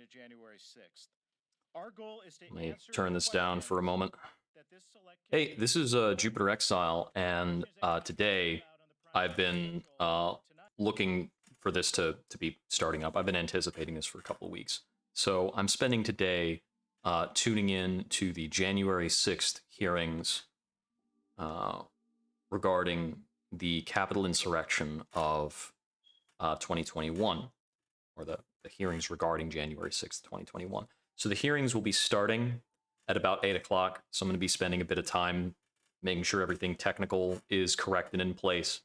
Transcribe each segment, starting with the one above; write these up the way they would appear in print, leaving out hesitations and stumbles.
to January 6th. Our goal is to Let me turn this down for a moment. Hey, this is Jupiter Exile, and today I've been looking for this to be starting up. I've been anticipating this for a couple of weeks. So I'm spending today tuning in to the January 6th hearings regarding the Capitol insurrection of 2021, or the hearings regarding January 6th, 2021. So the hearings will be starting at about 8 o'clock. So I'm going to be spending a bit of time making sure everything technical is correct and in place.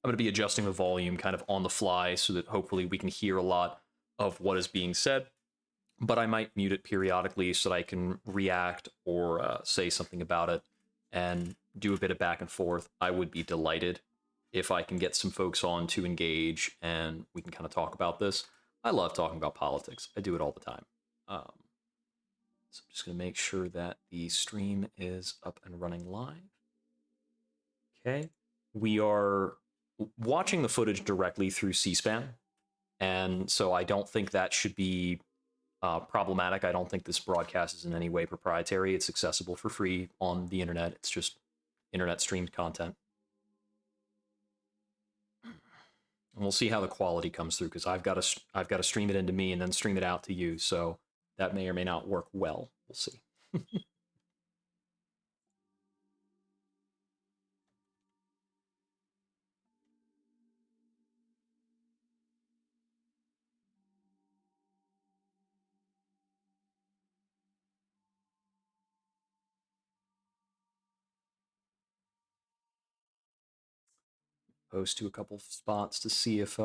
I'm going to be adjusting the volume kind of on the fly so that hopefully we can hear a lot of what is being said. But I might mute it periodically so that I can react or say something about it and do a bit of back and forth. I would be delighted if I can get some folks on to engage and we can kind of talk about this. I love talking about politics. I do it all the time. So I'm just going to make sure that the stream is up and running live. Okay. We are watching the footage directly through C-SPAN, and so I don't think that should be problematic. I don't think this broadcast is in any way proprietary. It's accessible for free on the internet. It's just internet streamed content. And we'll see how the quality comes through, because I've got to stream it into me and then stream it out to you. So that may or may not work well. We'll see. Post to a couple spots to see if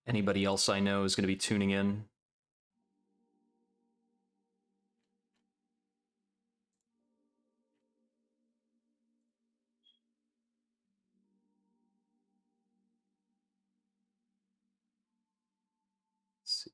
anybody else I know is going to be tuning in. Let's see.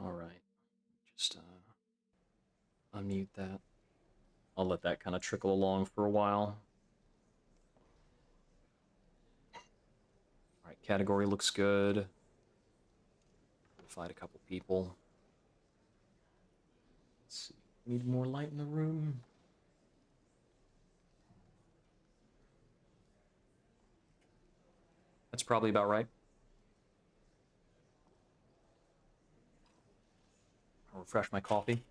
All right. Just unmute that. I'll let that kind of trickle along for a while. All right, category looks good. Find a couple people. Let's see. Need more light in the room. That's probably about right. I'll refresh my coffee.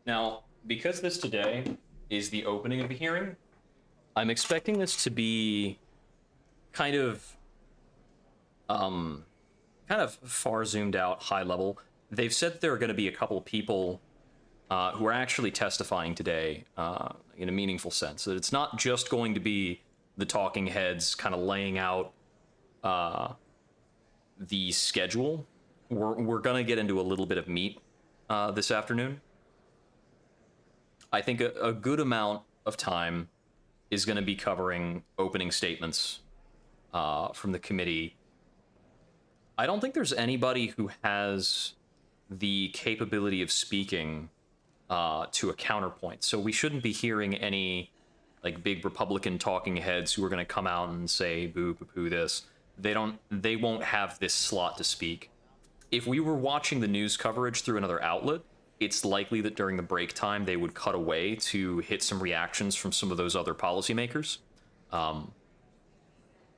Now, because this today is the opening of the hearing, I'm expecting this to be kind of far zoomed out, high level. They've said there are going to be a couple of people who are actually testifying today in a meaningful sense. That it's not just going to be the talking heads kind of laying out the schedule. We're going to get into a little bit of meat this afternoon. I think a good amount of time is going to be covering opening statements from the committee. I don't think there's anybody who has the capability of speaking to a counterpoint. So we shouldn't be hearing any like big Republican talking heads who are going to come out and say boo poo poo this. They won't have this slot to speak. If we were watching the news coverage through another outlet, it's likely that during the break time they would cut away to hit some reactions from some of those other policymakers.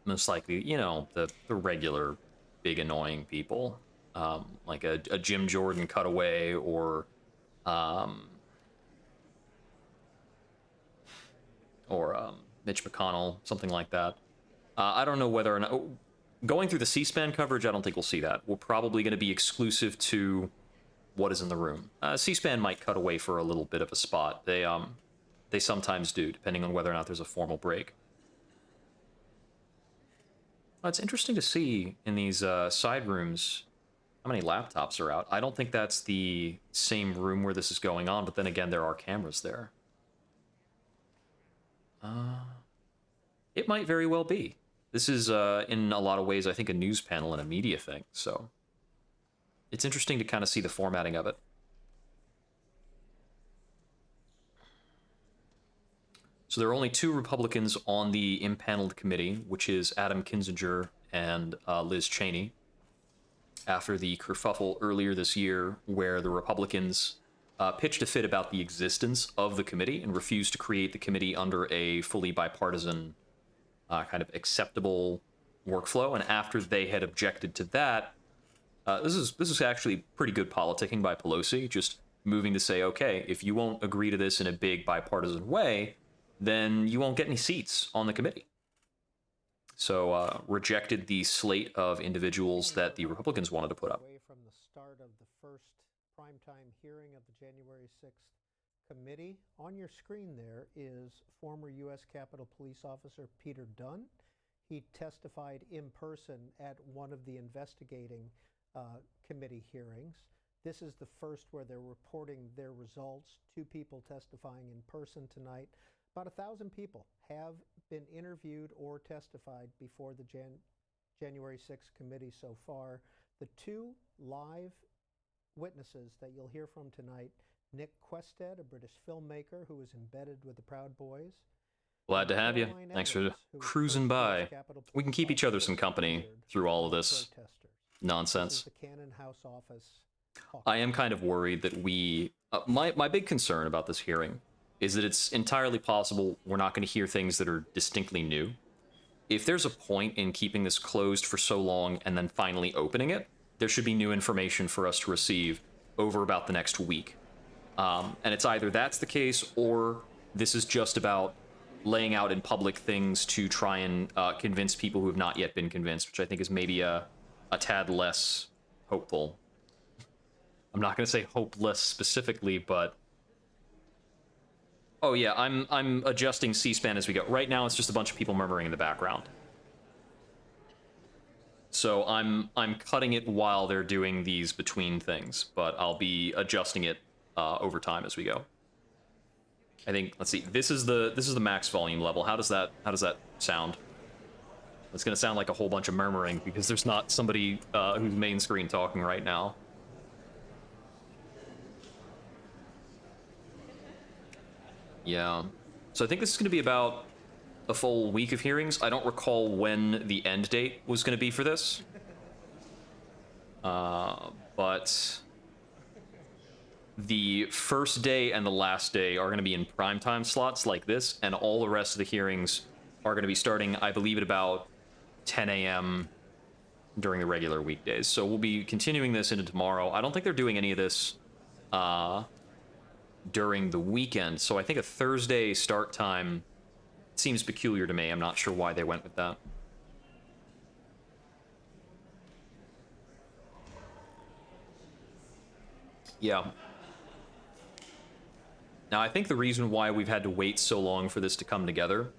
Most likely, you know, the regular big annoying people, like a Jim Jordan cutaway, or Mitch McConnell, something like that. I don't know whether or not going through the C-SPAN coverage, I don't think we'll see that. We're probably going to be exclusive to what is in the room. C-SPAN might cut away for a little bit of a spot. They sometimes do, depending on whether or not there's a formal break. Well, it's interesting to see in these side rooms how many laptops are out. I don't think that's the same room where this is going on, but then again, there are cameras there. It might very well be. This is, in a lot of ways, I think, a news panel and a media thing, so it's interesting to kind of see the formatting of it. So there are only 2 Republicans on the impaneled committee, which is Adam Kinzinger and Liz Cheney, after the kerfuffle earlier this year where the Republicans pitched a fit about the existence of the committee and refused to create the committee under a fully bipartisan kind of acceptable workflow. And after they had objected to that, this is actually pretty good politicking by Pelosi, just moving to say, okay, if you won't agree to this in a big bipartisan way, then you won't get any seats on the committee. So rejected the slate of individuals that the Republicans wanted to put up. Away from the start of the first primetime hearing of the January 6th committee. On your screen there is former U.S. Capitol Police Officer Peter Dunn. He testified in person at one of the investigating committee hearings. This is the first where they're reporting their results. 2 people testifying in person tonight. About 1,000 people have been interviewed or testified before the January 6th committee so far. The 2 live witnesses that you'll hear from tonight, Nick Quested, a British filmmaker who was embedded with the Proud Boys. Glad to have you. Thanks for cruising by. We can keep each other some company through all of this nonsense. This is the Cannon House office. I am kind of worried that my big concern about this hearing is that it's entirely possible we're not going to hear things that are distinctly new. If there's a point in keeping this closed for so long and then finally opening it, there should be new information for us to receive over about the next week. And it's either that's the case or this is just about laying out in public things to try and convince people who have not yet been convinced, which I think is maybe a tad less hopeful. I'm not going to say hopeless specifically, but oh yeah, I'm adjusting C-SPAN as we go. Right now, it's just a bunch of people murmuring in the background. So I'm cutting it while they're doing these between things, but I'll be adjusting it over time as we go. I think, let's see, this is the max volume level. How does that sound? It's gonna sound like a whole bunch of murmuring because there's not somebody who's main screen talking right now. Yeah. So I think this is going to be about a full week of hearings. I don't recall when the end date was going to be for this. But the first day and the last day are going to be in primetime slots like this, and all the rest of the hearings are going to be starting, I believe, at about 10 a.m. during the regular weekdays. So we'll be continuing this into tomorrow. I don't think they're doing any of this during the weekend, so I think a Thursday start time seems peculiar to me. I'm not sure why they went with that. Yeah. Now, I think the reason why we've had to wait so long for this to come together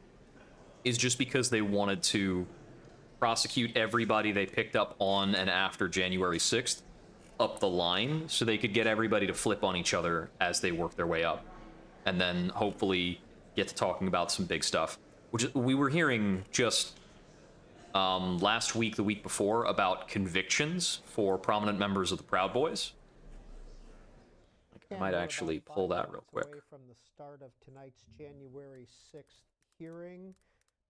is just because they wanted to prosecute everybody they picked up on and after January 6th up the line so they could get everybody to flip on each other as they work their way up, and then hopefully get to talking about some big stuff, which we were hearing just last week, the week before, about convictions for prominent members of the Proud Boys. I might actually pull that real quick. Away from the start of tonight's January 6th hearing.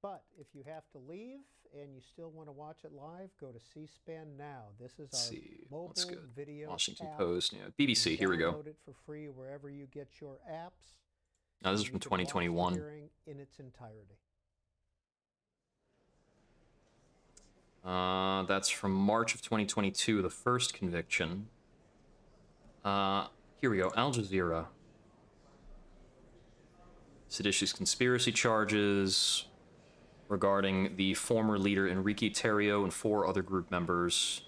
But if you have to leave and you still want to watch it live, go to C-SPAN now. This is our mobile video Washington app. Post, yeah, BBC. Here we go. Download it for free wherever you get your apps. Now this is from 2021. Hearing in its entirety. That's from March of 2022. The first conviction. Here we go. Al Jazeera. Seditious conspiracy charges. regarding the former leader Enrique Terrio and 4 other group members.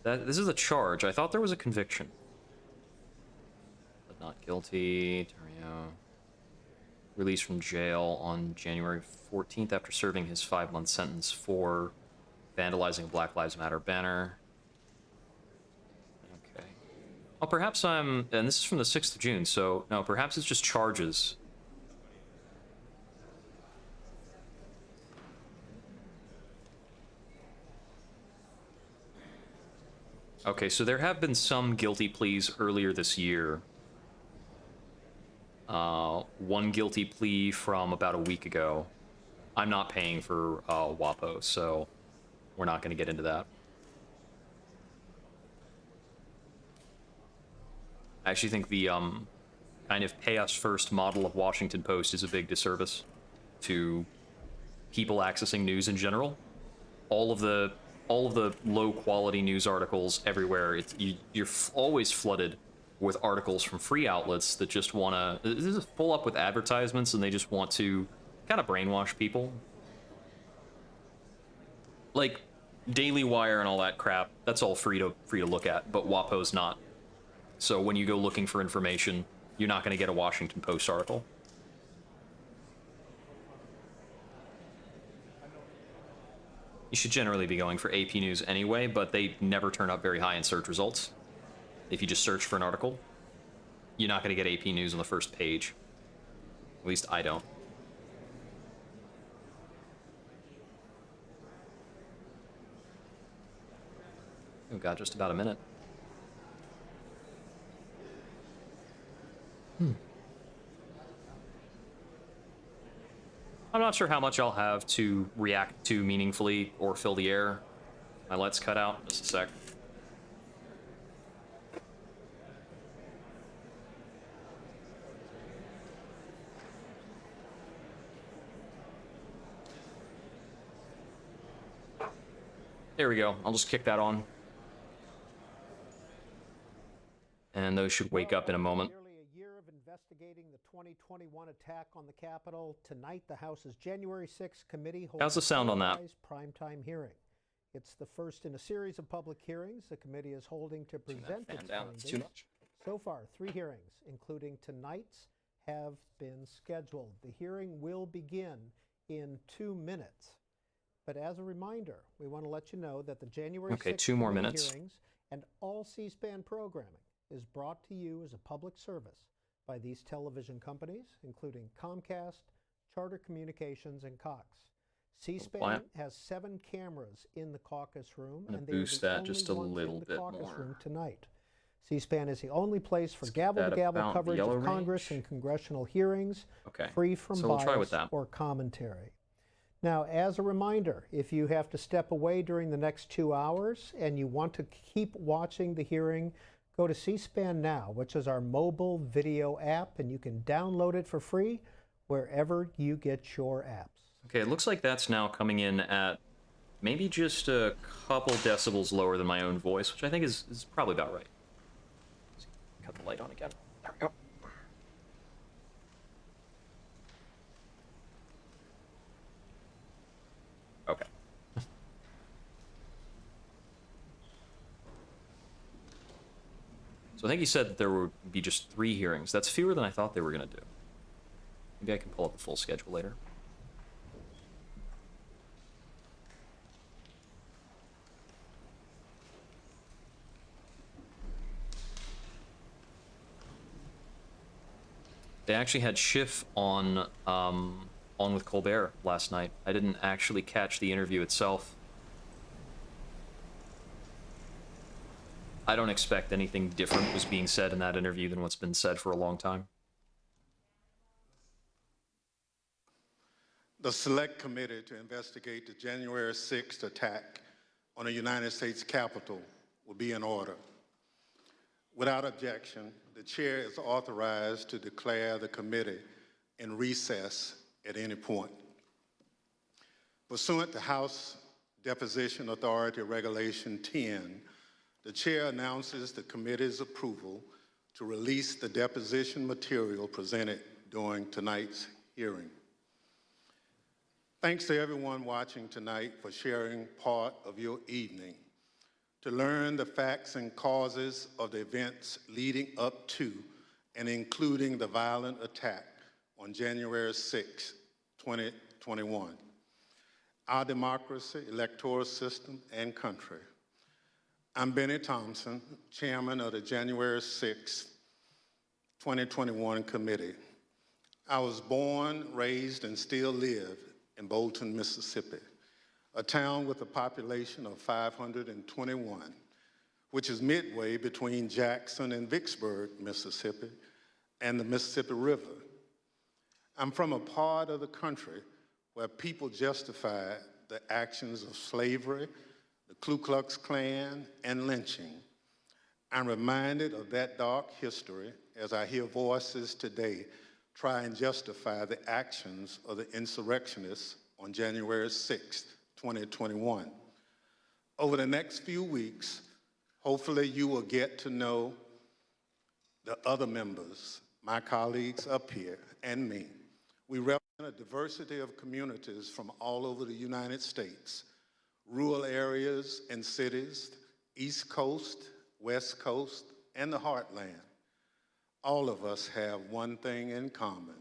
This is a charge. I thought there was a conviction. But not guilty. Terrio released from jail on January 14th after serving his 5-month sentence for vandalizing a Black Lives Matter banner. Okay. Oh, perhaps and this is from the 6th of June, so no, perhaps it's just charges. Okay, so there have been some guilty pleas earlier this year. One guilty plea from about a week ago. I'm not paying for WAPO, so we're not going to get into that. I actually think the kind of pay us first model of Washington Post is a big disservice to people accessing news in general. All of the low quality news articles everywhere, you're always flooded with articles from free outlets that just want to, this is full up with advertisements, and they just want to kind of brainwash people. Like Daily Wire and all that crap, that's all free to look at, but WAPO's not. So when you go looking for information, you're not going to get a Washington Post article. You should generally be going for AP News anyway, but they never turn up very high in search results. If you just search for an article, you're not going to get AP News on the first page. At least I don't. We've got just about a minute. I'm not sure how much I'll have to react to meaningfully or fill the air. My lights cut out. Just a sec. There we go. I'll just kick that on. And those should wake up in a moment. Nearly a year of investigating the 2021 attack on the Capitol. Tonight, the House's January 6th committee holds How's the sound on that? a primetime hearing. It's the first in a series of public hearings the committee is holding to present its findings. Too much. So far, 3 hearings, including tonight's, have been scheduled. The hearing will begin in 2 minutes. But as a reminder, we want to let you know that the January 6th 2 more committee minutes. hearings and all C-SPAN programming is brought to you as a public service by these television companies, including Comcast, Charter Communications, and Cox. C-SPAN has 7 cameras in the caucus room, I'm gonna and they are boost the that only just a ones little in the bit caucus more. room tonight. C-SPAN is the only place for Let's get that gavel-to-gavel about coverage yellow of Congress range. and congressional hearings, Okay. free from So we'll try with bias that. or commentary. Now, as a reminder, if you have to step away during the next 2 hours and you want to keep watching the hearing, go to C-SPAN Now, which is our mobile video app, and you can download it for free wherever you get your apps. Okay, it looks like that's now coming in at maybe just a couple decibels lower than my own voice, which I think is probably about right. Let's cut the light on again. There we go. Okay. So I think he said that there would be just 3 hearings. That's fewer than I thought they were going to do. Maybe I can pull up the full schedule later. They actually had Schiff on with Colbert last night. I didn't actually catch the interview itself. I don't expect anything different was being said in that interview than what's been said for a long time. The Select Committee to investigate the January 6th attack on the United States Capitol will be in order. Without objection, the chair is authorized to declare the committee in recess at any point. Pursuant to House Deposition Authority Regulation 10, the chair announces the committee's approval to release the deposition material presented during tonight's hearing. Thanks to everyone watching tonight for sharing part of your evening to learn the facts and causes of the events leading up to and including the violent attack on January 6, 2021. Our democracy, electoral system, and country. I'm Benny Thompson, chairman of the January 6, 2021 committee. I was born, raised, and still live in Bolton, Mississippi, a town with a population of 521, which is midway between Jackson and Vicksburg, Mississippi, and the Mississippi River. I'm from a part of the country where people justify the actions of slavery, the Ku Klux Klan, and lynching. I'm reminded of that dark history as I hear voices today try and justify the actions of the insurrectionists on January 6, 2021. Over the next few weeks, hopefully you will get to know the other members, my colleagues up here, and me. We represent a diversity of communities from all over the United States, rural areas and cities, East Coast, West Coast, and the Heartland. All of us have one thing in common.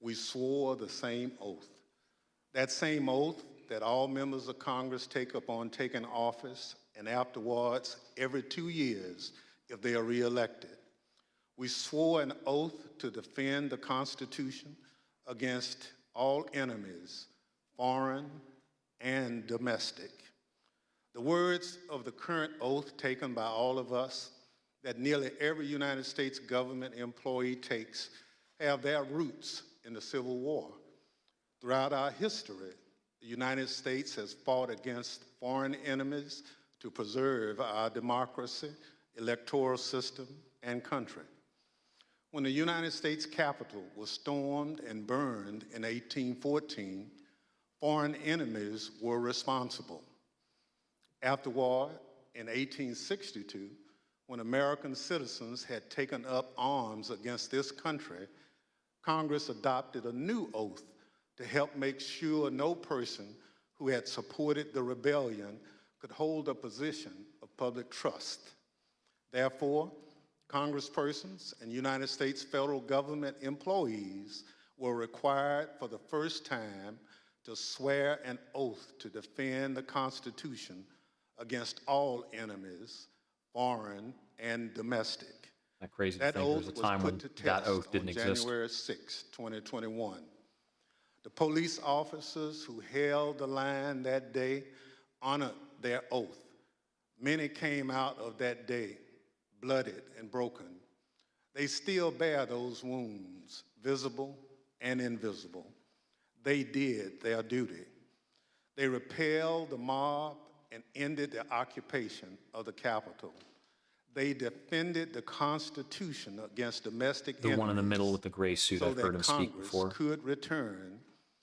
We swore the same oath. That same oath that all members of Congress take upon taking office and afterwards every 2 years if they are reelected. We swore an oath to defend the Constitution against all enemies, foreign and domestic. The words of the current oath taken by all of us that nearly every United States government employee takes have their roots in the Civil War. Throughout our history, the United States has fought against foreign enemies to preserve our democracy, electoral system, and country. When the United States Capitol was stormed and burned in 1814, foreign enemies were responsible. Afterward, in 1862, when American citizens had taken up arms against this country, Congress adopted a new oath to help make sure no person who had supported the rebellion could hold a position of public trust. Therefore, congresspersons and United States federal government employees were required for the first time to swear an oath to defend the Constitution against all enemies, foreign and domestic. That crazy That thing. There's oath a time was when put to that test oath didn't on exist. January 6, 2021. The police officers who held the line that day honored their oath. Many came out of that day bloodied and broken. They still bear those wounds, visible and invisible. They did their duty. They repelled the mob and ended the occupation of the Capitol. They defended the Constitution against domestic enemies. The one in the middle with the gray suit, so I've heard him that speak Congress before. could return,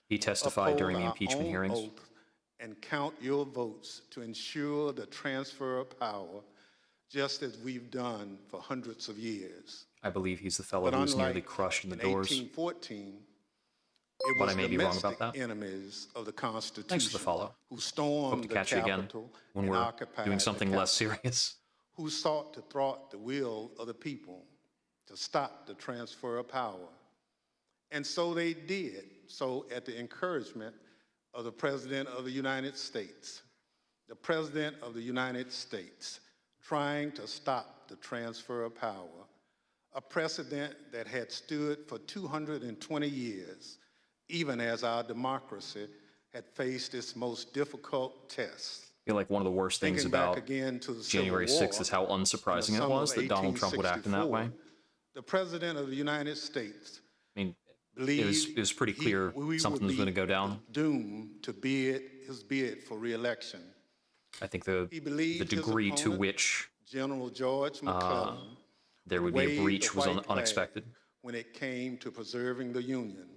He testified uphold during the our impeachment own hearings. oath, and count your votes to ensure the transfer of power, just as we've done for hundreds of years. I believe he's the fellow But who was nearly unlike crushed in the in doors. 1814, it But was I may be wrong about domestic that. enemies of the Constitution Thanks for the follow. who Hope stormed to the catch you again Capitol when and we're occupied doing the something less Capitol, serious. who sought to thwart the will of the people to stop the transfer of power. And so they did, so at the encouragement of the President of the United States. The President of the United States trying to stop the transfer of power, a precedent that had stood for 220 years, even as our democracy had faced its most difficult tests. I feel like one of the worst things Thinking back about again to the Civil January War, 6th is how unsurprising it summer was of that Donald Trump would act in that way. 1864, the President of the United States I mean, believed it was pretty clear something was going to go down. doomed to his bid for re-election. I think the He believed his degree to opponent, which General George McClellan, there would be a waved breach the was white flag unexpected. when it came to preserving the Union.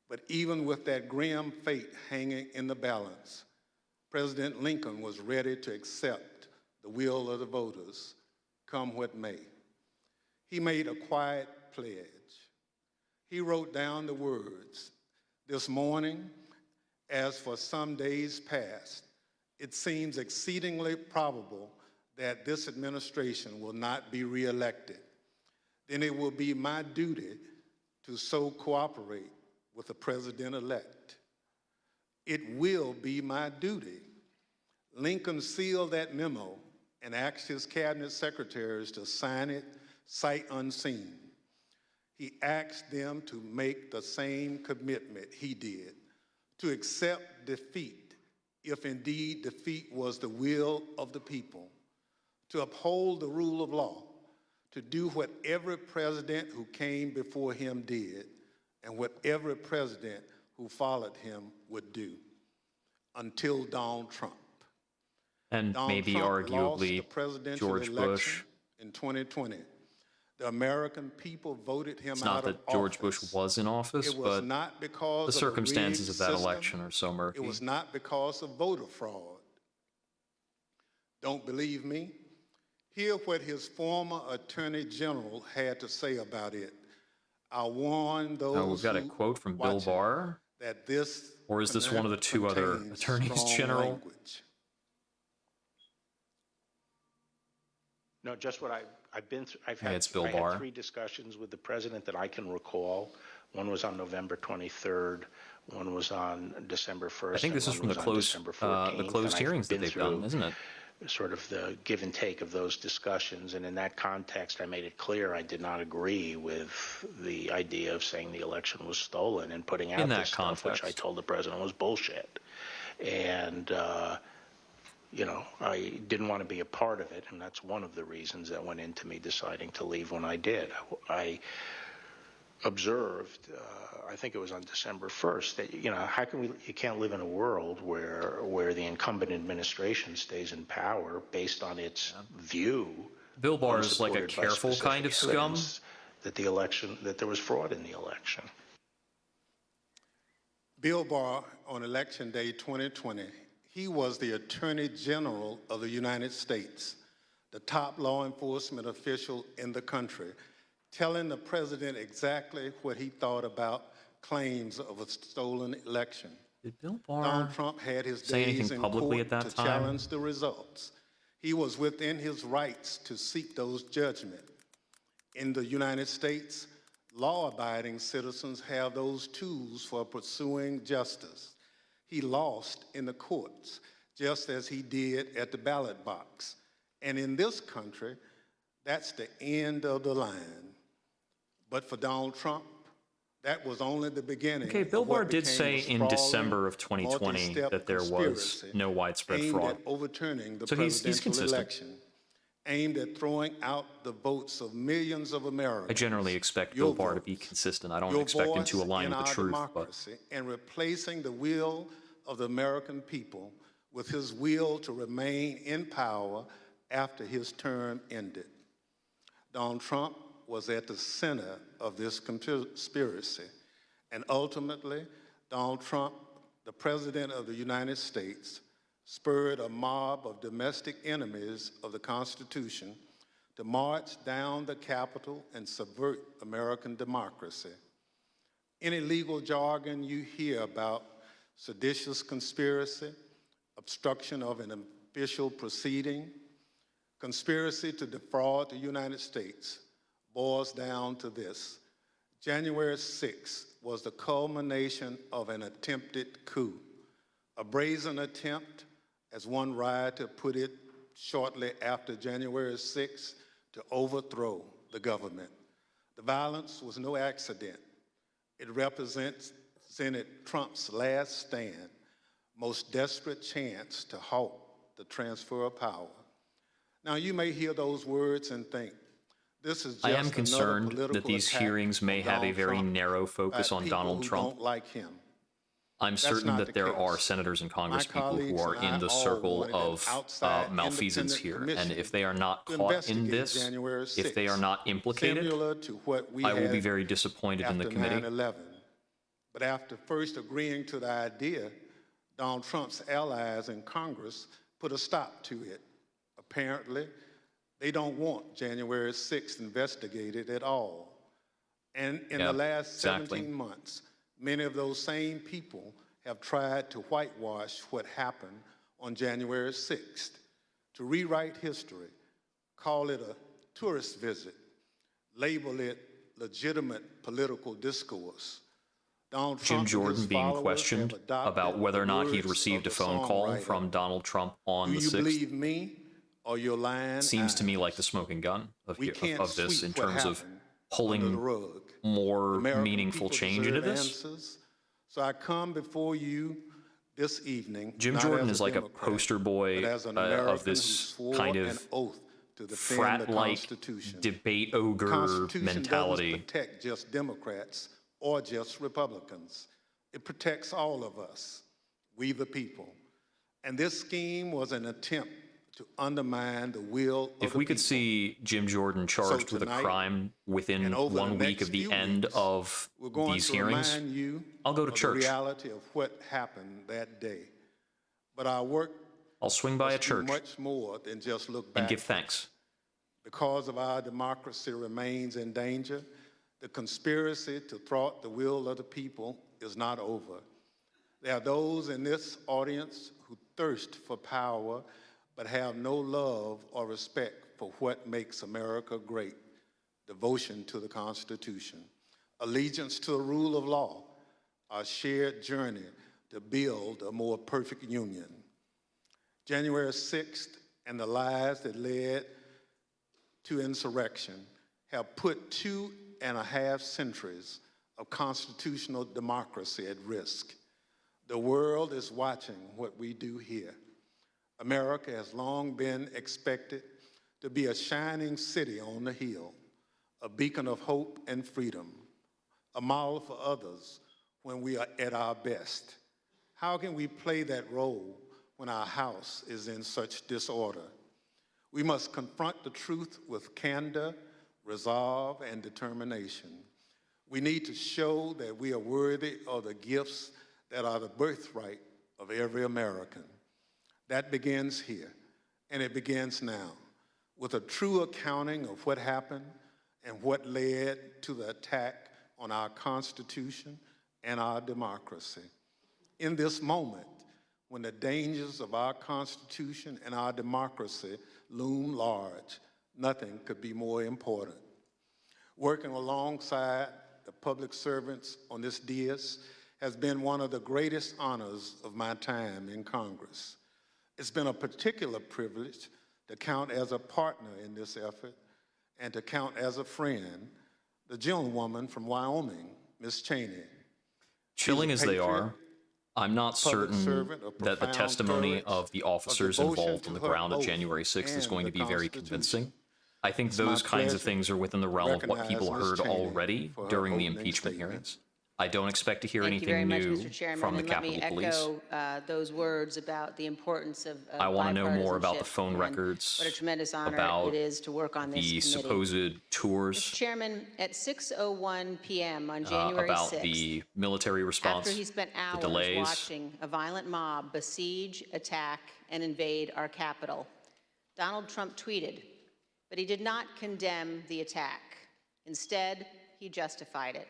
But even with that grim fate hanging in the balance, President Lincoln was ready to accept the will of the voters, come what may. He made a quiet pledge. He wrote down the words, "This morning, as for some days past, it seems exceedingly probable that this administration will not be reelected, then it will be my duty to so cooperate with the president-elect. It will be my duty. Lincoln sealed that memo and asked his cabinet secretaries to sign it sight unseen. He asked them to make the same commitment he did, to accept defeat if indeed defeat was the will of the people, to uphold the rule of law, to do what every president who came before him did and what every president who followed him would do, until Donald Trump. And Donald maybe Trump lost the arguably presidential George election Bush. in 2020. The American people voted him It's out not of that George office. Bush was in office, It was but not because the of a circumstances rigged of that system. election are so murky. It was not because of voter fraud. Don't believe me? Hear what his former Attorney General had to say about it. I warn those Now, we've got a who quote from Bill watching Barr, that this or is this one of the two other contains attorneys strong general? language. No, just what I've been through. Yeah, it's Bill I Barr. had 3 discussions with the president that I can recall. One was on November 23rd. One was on December 1st. I think this is from the closed hearings that they've done, isn't it? Sort of the give and take of those discussions. And in that context, I made it clear I did not agree with the idea of saying the election was stolen and putting out this stuff, which I told the president was bullshit. And, you know, I didn't want to be a part of it, and that's one of the reasons that went into me deciding to leave when I did. I observed, I think it was on December 1st, that, you know, how can you can't live in a world where the incumbent administration stays in power based on its view. Bill Barr is like a careful kind of scum. That there was fraud in the election. Bill Barr, on Election Day 2020, he was the Attorney General of the United States, the top law enforcement official in the country, telling the president exactly what he thought about claims of a stolen election. Did Bill Barr Donald Trump had his say days anything in publicly court at that to time? challenge the results. He was within his rights to seek those judgments. In the United States, law-abiding citizens have those tools for pursuing justice. He lost in the courts, just as he did at the ballot box. And in this country, that's the end of the line. But for Donald Trump, that was only the beginning. Okay, Bill Barr did say in December of 2020 multi-step that there was conspiracy no widespread aimed fraud. at overturning the So he's presidential consistent. election, aimed at throwing out the votes of millions of Americans. I generally expect Your Bill Barr to be votes, consistent. I don't your expect him to voice align in with the our truth, but democracy, and replacing the will of the American people with his will to remain in power after his term ended. Donald Trump was at the center of this conspiracy, and ultimately, Donald Trump, the President of the United States, spurred a mob of domestic enemies of the Constitution to march down the Capitol and subvert American democracy. Any legal jargon you hear about seditious conspiracy, obstruction of an official proceeding, conspiracy to defraud the United States boils down to this. January 6th was the culmination of an attempted coup, a brazen attempt, as one writer put it shortly after January 6th, to overthrow the government. The violence was no accident. It represented Trump's last stand, most desperate chance to halt the transfer of power. Now, you may hear those words and think, this is just I am concerned that these attack hearings may on have a Donald very Trump narrow focus by on people Donald who Trump. don't like him. I'm That's certain not that the there are case. senators and My congresspeople who colleagues are and I in the all circle wanted an of outside malfeasance independent here, and commission if they are not to caught in investigate this, January if they are 6th, not implicated, similar to what we I will be had very disappointed in the after committee. 9/11. But after first agreeing to the idea, Donald Trump's allies in Congress put a stop to it. Apparently, they don't want January 6th investigated at all. And in the last 17 months, many of those same people have tried to whitewash what happened on January 6th, to rewrite history, call it a tourist visit, label it legitimate political discourse. Donald Jim Trump and Jordan his being followers questioned have adopted about whether or the not he'd words received a of the phone call songwriter. from Donald Trump on Do the you 6th. believe me or your lying Seems to me eyes? like the smoking gun of We can't this in sweep what terms of happened under the pulling rug. more American meaningful people change deserve into this. answers. So I come before you this evening. Jim not Jordan as is like a Democrat, poster boy but as an of American who this swore kind an of oath to defend the frat-like Constitution. debate The ogre Constitution mentality. doesn't protect just Democrats or just Republicans. It protects all of us, we the people. And this scheme was an attempt to undermine the will of If the we could people. see Jim Jordan charged with a tonight, crime within and over 1 the week next of the few end weeks, of we're going these to hearings, remind you I'll go to of church. the reality of what happened that day. But our work I'll swing by a must do church much more than just look back. and give thanks. Because of our democracy remains in danger, the conspiracy to thwart the will of the people is not over. There are those in this audience who thirst for power but have no love or respect for what makes America great: devotion to the Constitution, allegiance to the rule of law, our shared journey to build a more perfect union. January 6th and the lies that led to insurrection have put 2.5 centuries of constitutional democracy at risk. The world is watching what we do here. America has long been expected to be a shining city on the hill, a beacon of hope and freedom, a model for others when we are at our best. How can we play that role when our house is in such disorder? We must confront the truth with candor, resolve, and determination. We need to show that we are worthy of the gifts that are the birthright of every American. That begins here, and it begins now, with a true accounting of what happened and what led to the attack on our Constitution and our democracy. In this moment, when the dangers of our Constitution and our democracy loom large, nothing could be more important. Working alongside the public servants on this dais has been one of the greatest honors of my time in Congress. It's been a particular privilege to count as a partner in this effort and to count as a friend the gentlewoman from Wyoming, Ms. Cheney. Chilling as they patriot, are, I'm not public certain servant of that the profound testimony courage, of the of officers devotion involved to on the her ground of oath January 6th is and going to the be very Constitution. convincing. I think It's my those kinds of pleasure things are within the realm of what recognize people Ms. heard Cheney already for her during the opening impeachment statement. hearings. I don't expect to hear Thank you very anything much, new Mr. Chairman, from the and let me Capitol Police. echo those words about the importance of I want to know more about the bipartisanship phone and records, what a tremendous honor about it is to work on this the committee. supposed Mr. tours, Chairman, at 6:01 p.m. on January about 6th, the military response, after he spent the hours delays. watching a violent mob besiege, attack, and invade our Capitol, Donald Trump tweeted, but he did not condemn the attack. Instead, he justified it.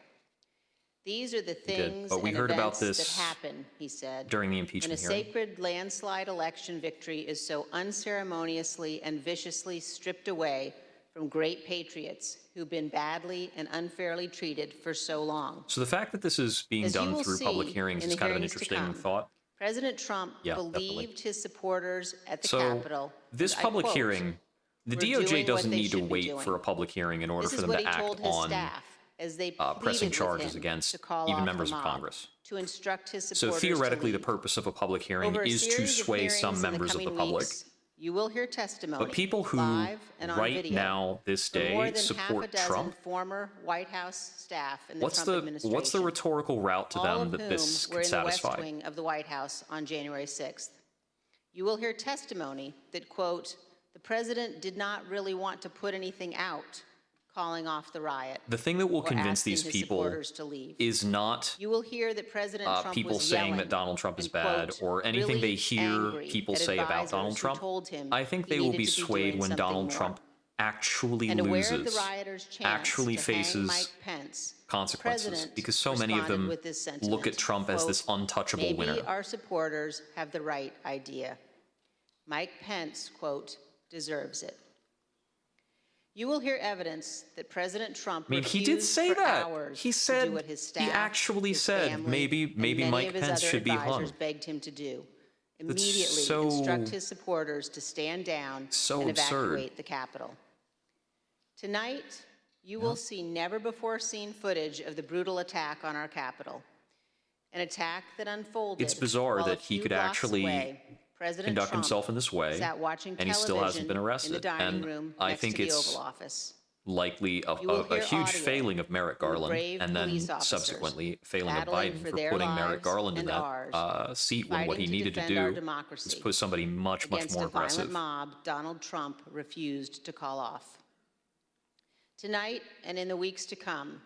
These are the things but we and heard about events this that happen, he said, during the when a impeachment hearing. sacred landslide election victory is so unceremoniously and viciously stripped away from great patriots who've been badly and unfairly treated for so long. So the fact that this is being As you done will through public see hearings in is the kind of an hearings to interesting come, thought. President Trump Yeah, definitely. believed his supporters at the So Capitol. this and I public quote, hearing, the "We're DOJ doing what doesn't they need to should be wait doing." for a public hearing in order This for is them what to he act told his on staff as they pressing pleaded with charges him against to call even off members the of mob, Congress. to instruct his So supporters theoretically, to the leave. purpose of a public hearing Over a is to series of sway some hearings in the members of the coming public. weeks, you will hear testimony, But people who live and on right video, now, this from more day, than half a support dozen Trump, former White House staff in the what's Trump administration. what's the rhetorical route to all them of that whom this were could in the West satisfy? Wing of the White House on January 6th. You will hear testimony that, quote, the president did not really want to put anything out, calling off the riot. The thing that will or convince asking these his people supporters to leave. is not You will hear that President Trump people was saying yelling that Donald Trump is and, bad quote, or anything really they hear angry people at say about advisors Donald who Trump. told him I think he they will needed be to swayed doing when something Donald more. Trump actually And aware of the loses, rioters' chance actually to hang faces Mike Pence, the consequences, president because so many of responded them with this look at sentiment, Trump as this quote, untouchable "Maybe winner. our supporters have the right idea. Mike Pence, quote, deserves it." You will hear evidence that President Trump I mean, he did refused say for that. hours He to said, do what his staff, he actually his said, family, maybe and many Mike of his Pence other should be advisors hung. begged him to do. That's Immediately so- instruct his supporters to stand down so and absurd. evacuate the Capitol. Tonight, you will see never-before-seen footage of the brutal attack on our Capitol. An attack that unfolded It's bizarre while a that he few could blocks actually away, President conduct Trump himself in this way, sat watching and he still hasn't been television arrested. in the dining And room I next think to the it's Oval Office. likely You will a hear huge audio failing of Merrick from the Garland, brave and then police officers subsequently failing of battling Biden for for their putting Merrick lives Garland in and that ours, seat when what he fighting to needed to defend our do democracy is put somebody much against more a violent aggressive. mob Donald Trump refused to call off. Tonight and in the weeks to come,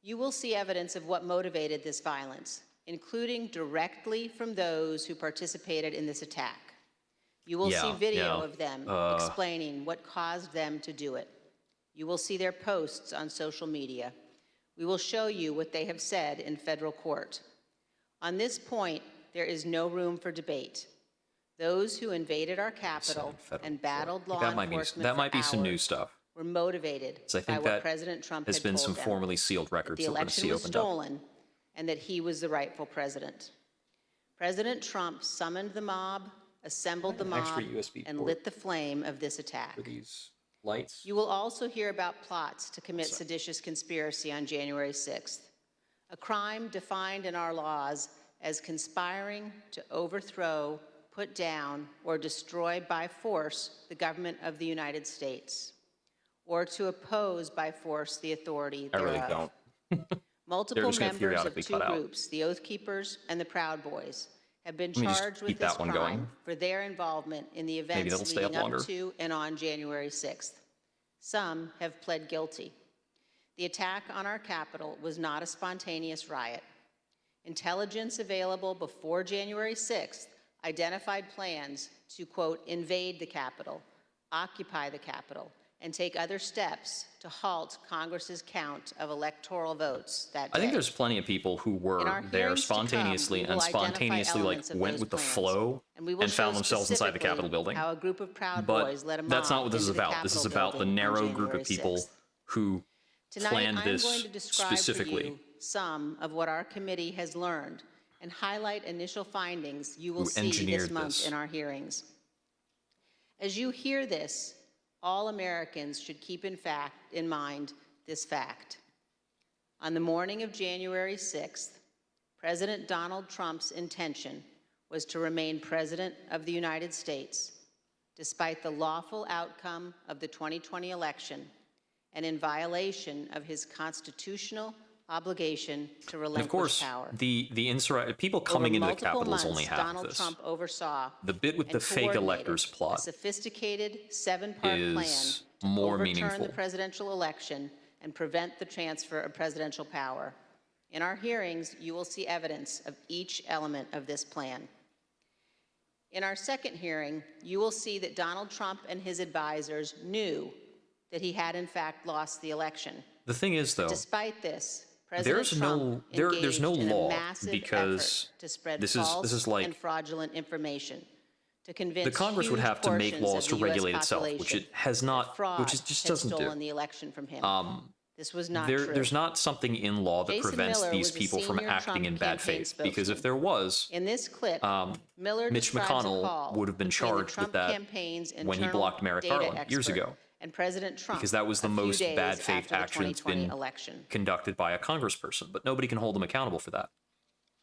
you will see evidence of what motivated this violence, including directly from those who participated in this attack. You will see video of them explaining what caused them to do it. You will see their posts on social media. We will show you what they have said in federal court. On this point, there is no room for debate. Those who invaded our Capitol and battled law enforcement that might be some new hours stuff. were motivated So I by think what that President Trump has had been told some them, formally sealed that records the that we're going to election see was opened up. stolen and that he was the rightful president. President Trump summoned the mob, assembled the An extra mob, USB and port lit the flame of this attack. For these lights. You will also hear about plots to commit seditious conspiracy on January 6th, a crime defined in our laws as conspiring to overthrow, put down, or destroy by force the government of the United States, or to oppose by force the authority I thereof. really don't. Multiple just gonna members periodically of two cut out. groups, the Oath Keepers and the Proud Boys, have been me just charged keep with that this one crime going. for their involvement in the Maybe events that'll stay up leading longer. up to and on January 6th. Some have pled guilty. The attack on our Capitol was not a spontaneous riot. Intelligence available before January 6th identified plans to, quote, invade the Capitol, occupy the Capitol, and take other steps to halt Congress's count of electoral votes that day. I think there's plenty of people who In were our there hearings to come, spontaneously we will and identify spontaneously like elements of went those with the plans, flow and we will and found show themselves inside the specifically Capitol building. how a group of Proud But Boys led a mob that's not what this is into the about. This is Capitol about the building on narrow group January of people 6th. who Tonight, planned I'm this going to describe specifically. for you some of what our committee has learned and highlight initial findings you will Who see engineered this month this. in our hearings. As you hear this, all Americans should keep in mind this fact. On the morning of January 6th, President Donald Trump's intention was to remain President of the United States, despite the lawful outcome of the 2020 election and in violation of his constitutional obligation to And relinquish of course, power. the people Over coming into the multiple Capitol is months, only half Donald of this. Trump oversaw The bit with and the fake coordinated electors a plot sophisticated seven-part plan is to more overturn meaningful. the presidential election and prevent the transfer of presidential power. In our hearings, you will see evidence of each element of this plan. In our second hearing, you will see that Donald Trump and his advisors knew that he had in fact lost the election. The thing is, though, Despite this, President there's Trump there's no engaged in a law massive because effort to spread this false is like and fraudulent information to convince the Congress would huge have to make portions laws of to the US regulate itself, which population it has that not, fraud which it just had doesn't stolen do. the election from him. This was not true. There's not something in law that Jason prevents Miller these was a people from senior acting Trump in bad campaign faith. Because if spokesman. there was, In this clip, Miller Mitch describes a McConnell call would have been between the charged with Trump that campaign's when he internal blocked Merrick data Garland years expert ago. and President Trump, Because that was the a few most days bad faith after the action that's 2020 been election. conducted by a congressperson, but nobody can hold them accountable for that.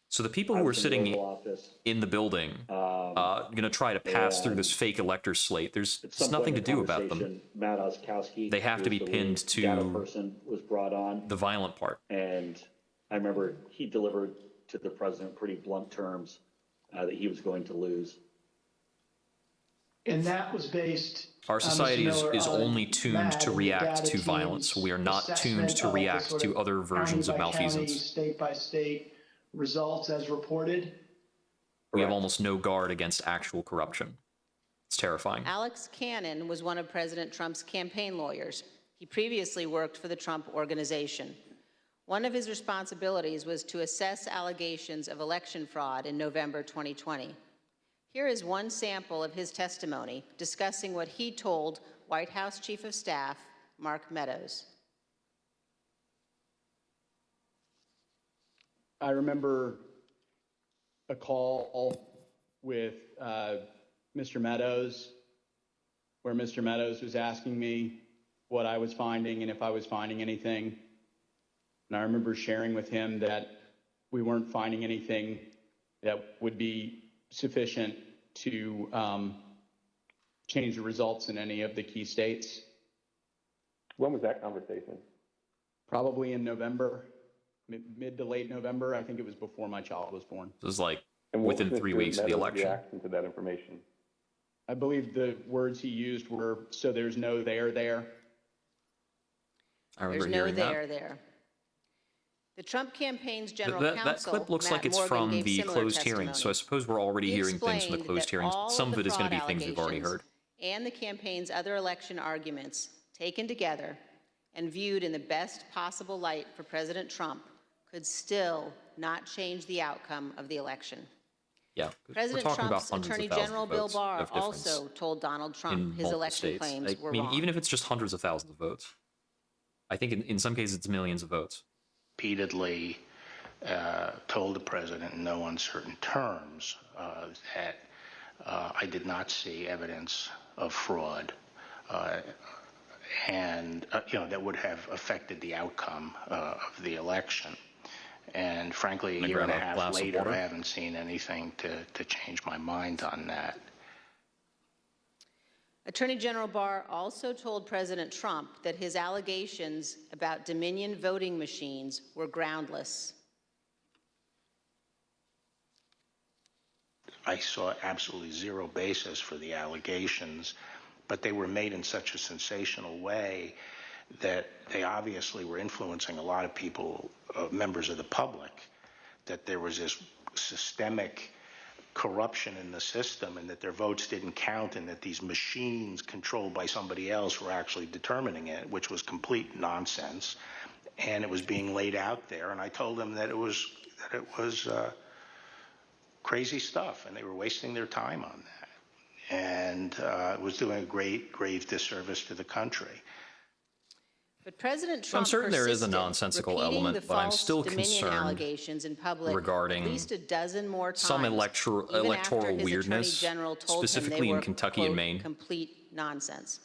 So the people who I were was in the sitting Oval Office. in the building, going to try to pass through this and fake elector slate, there's At some nothing to point in do the about them. conversation, Matt Oskowski, They have who to was be the pinned lead to data person, was brought on, The violent part. and I remember he delivered to the president pretty blunt terms that he was going to lose. And that was based. Our society Mr. Miller, is on only tuned Matt to and the react data to violence. team's We are not tuned assessment to of the react sort to of other versions of county by county, malfeasance. state by state results as reported. We have Correct. almost no guard against actual corruption. It's terrifying. Alex Cannon was one of President Trump's campaign lawyers. He previously worked for the Trump Organization. One of his responsibilities was to assess allegations of election fraud in November 2020. Here is one sample of his testimony discussing what he told White House Chief of Staff Mark Meadows. I remember a call with Mr. Meadows, where Mr. Meadows was asking me what I was finding and if I was finding anything. And I remember sharing with him that we weren't finding anything that would be sufficient to change the results in any of the key states. When was that conversation? Probably in November, mid to late November. I think it was before my child was born. It was like And what within was 3 Mr. weeks of the Meadows' election. reaction to that information? I believe the words he used were, "So there's no there." I remember There's no hearing there that. there. The Trump campaign's general That counsel, clip looks Matt like it's Morgan, from gave the similar closed hearings, so I testimony. suppose we're already He hearing things from the explained closed that hearings. all Some of the it is going to be fraud things we've already allegations heard. and the campaign's other election arguments taken together and viewed in the best possible light for President Trump could still not change the outcome of the election. Yeah, 'cause we're President talking about Trump's hundreds Attorney of thousands General of Bill votes Barr of difference also told Donald in Trump his multiple election states. claims were I mean, wrong. even if it's just hundreds of thousands of votes, I think in some cases it's millions of votes. Repeatedly told the president in no uncertain terms that I did not see evidence of fraud and that would have affected the outcome of the election. And frankly, Can I a year and a grab a half glass of later, water? I haven't seen anything to change my mind on that. Attorney General Barr also told President Trump that his allegations about Dominion voting machines were groundless. I saw absolutely zero basis for the allegations, but they were made in such a sensational way that they obviously were influencing a lot of people, members of the public, that there was this systemic corruption in the system and that their votes didn't count and that these machines controlled by somebody else were actually determining it, which was complete nonsense. And it was being laid out there. And I told them that it was crazy stuff and they were wasting their time on that. And it was doing a grave disservice to the country. But President Trump I'm certain there is a persisted, nonsensical repeating element, the but I'm false still Dominion concerned allegations in public regarding at least a dozen more times, some even electoral after his weirdness, Attorney General told him specifically they were, in Kentucky quote, and Maine. complete nonsense.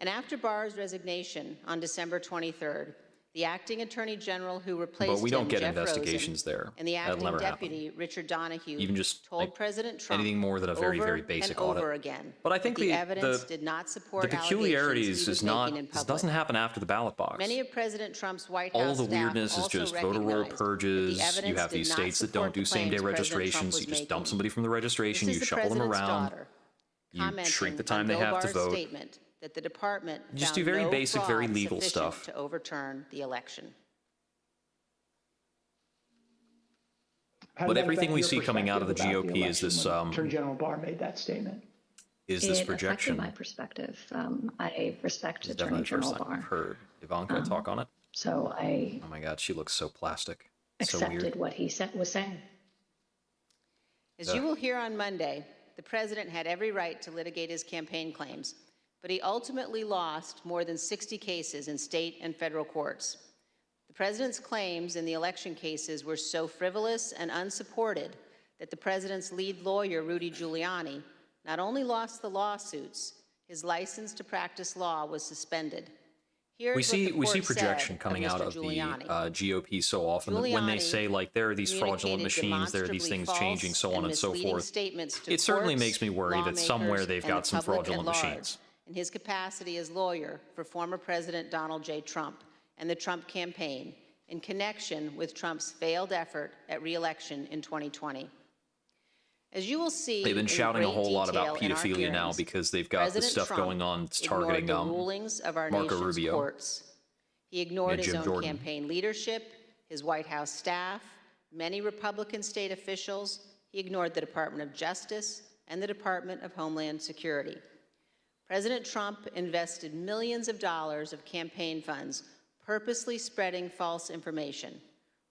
And after Barr's resignation on December 23rd, the acting Attorney General who replaced But we don't him, get Jeff investigations Rosen, there. and the That'll acting never deputy, happen. Richard Donahue, Even just told like President Trump anything more than a very, over very basic and audit. over again But I think that the evidence did not support the allegations peculiarities he was is not, making in this public. doesn't happen after the ballot box. Many of President Trump's White All House the staff weirdness is also just voter roll recognized that the purges. You evidence have did these not states that support don't do the same-day claims President Trump registrations. was You just dump making. somebody from the registration, This you is the shuffle them president's around, daughter, you commenting shrink the on time they Bill have to Barr's vote. statement that the department You just found do very no basic, very fraud legal sufficient stuff. to overturn the election. How But did that everything affect we your see coming out of the perspective about GOP is this, election when Attorney General Barr made that statement. is this It projection. affected my perspective. I respect This is Attorney definitely the first General time I've Barr, heard Ivanka talk on it. so I Oh my God, she looks so plastic. So accepted weird. what he was saying. As you will hear on Monday, the president had every right to litigate his campaign claims, but he ultimately lost more than 60 cases in state and federal courts. The president's claims in the election cases were so frivolous and unsupported that the president's lead lawyer, Rudy Giuliani, not only lost the lawsuits, his license to practice law was suspended. Here's We what see the court projection said coming of out Mr. of the Giuliani. GOP so often that when they Giuliani say like there are these fraudulent communicated machines, there are these demonstrably things false changing, so on and so misleading forth. statements to It certainly courts, makes me worry that somewhere lawmakers, they've and got the some public at fraudulent large, machines. in his capacity as lawyer for former President Donald J. Trump and the Trump campaign in connection with Trump's failed effort at re-election in 2020. As you will see, They've been in shouting a great whole lot about detail in our pedophilia now hearings, because they've got this President stuff Trump going on that's ignored targeting the rulings of our Marco nation's Rubio courts. He ignored and his Jim own Jordan. campaign leadership, his White House staff, many Republican state officials. He ignored the Department of Justice and the Department of Homeland Security. President Trump invested millions of dollars of campaign funds purposely spreading false information,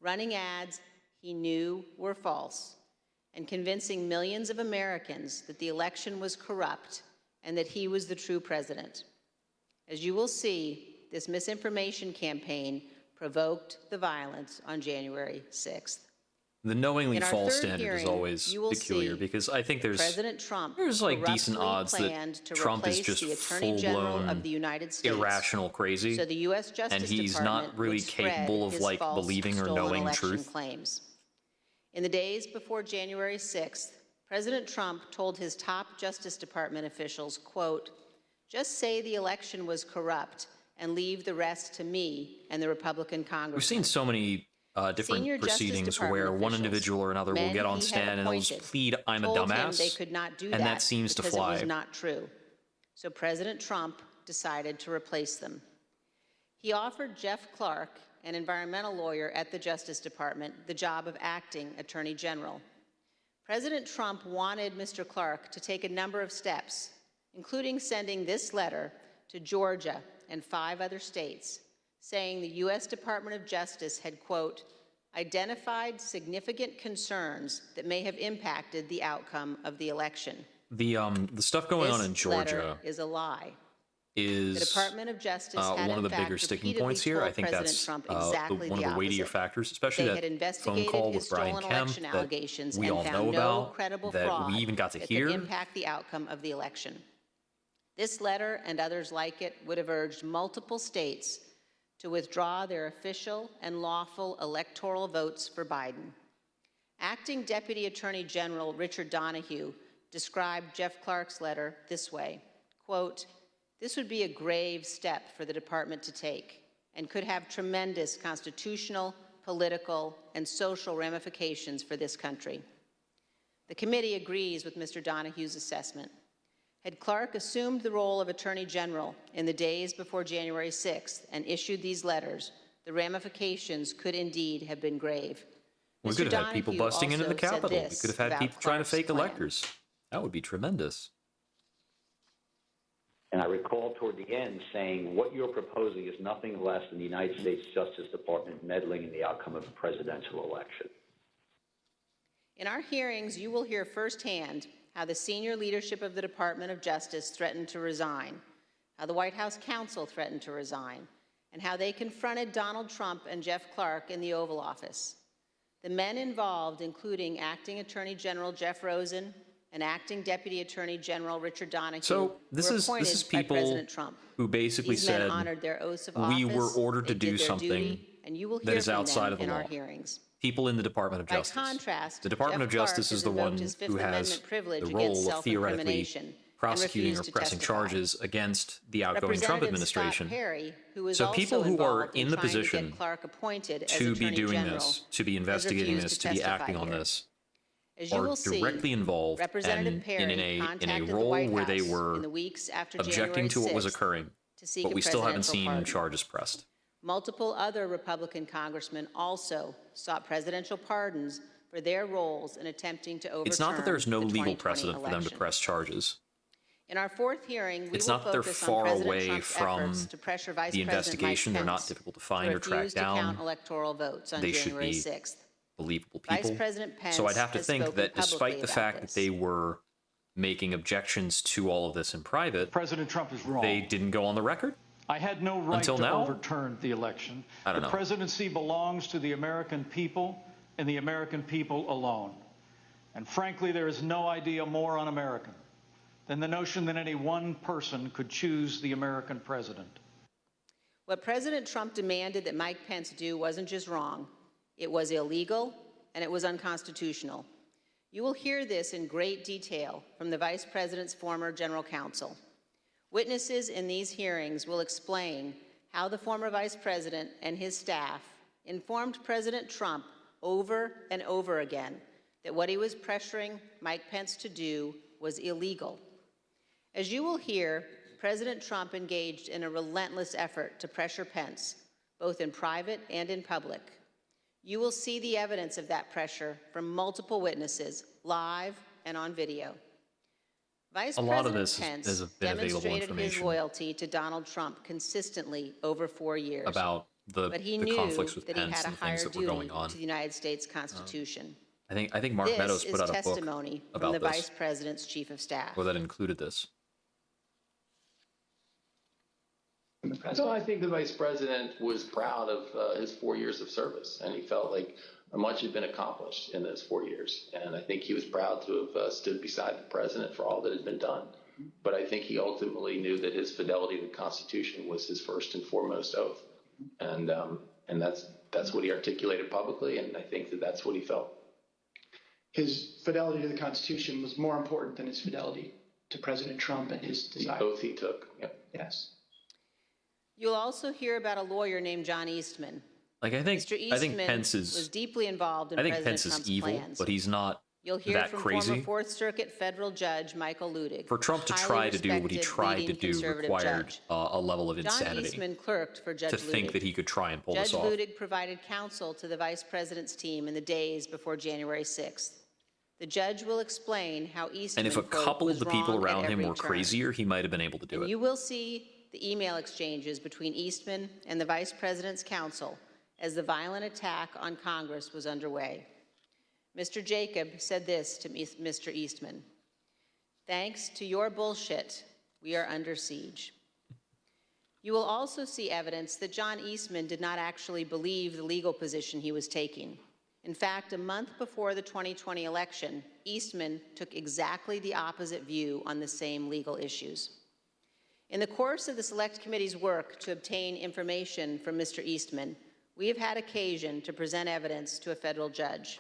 running ads he knew were false, and convincing millions of Americans that the election was corrupt and that he was the true president. As you will see, this misinformation campaign provoked the violence on January 6th. The knowingly In our false third standard is hearing, always you will peculiar see because I think there's President Trump like decent corruptly odds planned that to Trump is replace just the Attorney General full-blown of the United States, irrational crazy, so the U.S. Justice and he's Department not really would spread capable of his like false, believing or stolen knowing election truth. claims. In the days before January 6th, President Trump told his top Justice Department officials, quote, "Just say the election was corrupt and leave the rest to me and the Republican Congress." We've seen so many different Senior Justice proceedings Department where one officials, individual or another will men get on he had stand and they'll just appointed, plead, "I'm a told him dumbass," they could not do and that seems to because fly. it was not true. So President Trump decided to replace them. He offered Jeff Clark, an environmental lawyer at the Justice Department, the job of acting Attorney General. President Trump wanted Mr. Clark to take a number of steps, including sending this letter to Georgia and 5 other states, saying the U.S. Department of Justice had, quote, identified significant concerns that may have impacted the outcome of the election. The stuff going on in This letter Georgia is a lie. is The Department of Justice had, one of in the fact, bigger sticking repeatedly points here. I told think President that's Trump exactly one of the weightier opposite. factors, especially They had that phone investigated call his with Brian stolen Kemp election that allegations we and all found know no about, credible that fraud we even got to that hear. could impact the outcome of the election. This letter and others like it would have urged multiple states to withdraw their official and lawful electoral votes for Biden. Acting Deputy Attorney General Richard Donahue described Jeff Clark's letter this way, quote, "This would be a grave step for the department to take and could have tremendous constitutional, political, and social ramifications for this country." The committee agrees with Mr. Donahue's assessment. Had Clark assumed the role of Attorney General in the days before January 6th and issued these letters, the ramifications could indeed have been grave. We Mr. could have had people Donahue busting into the also said Capitol. We this could have had about people trying to Clark's fake plan. electors. That would be tremendous. And I recall toward the end saying, what you're proposing is nothing less than the United States Justice Department meddling in the outcome of a presidential election. In our hearings, you will hear firsthand how the senior leadership of the Department of Justice threatened to resign, how the White House counsel threatened to resign, and how they confronted Donald Trump and Jeff Clark in the Oval Office. The men involved, including Acting Attorney General Jeff Rosen and Acting Deputy Attorney General Richard Donahue, So this were is appointed by people President Trump. who basically These men said honored their oaths of we office, were ordered to they do did their something duty, and you will that hear is from outside them of the in law. our hearings. People in the Department of By Justice. contrast, The Department Jeff of Justice Clark is the has one invoked his Fifth who has Amendment privilege the against role of theoretically self-incrimination prosecuting or refused to pressing testify. charges against the outgoing Trump Representative administration. Scott Perry, who is So also people who are involved in the trying to position get Clark appointed as to be Attorney doing General, this, to be has investigating refused this, to to be testify acting on here. this, As you are will see, directly involved Representative and Perry in a contacted the role White where they House were in the weeks after objecting January to what was 6th occurring, to seek but a we still haven't presidential seen pardon. charges pressed. Multiple other Republican congressmen also sought presidential pardons for their roles in attempting to overturn It's not that there's no the legal 2020 precedent for them to election. press charges. In our fourth hearing, we It's will not that they're focus on far President away Trump's from efforts to pressure Vice the President Mike investigation. They're not Pence difficult to find to or track refuse to count down. electoral votes on They should January be 6th. Believable Vice people. President Pence So I'd have to has think spoken that despite publicly the about fact this. that they were making objections to all of this in private, President Trump is wrong. they didn't go on the record? I had no right Until to now? overturn the election. I don't know. The presidency belongs to the American people and the American people alone. And frankly, there is no idea more un-American than the notion that any one person could choose the American president. What President Trump demanded that Mike Pence do wasn't just wrong, it was illegal and it was unconstitutional. You will hear this in great detail from the Vice President's former general counsel. Witnesses in these hearings will explain how the former Vice President and his staff informed President Trump over and over again that what he was pressuring Mike Pence to do was illegal. As you will hear, President Trump engaged in a relentless effort to pressure Pence, both in private and in public. You will see the evidence of that pressure from multiple witnesses, live and on video. Vice A lot of President this Pence has been available demonstrated his information loyalty to Donald Trump consistently over 4 years. about But he the knew conflicts with that he Pence had a and the things higher that were duty going on. to the United States Constitution. I think Mark Meadows This put is out a book testimony from about the this, Vice President's Chief of Staff. or that included this. So I think the Vice President was proud of his 4 years of service, and he felt like much had been accomplished in those 4 years. And I think he was proud to have stood beside the President for all that had been done. But I think he ultimately knew that his fidelity to the Constitution was his first and foremost oath. And that's what he articulated publicly, and I think that that's what he felt. His fidelity to the Constitution was more important than his fidelity to President Trump and his desire. The oath he took. Yep. Yes. You'll also hear about a lawyer named John Eastman. Like I think Pence was is deeply involved in I think President Pence is Trump's evil, plans. but he's not You'll hear that from crazy. former Fourth Circuit federal judge Michael Ludig. For Trump to highly try to do what he respected tried to leading do conservative required judge. a level of John insanity. Eastman clerked for Judge To Ludig. think that he could try and pull Judge this off. Ludig provided counsel to the Vice President's team in the days before January 6th. The judge will explain how Eastman, And if a quote, couple was of the people wrong at around him every were turn. crazier, he might have been able to do And it. you will see the email exchanges between Eastman and the Vice President's counsel as the violent attack on Congress was underway. Mr. Jacob said this to Mr. Eastman: "Thanks to your bullshit, we are under siege." You will also see evidence that John Eastman did not actually believe the legal position he was taking. In fact, a month before the 2020 election, Eastman took exactly the opposite view on the same legal issues. In the course of the Select Committee's work to obtain information from Mr. Eastman, we have had occasion to present evidence to a federal judge.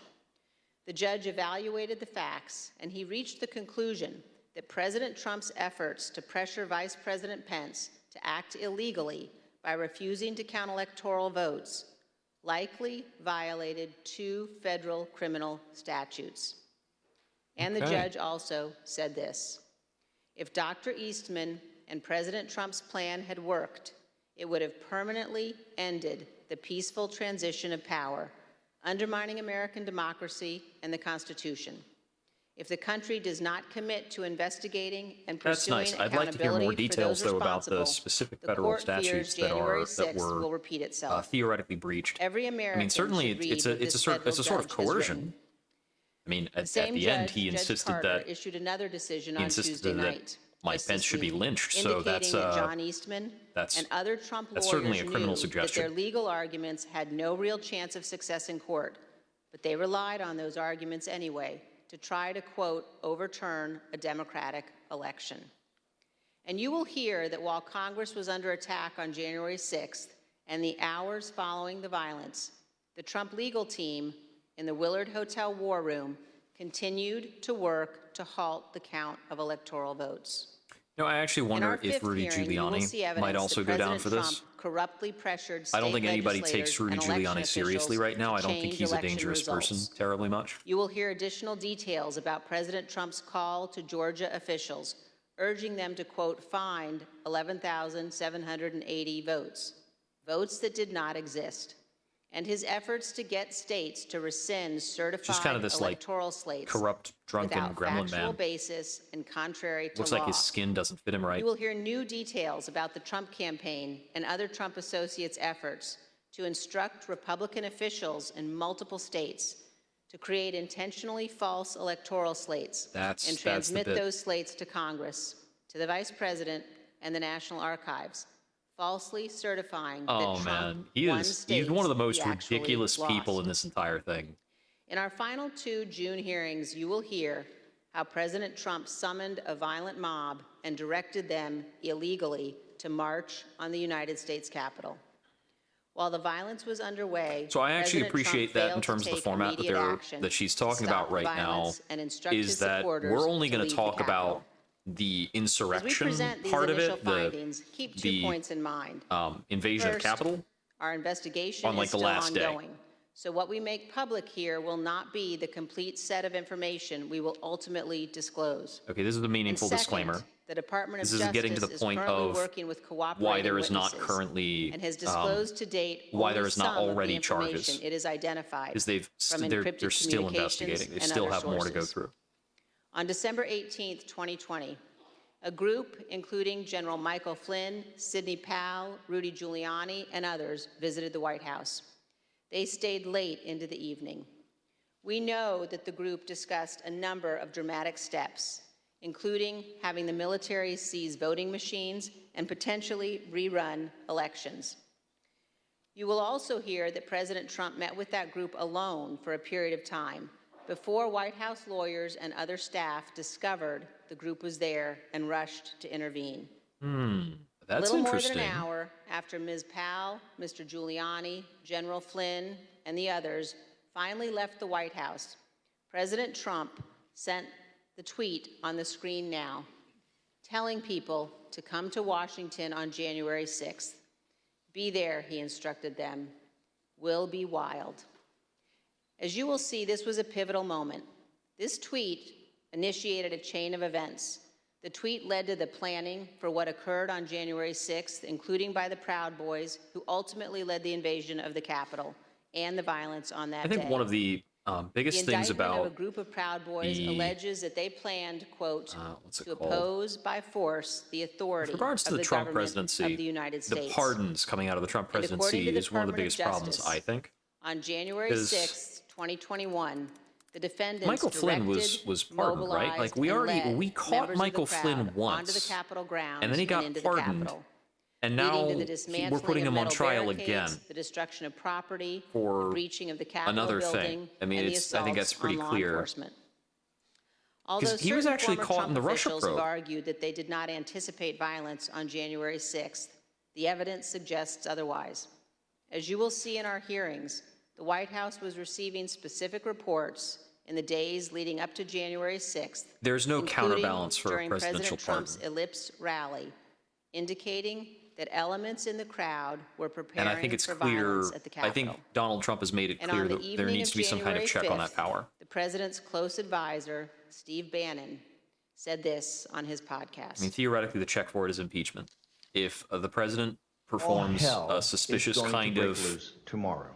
The judge evaluated the facts, and he reached the conclusion that President Trump's efforts to pressure Vice President Pence to act illegally by refusing to count electoral votes likely violated 2 federal criminal statutes. And the Okay. judge also said this: if Dr. Eastman and President Trump's plan had worked, it would have permanently ended the peaceful transition of power, undermining American democracy and the Constitution. If the country does not commit to investigating and That's pursuing nice. I'd like to hear more accountability for details, those though, about the responsible, specific the federal court fears statutes January that 6th were will repeat itself. theoretically breached. Every American I mean, certainly should read it's a what it's a this sort federal it's a sort of judge has coercion. written. I mean, The at same the judge, end, he Judge insisted Carter, that issued another decision he on Tuesday insisted that night, Mike just Pence this should be week, lynched. So that's indicating that John Eastman and other Trump that's lawyers certainly a criminal knew suggestion. that their legal arguments had no real chance of success in court, but they relied on those arguments anyway to try to, quote, overturn a Democratic election. And you will hear that while Congress was under attack on January 6th and the hours following the violence, the Trump legal team in the Willard Hotel War Room continued to work to halt the count of electoral votes. No, I actually In our wonder if fifth Rudy hearing, you will see Giuliani evidence might also that go down President for this. Trump corruptly pressured I don't state think anybody takes legislators Rudy and election Giuliani seriously officials right now. to I don't think change he's a election dangerous person results. terribly much. You will hear additional details about President Trump's call to Georgia officials, urging them to, quote, find 11,780 votes, votes that did not exist, and his efforts to get states to rescind certified Just kind of this like electoral slates corrupt, drunken without gremlin factual man. basis and contrary to Looks law. like his skin doesn't fit him right. You will hear new details about the Trump campaign and other Trump associates' efforts to instruct Republican officials in multiple states to create intentionally false electoral slates and the transmit bit. those slates to Congress, to the Vice President, and the National Archives, falsely certifying Oh that Trump man, he won is states he's one of the most he actually ridiculous people lost. in this entire thing. In our final 2 June hearings, you will hear how President Trump summoned a violent mob and directed them illegally to march on the United States Capitol. While the violence was underway, So I actually President Trump appreciate that in failed to terms of the take format that immediate action that she's to talking stop about right now violence and instruct his is that supporters we're only to going leave to the talk Capitol. about the As we insurrection present these part of initial it, findings, keep 2 the points in mind. invasion of First, the Capitol. Our investigation on, like, is the still last day. ongoing. So what we make public here will not be the complete set of information we will ultimately disclose. Okay, this is a meaningful And second, disclaimer. the Department of This is Justice getting to the is point currently of working with cooperating why there is not witnesses currently and has disclosed to date why only there is not some of the already information charges. it has identified Because from they're encrypted still communications investigating. They and still other have more to go sources. through. On December 18, 2020, a group, including General Michael Flynn, Sidney Powell, Rudy Giuliani, and others, visited the White House. They stayed late into the evening. We know that the group discussed a number of dramatic steps, including having the military seize voting machines and potentially rerun elections. You will also hear that President Trump met with that group alone for a period of time before White House lawyers and other staff discovered the group was there and rushed to intervene. That's a little interesting. more than an hour after Ms. Powell, Mr. Giuliani, General Flynn, and the others finally left the White House, President Trump sent the tweet on the screen now, telling people to come to Washington on January 6th. Be there, he instructed them. Will be wild. As you will see, this was a pivotal moment. This tweet initiated a chain of events. The tweet led to the planning for what occurred on January 6th, including by the Proud Boys, who ultimately led the invasion of the Capitol and the violence on that day. I think one of the biggest things about the indictment of a group of Proud Boys alleges that they planned, quote, to oppose by force the authority with regards to the Trump presidency, of the United States. The pardons coming out of the Trump presidency is one of the biggest problems, I think. On January 6th, 2021, the defendants Michael Flynn was pardoned, right? Like we caught Michael Flynn once, onto the Capitol grounds and then he got pardoned, and now we're putting him on trial again the destruction of property, for the breaching of the Capitol another building, thing. I mean, and I think that's pretty clear. Although he was actually certain caught former in the Trump Russia officials probe. have argued that they did not anticipate violence on January 6th, the evidence suggests otherwise. As you will see in our hearings, the White House was receiving specific reports in the days leading up to January 6th. There's no including counterbalance for a during presidential President pardon. Trump's Ellipse rally, indicating that elements in the crowd were preparing And I think it's for clear. violence at the Capitol. I think Donald Trump has made it And clear on the that there evening needs of to be some kind of January check on that 5th, power. The president's close advisor, Steve Bannon, said this on his podcast. I mean, theoretically, the check for it is impeachment. If the president performs a suspicious kind of tomorrow.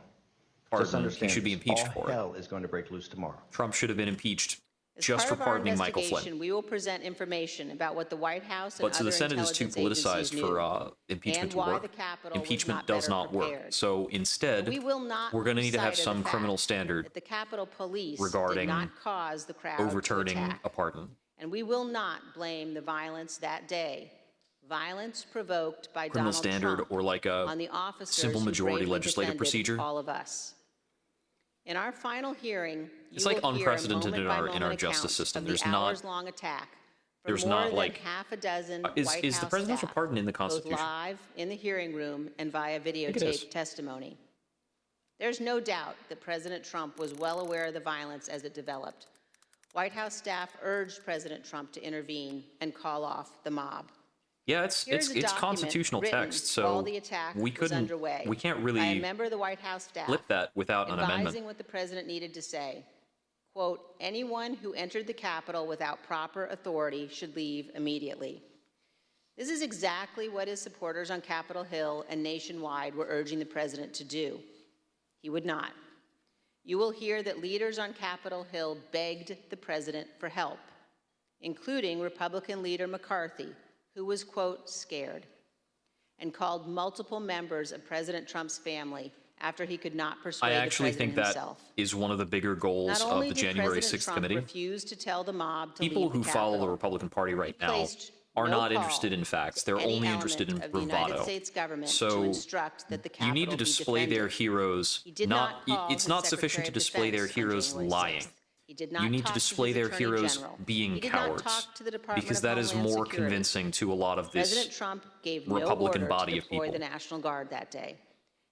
pardon, he should be impeached for it. Hell is going to break loose tomorrow. Trump should have been impeached As just for part of our pardoning Michael Flynn. investigation, we will present information about what the White House and But so other the Senate is too intelligence politicized agencies for knew, impeachment and to why work. the Capitol was Impeachment not does better not work. prepared. So instead, We will not we're going to lose need to have sight of some the criminal fact standard that the Capitol Police regarding did not cause the crowd overturning to attack. a pardon. And we will not blame the violence that day. Violence provoked by Criminal Donald standard Trump or like on a the officers simple who majority bravely legislative defended procedure. all of us. In our final hearing, It's you like will hear a unprecedented in our moment-by-moment justice account system. of There's the not hours-long attack from there's more not than like half a dozen is White the House presidential staff, pardon in the both Constitution? live in the hearing room and via think it is. videotaped testimony. There's no doubt that President Trump was well aware of the violence as it developed. White House staff urged President Trump to intervene and call off the mob. Yeah, it's Here's a document constitutional written text, while so the attack we was underway we can't by a really member of the White House staff flip that without an advising amendment. what the president needed to say. Quote, anyone who entered the Capitol without proper authority should leave immediately. This is exactly what his supporters on Capitol Hill and nationwide were urging the president to do. He would not. You will hear that leaders on Capitol Hill begged the president for help, including Republican leader McCarthy, who was, quote, scared, and called multiple members of President Trump's family after he could not persuade I the actually president think that himself. is one of the bigger goals Not of only the did January President 6th Trump committee. refuse to tell the mob to People leave who the follow the Capitol, Republican Party right now placed are no not call interested in facts. They're any only interested in element of the United bravado. States government to So instruct that the you Capitol need to be display their defended. heroes. He did not call It's his not sufficient Secretary to of display their Defense on heroes January lying. 6th. He did not You need to talk display his their Attorney heroes General. being He did cowards, not talk to the Department because of that is Homeland more Security. convincing to a lot of President this Trump gave Republican no order body to of deploy people. the National Guard that day,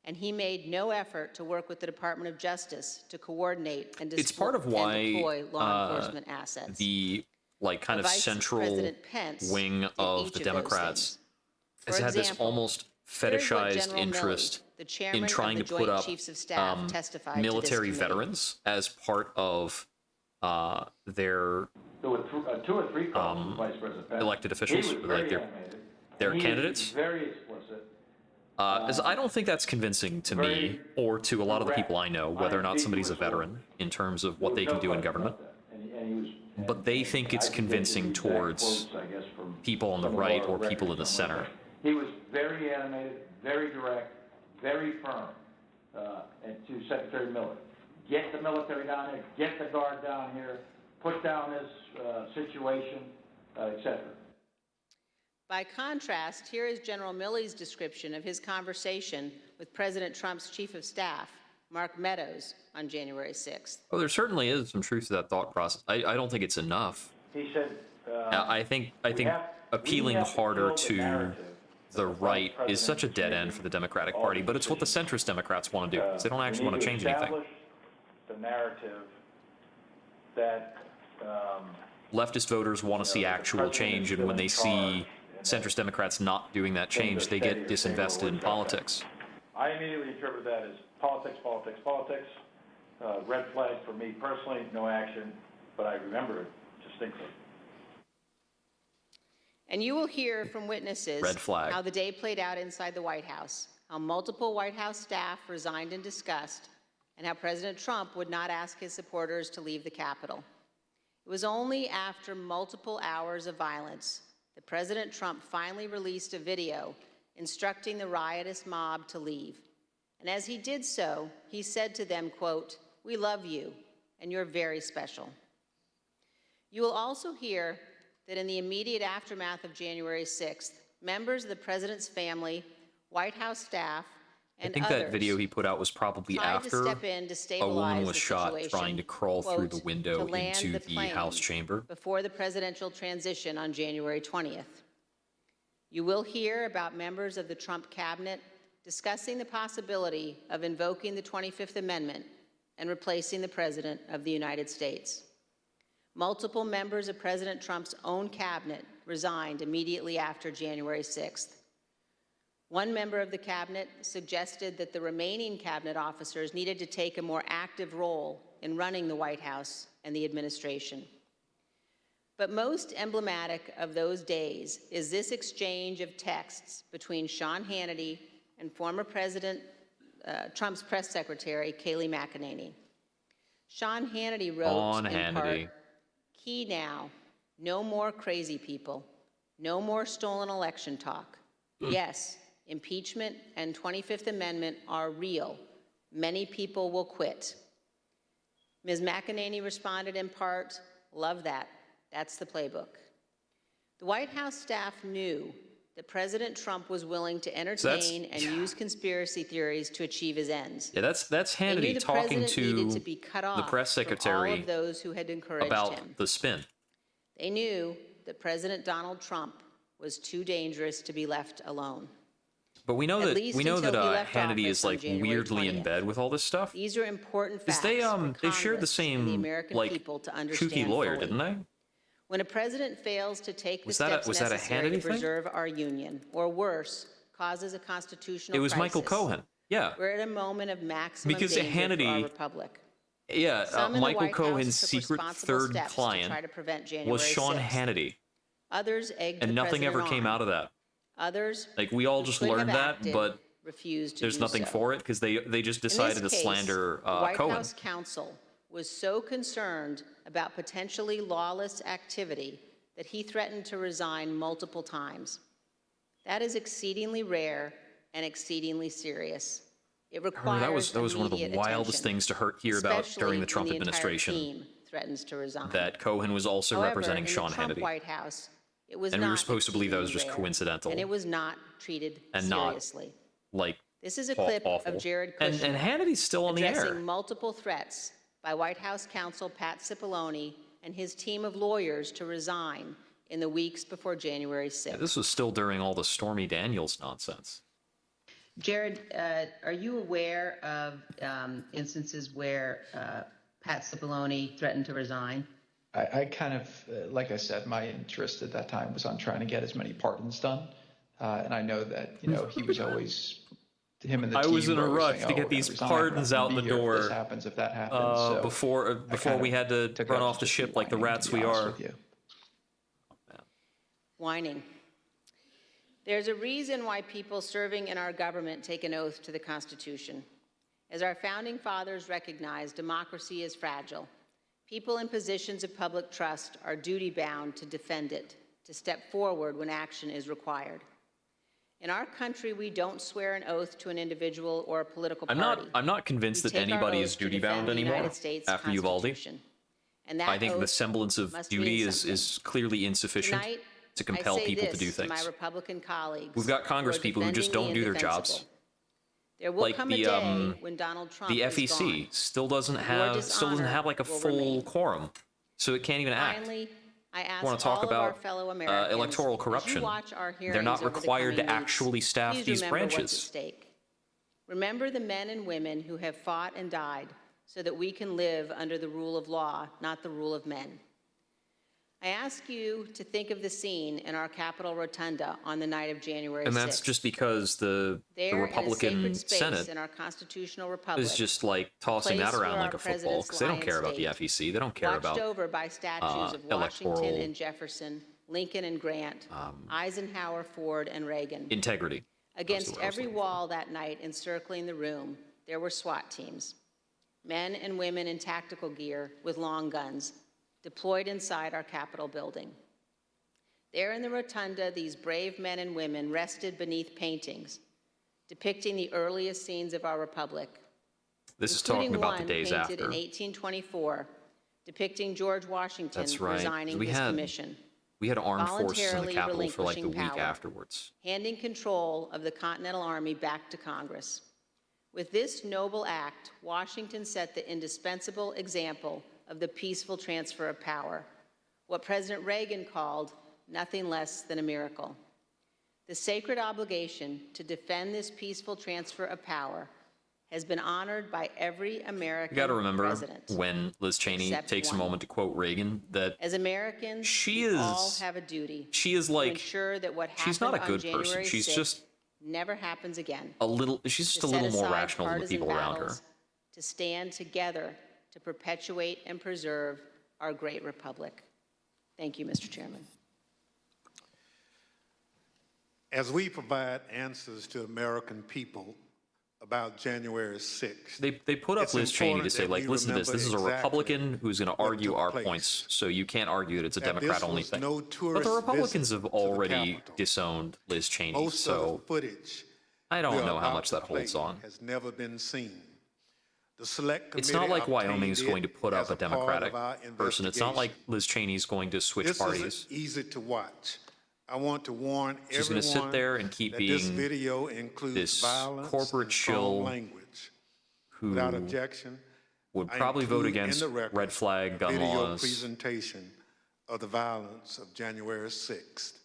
and he made no effort to work with the Department of Justice to coordinate and It's part of deploy why law enforcement assets. the kind of Vice central President Pence wing did of each the of those Democrats things. has For had this example, almost here's what fetishized General interest Milley, the chairman in trying of to the put Joint up Chiefs of Staff, testified to this military committee. veterans as part of their There were 2 or 3 calls from Vice President Pence. elected officials, He was like very animated. their He is candidates. very explicit. As I don't think that's convincing to me Very or to a lot of the direct people I know, whether or not on somebody's a speaking with veteran in terms of what they can do in government. And he was but they think it's convincing towards people on the right or people in the center. He was very animated, very direct, very firm, and to Secretary Miller. Get the military down here, get the Guard down here, put down this situation, etc. By contrast, here is General Milley's description of his conversation with President Trump's Chief of Staff, Mark Meadows, on January 6th. Oh, there certainly is some truth to that thought process. I don't think it's enough. He said, I think appealing harder to the right is such a dead end for the Democratic Party, but it's what the centrist Democrats want to do, because they don't actually want to change anything. The narrative that Leftist voters want to see actual change, and when they see centrist Democrats not doing that change, they get disinvested in politics. I immediately interpret that as politics, politics, politics. Red flag for me personally, no action, but I remember it distinctly. And you will hear from witnesses Red flag. how the day played out inside the White House, how multiple White House staff resigned in disgust, and how President Trump would not ask his supporters to leave the Capitol. It was only after multiple hours of violence that President Trump finally released a video instructing the riotous mob to leave. And as he did so, he said to them, quote, "We love you, and you're very special." You will also hear that in the immediate aftermath of January 6th, members of the president's family, White House staff, I and think others that video he put out was probably tried to after step in to a stabilize woman was the shot situation, trying to crawl through the quote, window to land into the the House plane chamber. before the presidential transition on January 20th. You will hear about members of the Trump cabinet discussing the possibility of invoking the 25th Amendment and replacing the President of the United States. Multiple members of President Trump's own cabinet resigned immediately after January 6th. One member of the cabinet suggested that the remaining cabinet officers needed to take a more active role in running the White House and the administration. But most emblematic of those days is this exchange of texts between Sean Hannity and former President Trump's press secretary, Kayleigh McEnany. Sean Hannity wrote in part, "Key now, no more crazy people, no more stolen election talk. Yes, impeachment and 25th Amendment are real. Many people will quit." Ms. McEnany responded in part, "Love that. That's the playbook." The White House staff knew that President Trump was willing to entertain and use conspiracy theories to achieve his ends. Yeah, that's They knew Hannity the talking president to needed to be cut off the press from all secretary of those who had encouraged about him. the spin. They knew that President Donald Trump was too dangerous to be left alone. But we know At that least until he left Hannity office is on like January weirdly in 20th. bed with all this stuff. These are important facts Because for they shared the Congress and the same American like people to kooky understand lawyer, fully. didn't they? When a president fails to take the Was that steps a necessary Hannity to thing? preserve our union, or worse, causes a constitutional It was crisis, Michael Cohen. Yeah. we're at a moment of maximum Because danger for our Hannity- republic. Yeah, Some in the Michael White House Cohen's took secret responsible third steps to client try to prevent January was Sean 6th. Hannity, Others egged and the nothing president ever came on. out of that. Others, Like we all who just could have learned that, acted, but refused to there's do nothing so. for it because they just In this decided to case, slander the White Cohen. House counsel was so concerned about potentially lawless activity that he threatened to resign multiple times. That is exceedingly rare and exceedingly serious. It I remember requires that was one of the immediate wildest attention, things to hear about during the especially Trump when the entire administration. team threatens to resign. That Cohen was also However, representing in Sean the Trump Hannity, White House, it was and we were not supposed to believe that was just exceedingly rare, coincidental and it was not treated and not seriously. like This is a clip awful. of Jared And Kushner Hannity's still on the air. addressing multiple threats by White House counsel Pat Cipollone and his team of lawyers to resign in the weeks before January 6th. This was still during all the Stormy Daniels nonsense. Jared, are you aware of instances where Pat Cipollone threatened to resign? I kind of, like I said, my interest at that time was on trying to get as many pardons done. And I know that, he was always, him and the I team was in a were always rush saying, to "Oh, get we're gonna these resign, pardons we're not out gonna the be here if door This happens if that happens. So before kind we of had to took run it off the just ship like the whining, rats to be we honest are. with you. Whining. There's a reason why people serving in our government take an oath to the Constitution. As our founding fathers recognized, democracy is fragile. People in positions of public trust are duty-bound to defend it, to step forward when action is required. In our country, we don't swear an oath to an individual or a political party. I'm not convinced that anybody is duty-bound anymore after Uvalde. I think the semblance of duty is clearly insufficient to compel people to do To my things. Republican colleagues, We've got Congress people who just don't do their jobs. There will Like come a day when Donald Trump the is FEC gone. still doesn't have like a full quorum, so it can't even act. Finally, I ask Want to talk all of our about fellow Americans, electoral as you corruption? watch our They're hearings not over the required to coming weeks, actually staff please these remember what's at branches. stake. Remember the men and women who have fought and died so that we can live under the rule of law, not the rule of men. I ask you to think of the scene in our Capitol Rotunda on the night of January 6th. And that's just because the There, Republican in a sacred space Senate in our constitutional republic, is just like tossing place that around where like our a football president's because they don't care about the lion FEC. They don't care watched about over by statues of Washington electoral and Jefferson, Lincoln and Grant, Eisenhower, Ford, and Reagan. integrity. Against every wall that night encircling the room, there were SWAT teams, men and women in tactical gear with long guns, deployed inside our Capitol building. There in the rotunda, these brave men and women rested beneath paintings depicting the earliest scenes of our republic. This is talking about the days painted after. in 1824, depicting George Washington That's right. resigning We his had commission, we had armed forces in the voluntarily Capitol for like the week relinquishing power, afterwards. handing control of the Continental Army back to Congress. With this noble act, Washington set the indispensable example of the peaceful transfer of power, what President Reagan called nothing less than a miracle. The sacred obligation to defend this peaceful transfer of power has been honored by every American You got to remember president. when Liz Cheney except takes a one. moment to quote Reagan that As Americans, she we is all have a duty to like ensure that what happened she's not a on good person. January She's 6th just never happens again. she's just To a set little more aside rational than the partisan people around her. battles, to stand together to perpetuate and preserve our great republic. Thank you, Mr. Chairman. As we provide answers to American people about January 6th, They put up it's Liz Cheney to important say, that like, we listen to this. This is a remember Republican who's going to argue took our place. points, so you can't argue that it's a That this Democrat-only was thing. no But tourist the Republicans visit have to the already Capitol. disowned Liz Cheney, Most of so the footage I we don't are know how about much to that holds play on. has never been seen. The select It's not committee like Wyoming's obtained going to it put as up a part of Democratic our person. It's not like investigation. Liz Cheney's going to switch This parties. isn't easy to watch. I want to warn She's going everyone to sit there and keep that this being video includes this violence corporate and strong shill language. who Without objection, would I probably vote include in against the record red flag gun video laws. presentation of the violence of January 6th.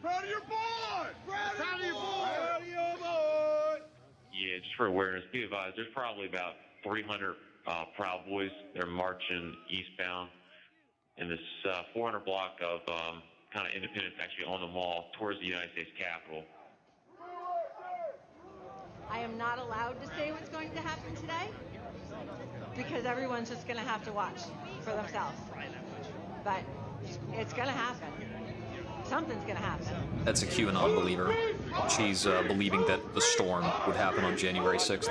Proud of your boy! Proud of your boy! Proud of your boy! Yeah, just for awareness, be advised, there's probably about 300 Proud Boys. They're marching eastbound in this 400 block of kind of Independence, actually on the mall, towards the United States Capitol. I am not allowed to say what's going to happen today because everyone's just going to have to watch for themselves. But it's going to happen. Something's going to happen. That's a QAnon believer. She's believing that the storm would happen on January 6th.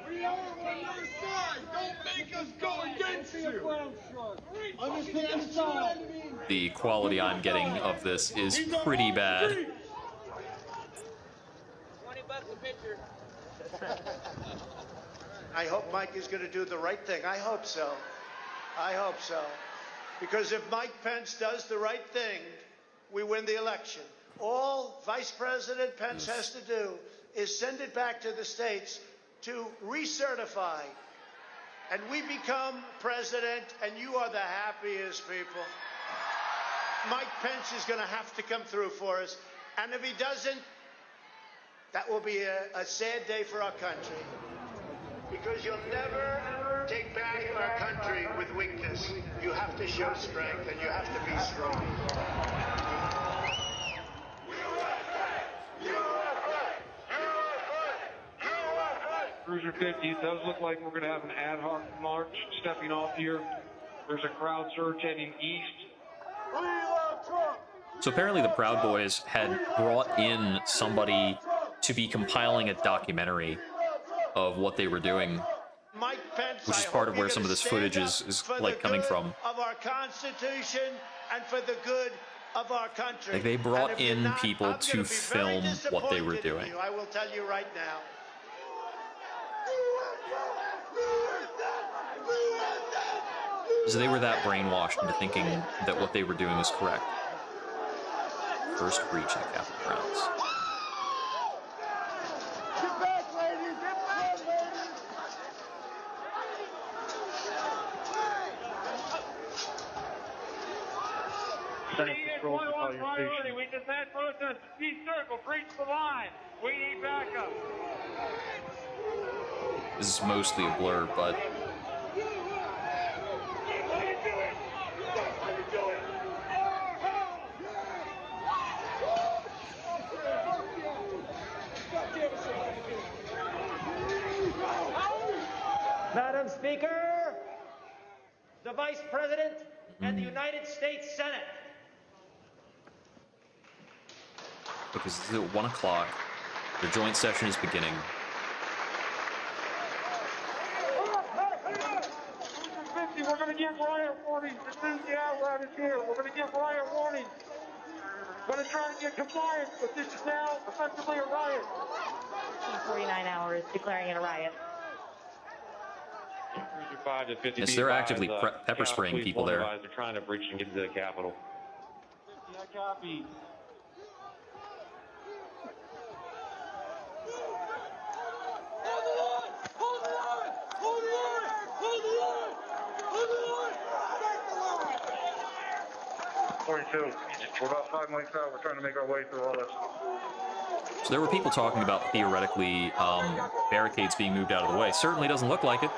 We are on your side! Don't make us go against you! Understand the The quality I'm getting of this is pretty bad. $20 a picture. I hope Mike is going to do the right thing. I hope so. I hope so. Because if Mike Pence does the right thing, we win the election. All Vice President Pence has to do is send it back to the states to recertify. And we become president, and you are the happiest people. Mike Pence is going to have to come through for us. And if he doesn't, that will be a sad day for our country. Because you'll never take back our country with weakness. You have to show strength, and you have to be strong. Cruiser 50, it does look like we're going to have an ad hoc march stepping off here. There's a crowd surge heading east So apparently the Proud Boys had brought in somebody to be compiling a documentary of what they were doing, Mike Pence, which is I part hope of where you're some of gonna this stand footage up is for like the coming good from. of our Constitution and for the good of our country. Like they brought And if you're in not, people I'm to gonna be very film what they were disappointed in doing. you, I will tell you right now. So they were that brainwashed into thinking that what they were doing was correct. First breach of the Capitol grounds. Get back, ladies! Get back, ladies! Priority. We just had protesters. Circle, breach the line. We need backup. This is mostly a blur, but Madam Speaker, the Vice President, and the United States Senate. because it's at 1 o'clock, their joint session is beginning. We're going to give riot warnings as soon as the outlet is here. We're going to give riot warnings. We're going to try and get compliance, but this is now effectively a riot. 49 hours declaring it a riot. Yes, they're actively pepper spraying people there. They're trying to breach and get into the Capitol. I copy. Hold the line! Hold the line! Hold the line! Hold the line! Hold the line! Back the line! 42. We're about 5 miles out. We're trying to make our way through all this. So there were people talking about theoretically barricades being moved out of the way. Certainly doesn't look like it.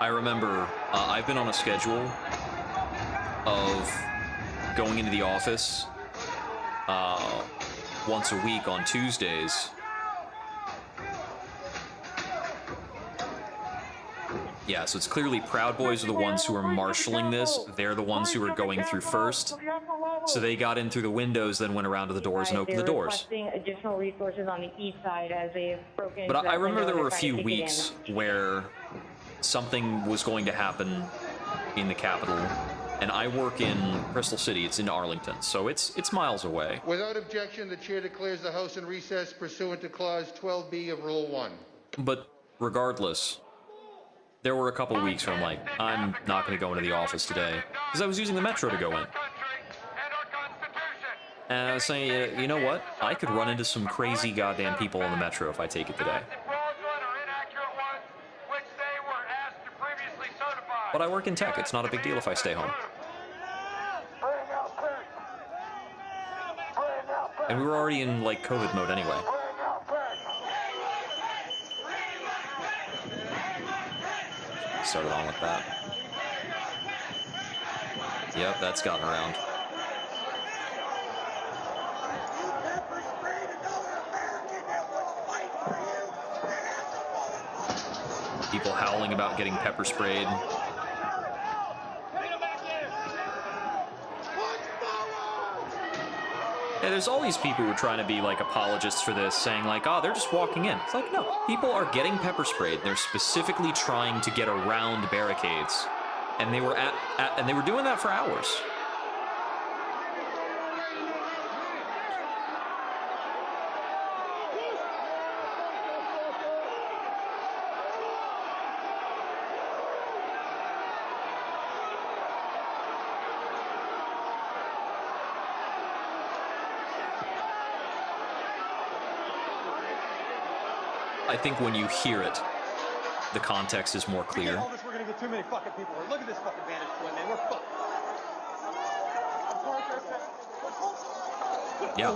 I remember I've been on a schedule of going into the office once a week on Tuesdays. Yeah, so it's clearly Proud Boys are the ones who are marshaling this. They're the ones who are going through first. So they got in through the windows, then went around to the doors and opened the doors. Additional resources on the east side as they've broken. But I remember there were a few weeks where something was going to happen in the Capitol, and I work in Crystal City. It's in Arlington, so it's miles away. Without objection, the chair declares the House in recess pursuant to Clause 12B of Rule 1. But regardless, there were a couple weeks where I'm like, I'm not going to go into the office today, because I was using the Metro to go in. And I was saying, you know what? I could run into some crazy goddamn people on the Metro if I take it today. But I work in tech. It's not a big deal if I stay home. And we were already in, like, COVID mode anyway. Started on with that. Yep, that's gotten around. People howling about getting pepper sprayed. Yeah, there's all these people who are trying to be like apologists for this, saying like, oh, they're just walking in. It's like, no, people are getting pepper sprayed. They're specifically trying to get around barricades, and they were and they were doing that for hours. I think when you hear it, the context is more clear. We're gonna get too many fucking people. Look at this fucking vantage point, man. We're fucked. Yeah.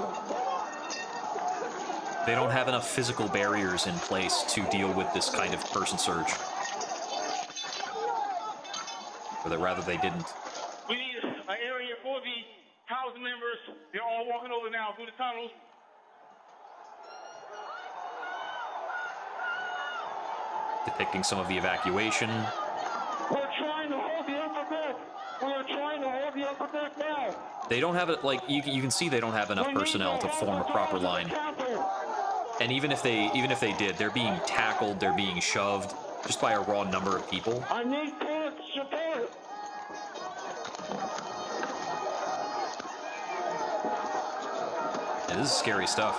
They don't have enough physical barriers in place to deal with this kind of person surge. Or that rather they didn't. We need an area 4B House members, they're all walking over now through the tunnels. Depicting some of the evacuation. We're trying to hold the upper deck. We're trying to hold the upper deck now. They don't have it, like, you can see they don't have enough personnel to form a proper line. And even if they did, they're being tackled, they're being shoved, just by a raw number of people. I need support. And this is scary stuff.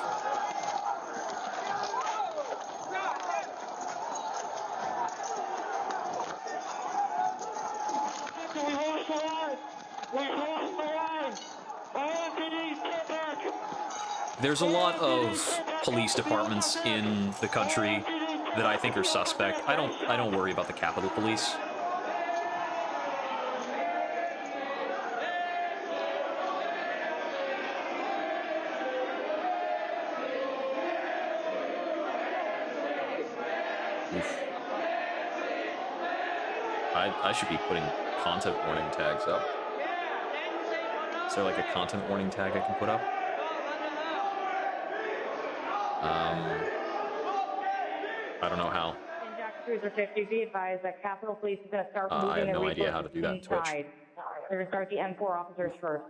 We lost the line. We lost the line. Anthony, get back. There's a lot of police departments in the country that I think are suspect. I don't worry about the Capitol Police. Oof. I should be putting content warning tags up. Is there like a content warning tag I can put up? I don't know how. In Jack Cruiser 50, be advised that Capitol Police is going to start moving I have their no idea how to resources do that in Twitch. inside. They're going to start the M4 officers first.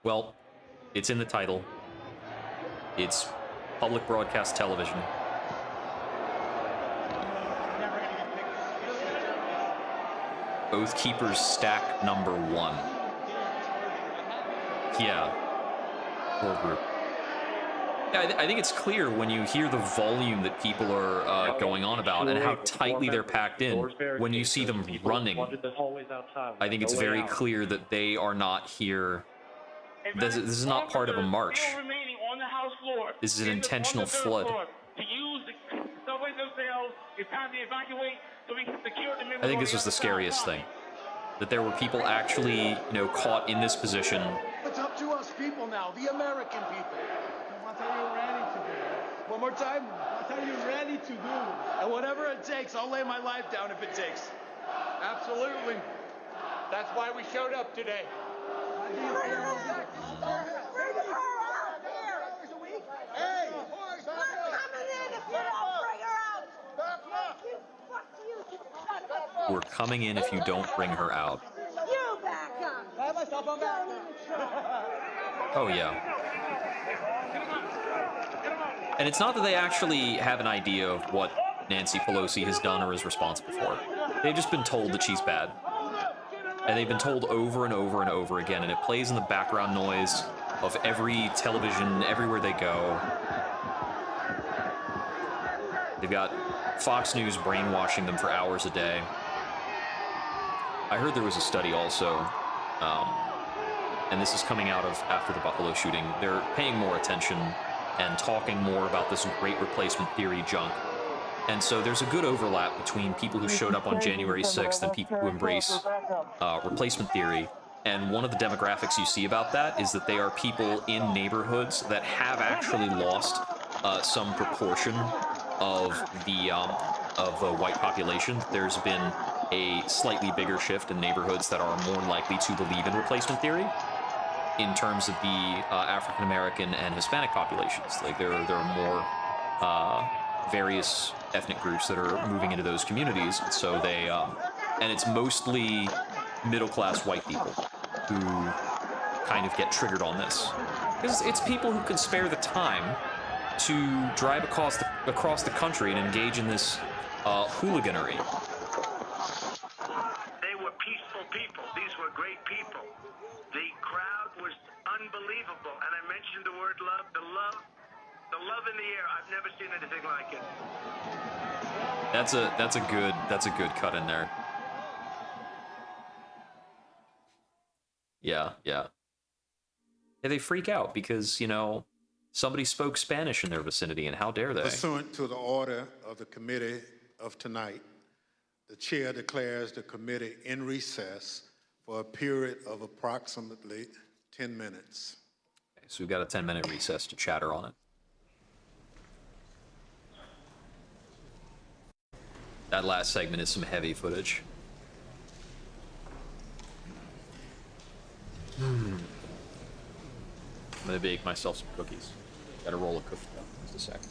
Well, it's in the title. It's public broadcast television. Oath Keepers stack number 1. Yeah. Poor group. Yeah, I think it's clear when you hear the volume that people are going on about and how tightly they're packed in. When you see them running, I think it's very clear that they are not here. This is not part of a march. This is an intentional flood. I think this was the scariest thing. That there were people actually, you know, caught in this position. It's up to us people now, the American people. What are you ready to do? One more time. What are you ready to do? And whatever it takes, I'll lay my life down if it takes. Absolutely. That's why we showed up today. Hey! We're coming in if you don't bring her out. You back up! Oh, yeah. And it's not that they actually have an idea of what Nancy Pelosi has done or is responsible for. They've just been told that she's bad. And they've been told over and over and over again, and it plays in the background noise of every television, everywhere they go. They've got Fox News brainwashing them for hours a day. I heard there was a study also, and this is coming out of after the Buffalo shooting. They're paying more attention and talking more about this great replacement theory junk. And so there's a good overlap between people who showed up on January 6th and people who embrace replacement theory. And one of the demographics you see about that is that they are people in neighborhoods that have actually lost some proportion of the white population. There's been a slightly bigger shift in neighborhoods that are more likely to believe in replacement theory in terms of the African American and Hispanic populations. Like there are more various ethnic groups that are moving into those communities. So they and it's mostly middle-class white people who kind of get triggered on this, because it's people who can spare the time to drive across the country and engage in this hooliganery. They were peaceful people. These were great people. The crowd was unbelievable, and I mentioned the word love. The love in the air. I've never seen anything like it. That's a good cut in there. Yeah. Yeah, they freak out because, you know, somebody spoke Spanish in their vicinity, and how dare they? Pursuant to the order of the committee of tonight, the chair declares the committee in recess for a period of approximately 10 minutes. Okay, so we've got a 10-minute recess to chatter on it. That last segment is some heavy footage. I'm gonna bake myself some cookies. Gotta roll a cookie dough. Just a second.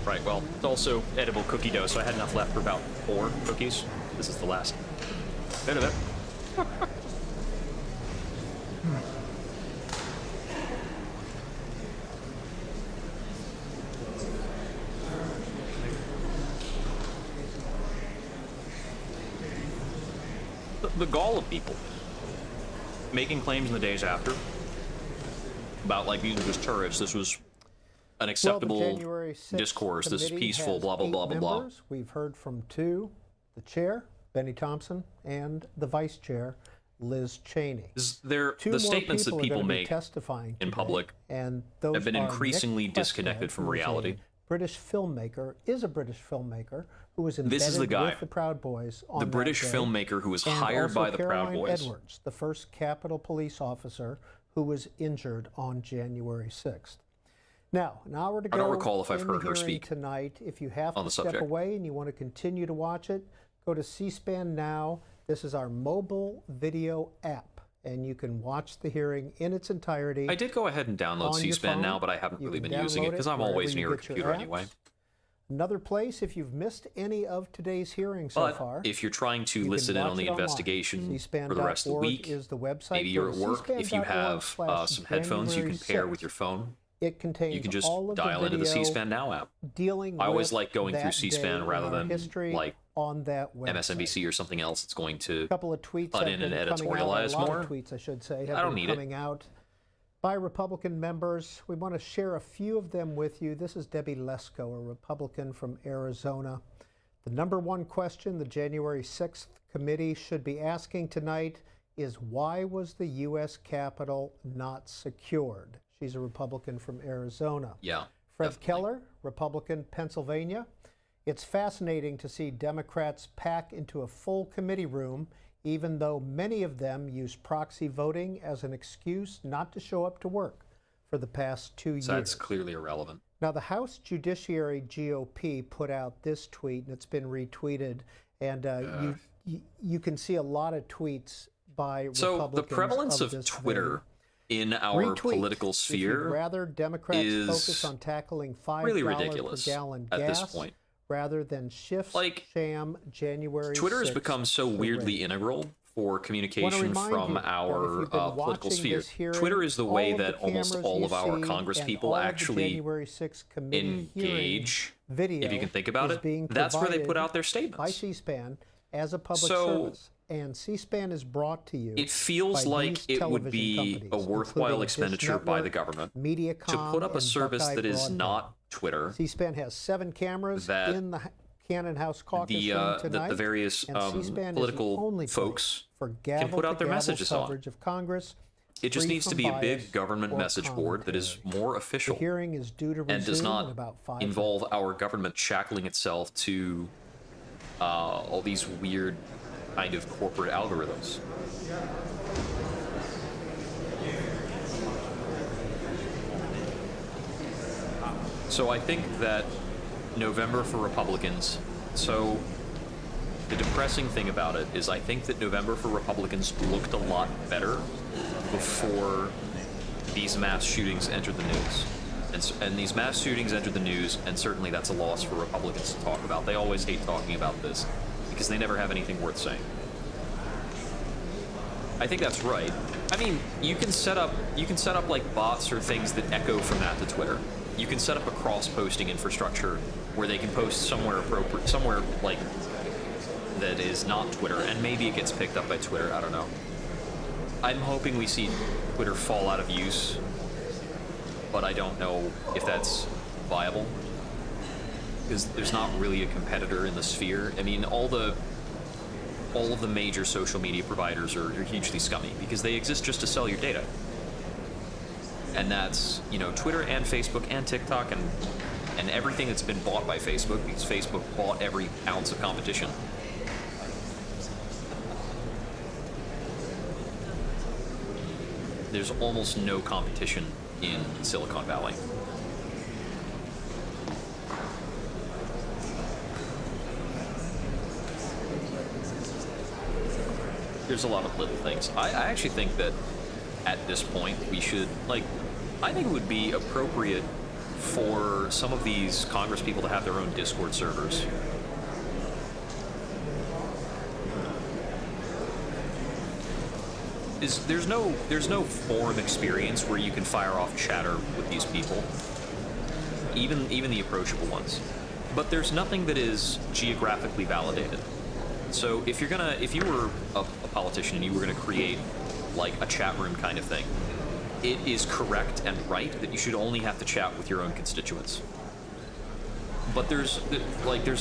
Right, well, it's also edible cookie dough, so I had enough left for about 4 cookies. This is the last. Bit of it. The gall of people making claims in the days after about, like, these are just tourists, this was an acceptable discourse, this is peaceful, blah, blah, blah, blah, blah. We've heard from 2, the chair, Benny Thompson, and the vice chair, Liz Cheney. The statements that people make in public and those have been are increasingly Nick disconnected Questlove, from who is a reality. British filmmaker, is a British filmmaker who was embedded This is the guy, with the Proud Boys on the that British day, filmmaker who was and hired also by the Proud Caroline Boys. Edwards, the first Capitol Police officer who was injured on January 6th. Now, an hour to go. I don't recall if I've in the heard her hearing speak tonight. If you have on to the step subject. away and you want to continue to watch it, go to C-SPAN Now. This is our mobile video app, and you can watch the hearing in its entirety. I did go ahead and download on your C-SPAN phone. now, but I haven't You really can been using it download because I'm wherever always you near a get your computer apps. anyway. Another place, if you've missed any of today's hearing so But far, if you're trying to you listen can in watch on the it online. investigation for the rest of the C-SPAN.org week, is the website. maybe Go you're to at work, if you have some headphones you can pair with your phone, It contains you can just all of dial the into the video C-SPAN Now app. dealing I always with like going through that C-SPAN day rather in our than history like on that website. MSNBC or something else that's going to couple of tweets butt have in and been coming out, editorialize a lot more. of tweets, I should say, have I don't been need coming out by Republican members. We want to share a few of them with you. This is Debbie Lesko, a Republican from Arizona. The number one question the January 6th committee should be asking tonight is, why was the U.S. Capitol not secured? She's a Republican from Arizona. Yeah. Fred Keller, Republican, Pennsylvania. It's fascinating to see Democrats pack into a full committee room, even though many of them use proxy voting as an excuse not to show up to work for the past 2 years. So that's clearly irrelevant. Now, the House Judiciary GOP put out this tweet, and it's been retweeted, and you can see a lot of tweets by So Republicans the prevalence of this Twitter in our Retweet political if sphere you'd rather Democrats is focus on tackling $5 really ridiculous per gallon at gas this point. rather than shifts sham January Twitter has 6th become so weirdly integral for communication remind from you that if our you've been political watching sphere. this hearing, Twitter is the way all of that the almost cameras all you of our see Congress and people all of the actually January 6th committee engage, video if you can think about is it. being That's where they put provided out their statements. by C-SPAN as a public So, service. And C-SPAN is brought to you. It feels by like these it would television be a companies, worthwhile including expenditure Dish by the Network, government to Mediacom, put up a and service Buckeye that is Broadband. not Twitter. C-SPAN has 7 cameras That in the Cannon House caucus room the tonight. various and C-SPAN is the political only folks place for can put out their gavel-to-gavel messages on. coverage of Congress. It just free needs to from be a bias big government or message board that is more official The hearing is due to and does resume not in about 5 involve our government shackling itself to all these weird kind of corporate algorithms. So I think that November for Republicans, so the depressing thing about it is I think that November for Republicans looked a lot better before these mass shootings entered the news. And these mass shootings entered the news, and certainly that's a loss for Republicans to talk about. They always hate talking about this because they never have anything worth saying. I think that's right. I mean, you can set up like bots or things that echo from that to Twitter. You can set up a cross-posting infrastructure where they can post somewhere appropriate, somewhere like that is not Twitter, and maybe it gets picked up by Twitter. I don't know. I'm hoping we see Twitter fall out of use, but I don't know if that's viable because there's not really a competitor in the sphere. I mean, all of the major social media providers are hugely scummy because they exist just to sell your data. And that's, you know, Twitter and Facebook and TikTok and everything that's been bought by Facebook, because Facebook bought every ounce of competition. There's almost no competition in Silicon Valley. There's a lot of little things. I actually think that at this point we should, like, I think it would be appropriate for some of these Congress people to have their own Discord servers. There's no forum experience where you can fire off chatter with these people, even the approachable ones. But there's nothing that is geographically validated. So if you were a politician and you were gonna create like a chat room kind of thing, it is correct and right that you should only have to chat with your own constituents. But there's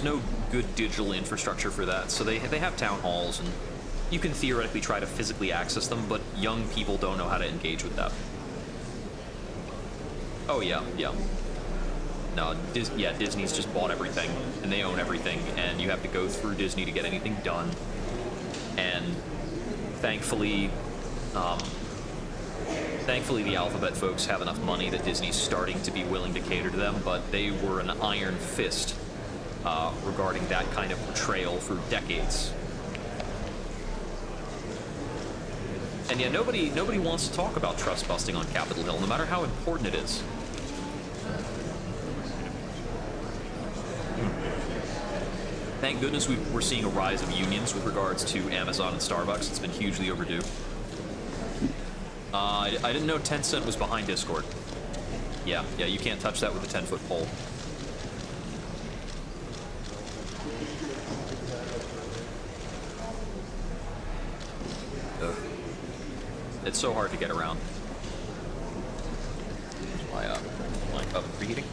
no good digital infrastructure for that. So they have town halls, and you can theoretically try to physically access them, but young people don't know how to engage with that. Oh yeah. No, Disney's just bought everything, and they own everything, and you have to go through Disney to get anything done. And thankfully, the Alphabet folks have enough money that Disney's starting to be willing to cater to them, but they were an iron fist regarding that kind of portrayal for decades. And yet nobody wants to talk about trust busting on Capitol Hill, no matter how important it is. Thank goodness we're seeing a rise of unions with regards to Amazon and Starbucks. It's been hugely overdue. I didn't know Tencent was behind Discord. Yeah, you can't touch that with a 10-foot pole. Ugh. It's so hard to get around. My oven preheating.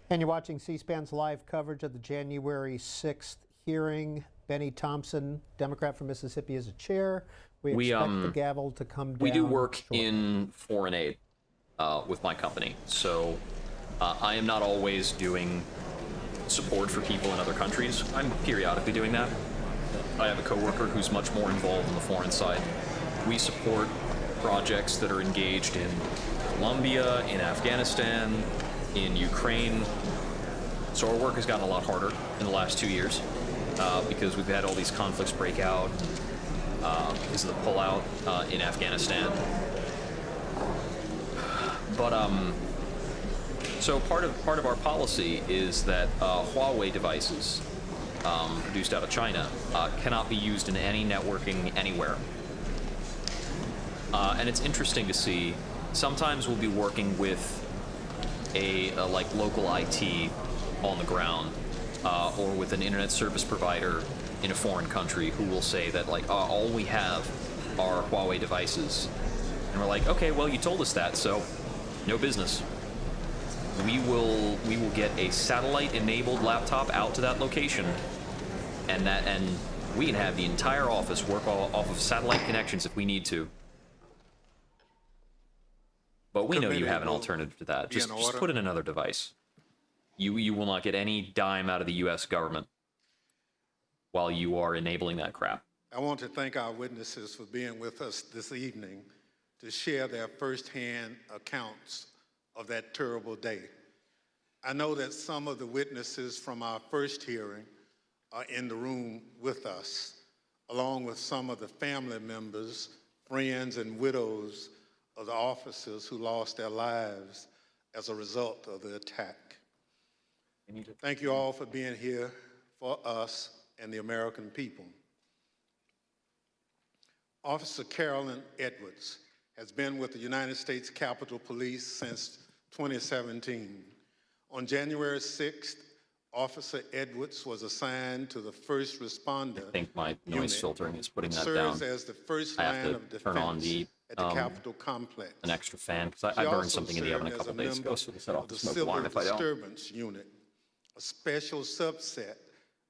And you're watching C-SPAN's live coverage of the January 6th hearing. Benny Thompson, Democrat from Mississippi, is a chair. We expect the gavel to come down. We do work shortly. in foreign aid with my company, so I am not always doing support for people in other countries. I'm periodically doing that. I have a coworker who's much more involved in the foreign side. We support projects that are engaged in Colombia, in Afghanistan, in Ukraine. So our work has gotten a lot harder in the last 2 years because we've had all these conflicts break out because of the pullout in Afghanistan. But so part of our policy is that Huawei devices produced out of China cannot be used in any networking anywhere. And it's interesting to see. Sometimes we'll be working with a like local IT on the ground, or with an internet service provider in a foreign country who will say that like all we have are Huawei devices, and we're like, okay, well you told us that, so no business. We will get a satellite-enabled laptop out to that location, and we can have the entire office work off of satellite connections if we need to. But we know you have an alternative to that. Just put in another device. You will not get any dime out of the U.S. government while you are enabling that crap. I want to thank our witnesses for being with us this evening to share their firsthand accounts of that terrible day. I know that some of the witnesses from our first hearing are in the room with us, along with some of the family members, friends, and widows of the officers who lost their lives as a result of the attack. Thank you all for being here for us and the American people. Officer Carolyn Edwards has been with the United States Capitol Police since 2017. On January 6th, Officer Edwards was assigned to the first responder. I think my noise filtering is putting that serves down. as the first I have line to of turn on defense at the Capitol complex. an extra fan, because I She burned also something in the oven a served couple as a days ago, member so they set off of the the smoke Civil alarm if I don't. Disturbance Unit, a special subset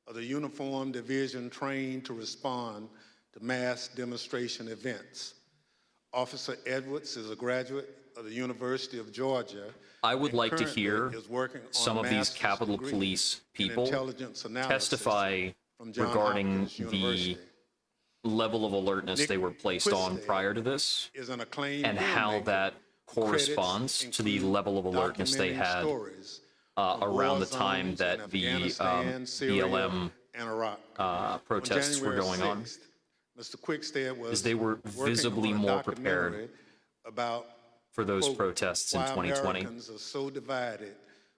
of the uniformed division trained to respond to mass demonstration events. Officer Edwards is a graduate of the University of Georgia. I would and like to currently hear is working on some a of these master's Capitol degree Police in people intelligence analysis testify from Johns regarding Hopkins the University. level of alertness Nick they were placed on Quisted prior to this, is an acclaimed and how filmmaker. that corresponds to the level of alertness they documenting had stories around the war time zones that in the Afghanistan, Syria, BLM and Iraq. protests were January going on. 6th, Mr. Quickstead was Is they were working visibly on a more prepared documentary about, for those quote, protests in why 2020. Americans are so divided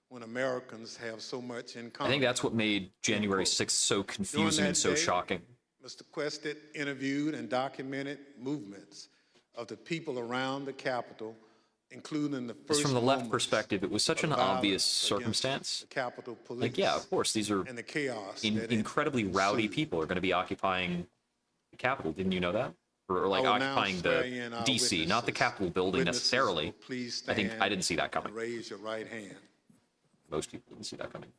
when Americans have so much in I common. think that's what made January 6th so confusing and so day, shocking. Mr. Quested interviewed and documented movements of the people around the Capitol, including the Because first from the left moments perspective, it was such of an violence obvious against circumstance. the Capitol Police, Like, yeah, of course, these are and the chaos incredibly rowdy people are going to be occupying the Capitol. Didn't you know that? Or like I will now occupying swear the in our DC, not the witnesses. Capitol building Witnesses necessarily. will please I think stand I didn't see that coming. and raise your right hand. Most people didn't see that coming.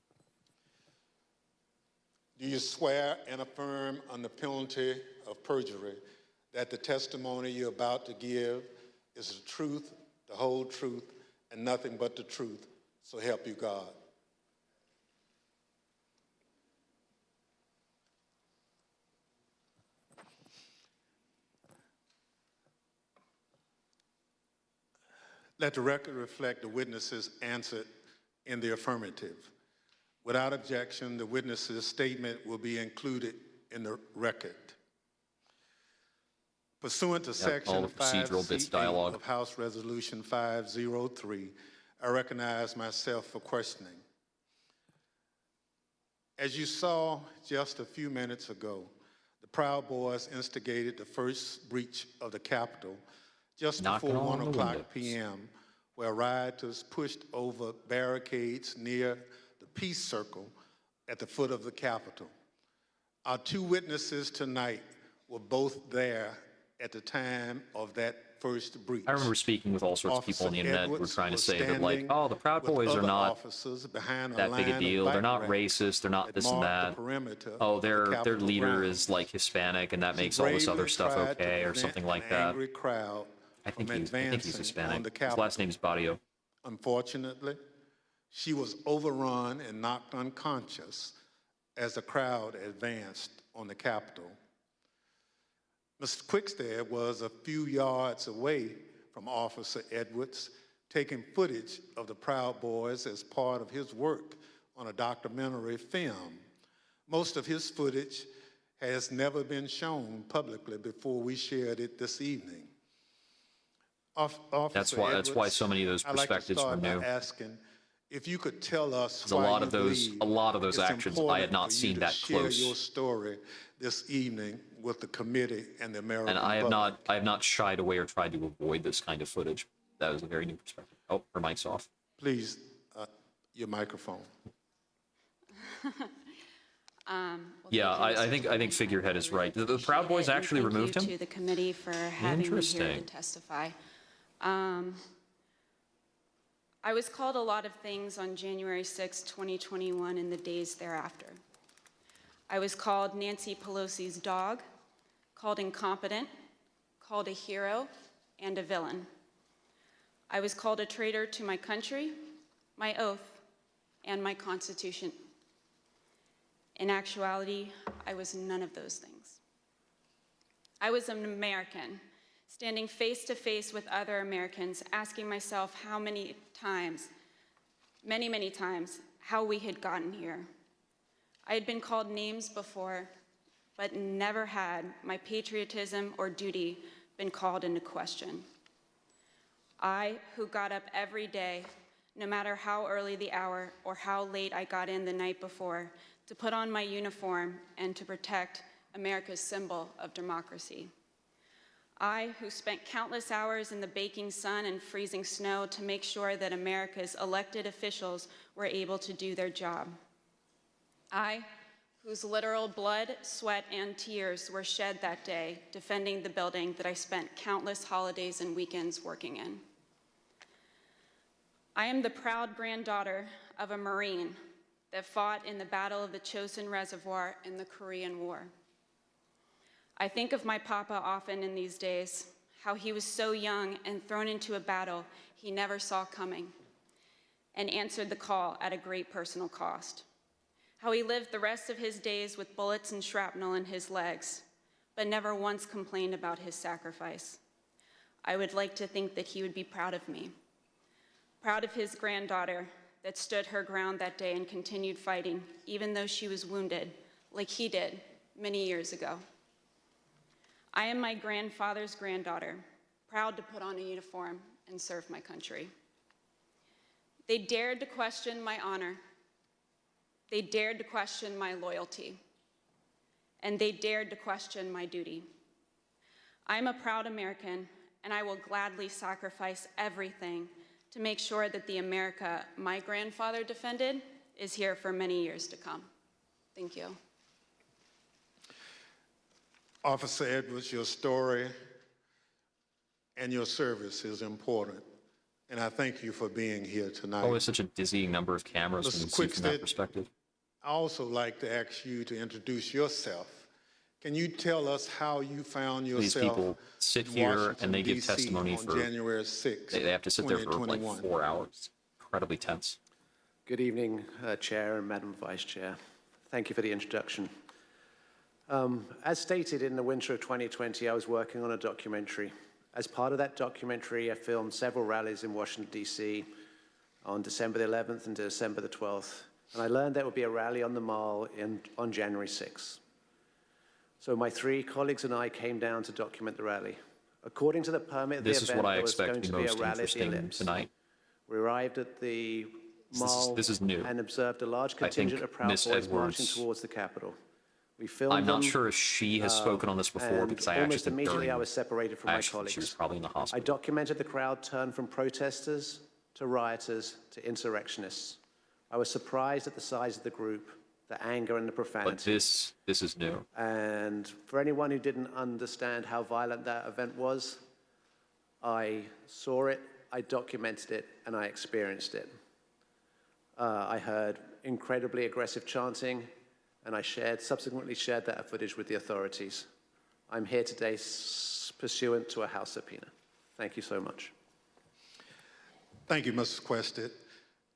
Do you swear and affirm under penalty of perjury that the testimony you're about to give is the truth, the whole truth, and nothing but the truth, so help you God? Let the record reflect the witnesses answered in the affirmative. Without objection, the witness's statement will be included in the record. Pursuant to all Section the procedural bits, 5C8 dialogue. of House Resolution 503, I recognize myself for questioning. As you saw just a few minutes ago, the Proud Boys instigated the first breach of the Capitol just Knocking before on 1 the o'clock windows. p.m., where rioters pushed over barricades near the Peace Circle at the foot of the Capitol. Our two witnesses tonight were both there at the time of that first breach. I remember speaking with all sorts of people on the internet who were Edwards trying to was say that, like, standing oh, the Proud with Boys are other not officers behind a that big line a of deal. They're bike not racks racist. They're not that this and marked that. the perimeter Oh, of the their Capitol leader grounds. is like Hispanic, and that She makes all this bravely other stuff tried to okay, or prevent something an like that. angry crowd I think from he's advancing Hispanic. on the His Capitol. last name is Barrio. Unfortunately, she was overrun and knocked unconscious as the crowd advanced on the Capitol. Mr. Quickstead was a few yards away from Officer Edwards, taking footage of the Proud Boys as part of his work on a documentary film. Most of his footage has never been shown publicly before we shared it this evening. That's why so many of those perspectives were I'd like to start new. by asking if you could tell us There's a why lot you of those believe actions it's I had not important for you seen to that share close. your story this evening with the committee and the American And I have public. not shied away or tried to avoid this kind of footage. That was a very new perspective. Oh, her mic's off. Please, your microphone. Yeah, I think Figurehead is right. The Proud Boys actually removed him? Thank you to the committee for having me here to Interesting. testify. I was called a lot of things on January 6, 2021 and the days thereafter. I was called Nancy Pelosi's dog, called incompetent, called a hero, and a villain. I was called a traitor to my country, my oath, and my Constitution. In actuality, I was none of those things. I was an American, standing face to face with other Americans, asking myself how many times, many times, how we had gotten here. I had been called names before, but never had my patriotism or duty been called into question. I, who got up every day, no matter how early the hour or how late I got in the night before, to put on my uniform and to protect America's symbol of democracy. I, who spent countless hours in the baking sun and freezing snow to make sure that America's elected officials were able to do their job. I, whose literal blood, sweat, and tears were shed that day defending the building that I spent countless holidays and weekends working in. I am the proud granddaughter of a Marine that fought in the Battle of the Chosin Reservoir in the Korean War. I think of my papa often in these days, how he was so young and thrown into a battle he never saw coming and answered the call at a great personal cost. How he lived the rest of his days with bullets and shrapnel in his legs, but never once complained about his sacrifice. I would like to think that he would be proud of me, proud of his granddaughter that stood her ground that day and continued fighting, even though she was wounded, like he did many years ago. I am my grandfather's granddaughter, proud to put on a uniform and serve my country. They dared to question my honor. They dared to question my loyalty. And they dared to question my duty. I am a proud American, and I will gladly sacrifice everything to make sure that the America my grandfather defended is here for many years to come. Thank you. Officer Edwards, your story and your service is important, and I thank you for being here tonight. Always such a dizzying number of cameras when you see from that perspective. I also like to ask you to introduce yourself. Can you tell us how you found yourself? These people sit here and they give testimony on for January 6th, they have to sit there for like 4 hours. Incredibly tense. Good evening, Chair and Madam Vice Chair. Thank you for the introduction. As stated, in the winter of 2020, I was working on a documentary. As part of that documentary, I filmed several rallies in Washington, D.C. on December the 11th and December the 12th. And I learned there would be a rally on the Mall on January 6th. So my 3 colleagues and I came down to document the rally. According to the permit of the event, there was going to be a rally at the Ellipse. Tonight. We arrived at the Mall this is new. and observed a large contingent of Proud Boys marching towards the Capitol. We filmed I'm not them, sure if she has spoken on this before because I actually almost think immediately I was separated from my colleagues. She was probably in the hospital. I documented the crowd turn from protesters to rioters to insurrectionists. I was surprised at the size of the group, the anger and the profanity. But this is new. And for anyone who didn't understand how violent that event was, I saw it, I documented it, and I experienced it. I heard incredibly aggressive chanting, and I subsequently shared that footage with the authorities. I'm here today pursuant to a House subpoena. Thank you so much. Thank you, Mrs. Quested.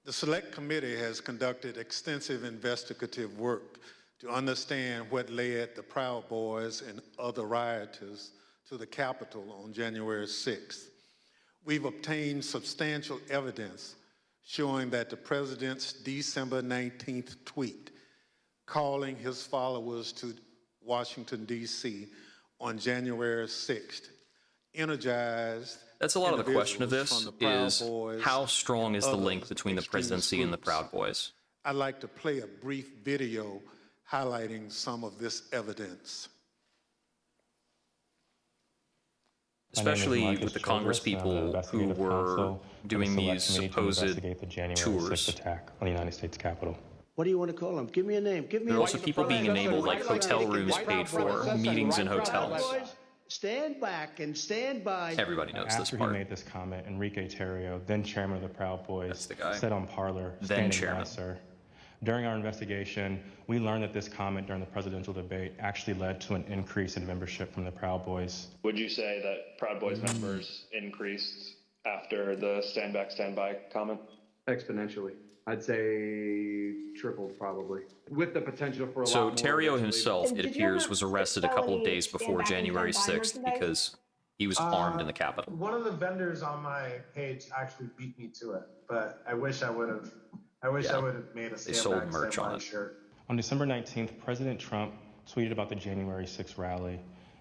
The Select Committee has conducted extensive investigative work to understand what led the Proud Boys and other rioters to the Capitol on January 6th. We've obtained substantial evidence showing that the President's December 19th tweet calling his followers to Washington, D.C. on January 6th energized. That's a lot of the question of this is how strong is the link between the presidency and the Proud Boys? I'd like to play a brief video highlighting some of this evidence. Especially with the Congress people who were doing these supposed tours. Attack on the United States Capitol. What do you want to call them? Give me a name. Give me there are also people being enabled, like hotel rooms paid for, meetings in hotels. Stand back and stand by. Everybody knows this part. After he made this comment, Enrique Terrio, then chairman of the Proud Boys, said on Parler, then chairman. Sir. During our investigation, we learned that this comment during the presidential debate actually led to an increase in membership from the Proud Boys. Would you say that Proud Boys members increased after the stand back, stand by comment? Exponentially. I'd say tripled probably, with the potential for a lot So more. Terrio eventually. himself, it appears, was arrested a couple of days before January 6th because he was armed in the Capitol. One of the vendors on my page actually beat me to it, but I wish I would have. I wish I would have made a They sold standback merch on standby it. shirt. On December 19th, President Trump tweeted about the January 6th rally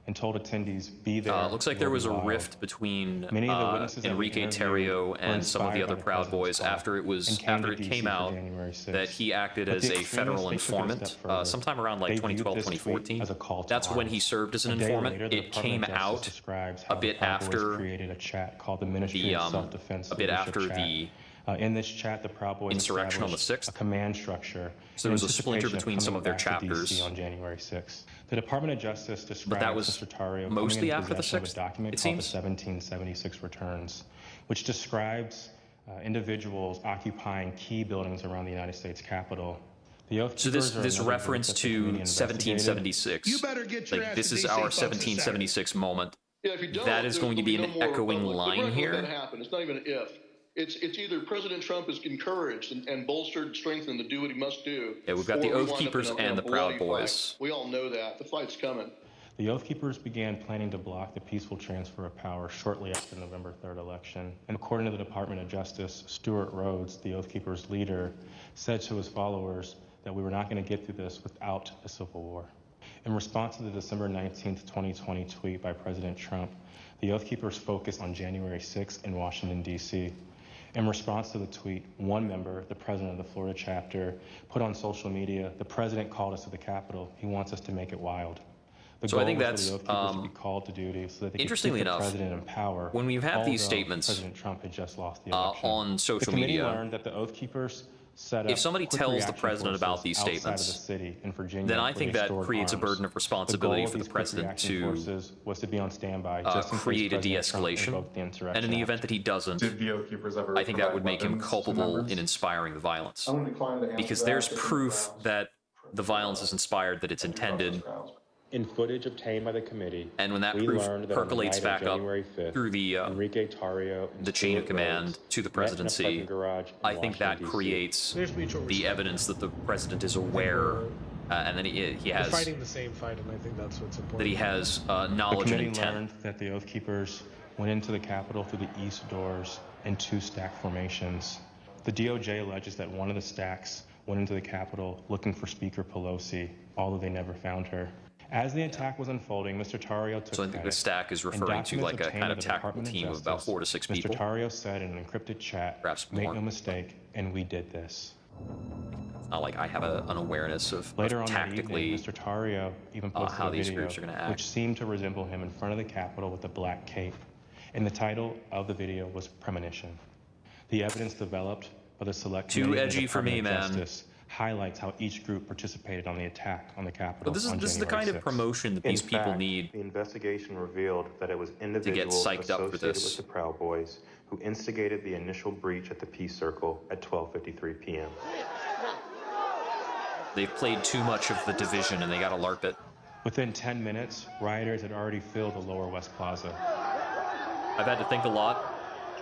and told attendees, be there. Looks like there was a rift between Many of the witnesses that we Enrique interviewed Terrio were and some of the inspired other by the Proud Boys president's call after and it came to came DC for out January 6th. that he acted But as the a federal extremists, they took it a informant step further. sometime around like They viewed 2012, this tweet 2014. as a call to That's when he arms. served as an A day informant. later, the It Department came of Justice out describes a how the bit Proud Boys after created a chat called the Ministry of Self-Defense a bit Leadership after Chat. the In this chat, the Proud Boys insurrection on the established 6th. a command structure. So there was in a splinter anticipation between some coming of their back to DC chapters. on January 6th. The Department of Justice described that was Mr. Tario mostly coming into after the possession of 6th, a document it called the seems? 1776 Returns, which describes individuals occupying key buildings around the United States Capitol. The Oath So Keepers are this another reference group that the to committee investigated. 1776. You better get your like ass this to is DC, our folks, this 1776 moment. Yeah, if you don't, That is going to be an echoing Republic. line We're not gonna let here. that happen. It's not even an if. It's either President Trump is encouraged and bolstered and strengthened to do what he must do. Yeah, we've got or the we Oath wind up Keepers in a and the bloody Proud Boys. fight. We all know that. The fight's coming. The Oath Keepers began planning to block the peaceful transfer of power shortly after the November 3rd election. And according to the Department of Justice, Stuart Rhodes, the Oath Keepers leader, said to his followers that we were not going to get through this without a civil war. In response to the December 19th, 2020 tweet by President Trump, the Oath Keepers focused on January 6th in Washington, D.C. In response to the tweet, one member, the president of the Florida chapter, put on social media, "The president called us to the Capitol. He wants us to make it wild." The So I think goal was that's, for the Oath Keepers to be called to duty so that they could interestingly keep the enough, president in power. when we have these although statements President Trump had just lost the election. on social the committee media, learned that the Oath Keepers set up if somebody quick tells the reaction president about forces these outside statements, of the city in Virginia then I where think they that stored creates a arms. burden of responsibility The goal for the these quick president reaction to forces was to be on standby just in case create a President Trump de-escalation. invoked the And in Insurrection the Act. event that he doesn't, Did the Oath Keepers ever I think that provide would make him weapons to culpable members? in inspiring the violence. I'm inclined to answer Because that there's if it proof involves that the violence is inspired, that it's intended. In footage obtained by the committee, And when that we proof learned that on the percolates night of back up January 5th, through the Enrique Tario and chain of Stuart command Rhodes to the met in a presidency, parking garage in I think that Washington, D.C. creates There's mutual the respect. evidence that the president is aware, and then he We're has fighting the same fight, and I think that's what's important. that he has The knowledge and committee intent. learned that the Oath Keepers went into the Capitol through the east doors in two stack formations. The DOJ alleges that one of the stacks went into the Capitol looking for Speaker Pelosi, although they never found her. As the attack was unfolding, Mr. Tario took So I think the credit. stack is In referring to documents like a obtained kind by of the tactical Department of team of about Justice, 4 to 6 people. Mr. Tario said in an encrypted chat, Perhaps "Make more. no mistake, and we did this." It's not like I have an awareness of Later on that tactically evening, Mr. Tario even posted how a these video groups are going to act. which seemed to resemble him in front of the Capitol with a black cape. And the title of the video was Premonition. The evidence developed by the select Too committee of the edgy for me, Department of man. Justice highlights how each group participated on the attack on the Capitol. But this is on the January kind of 6th. promotion that these people need The investigation revealed that it was individuals psyched up for associated this. with the Proud Boys who instigated the initial breach at the Peace Circle at 12:53 p.m. They've played too much of the division and they got to LARP it. Within 10 minutes, rioters had already filled the Lower West Plaza. I've had to think a lot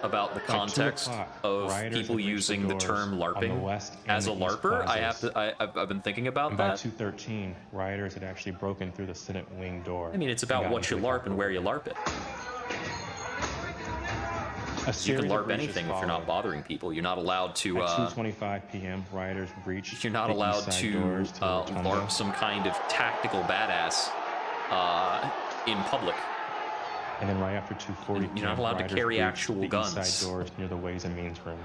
about the By 2 context o'clock, of rioters people had reached using the doors term on the LARPing west and as a the east LARPer. plazas. I've been thinking about And by that. 2:13, rioters had actually broken through the Senate wing door. I mean, it's and about got what into you the LARP and where you LARP it. A You series can of LARP breaches anything if you're followed. not bothering people. You're not allowed to. At 2:25 p.m., rioters breached You're not the allowed east side to doors to the rotunda. LARP some kind of tactical badass in public. And then right after 2:40 p.m., You're not allowed to rioters carry breached actual the guns. east side doors near the Ways and Means room.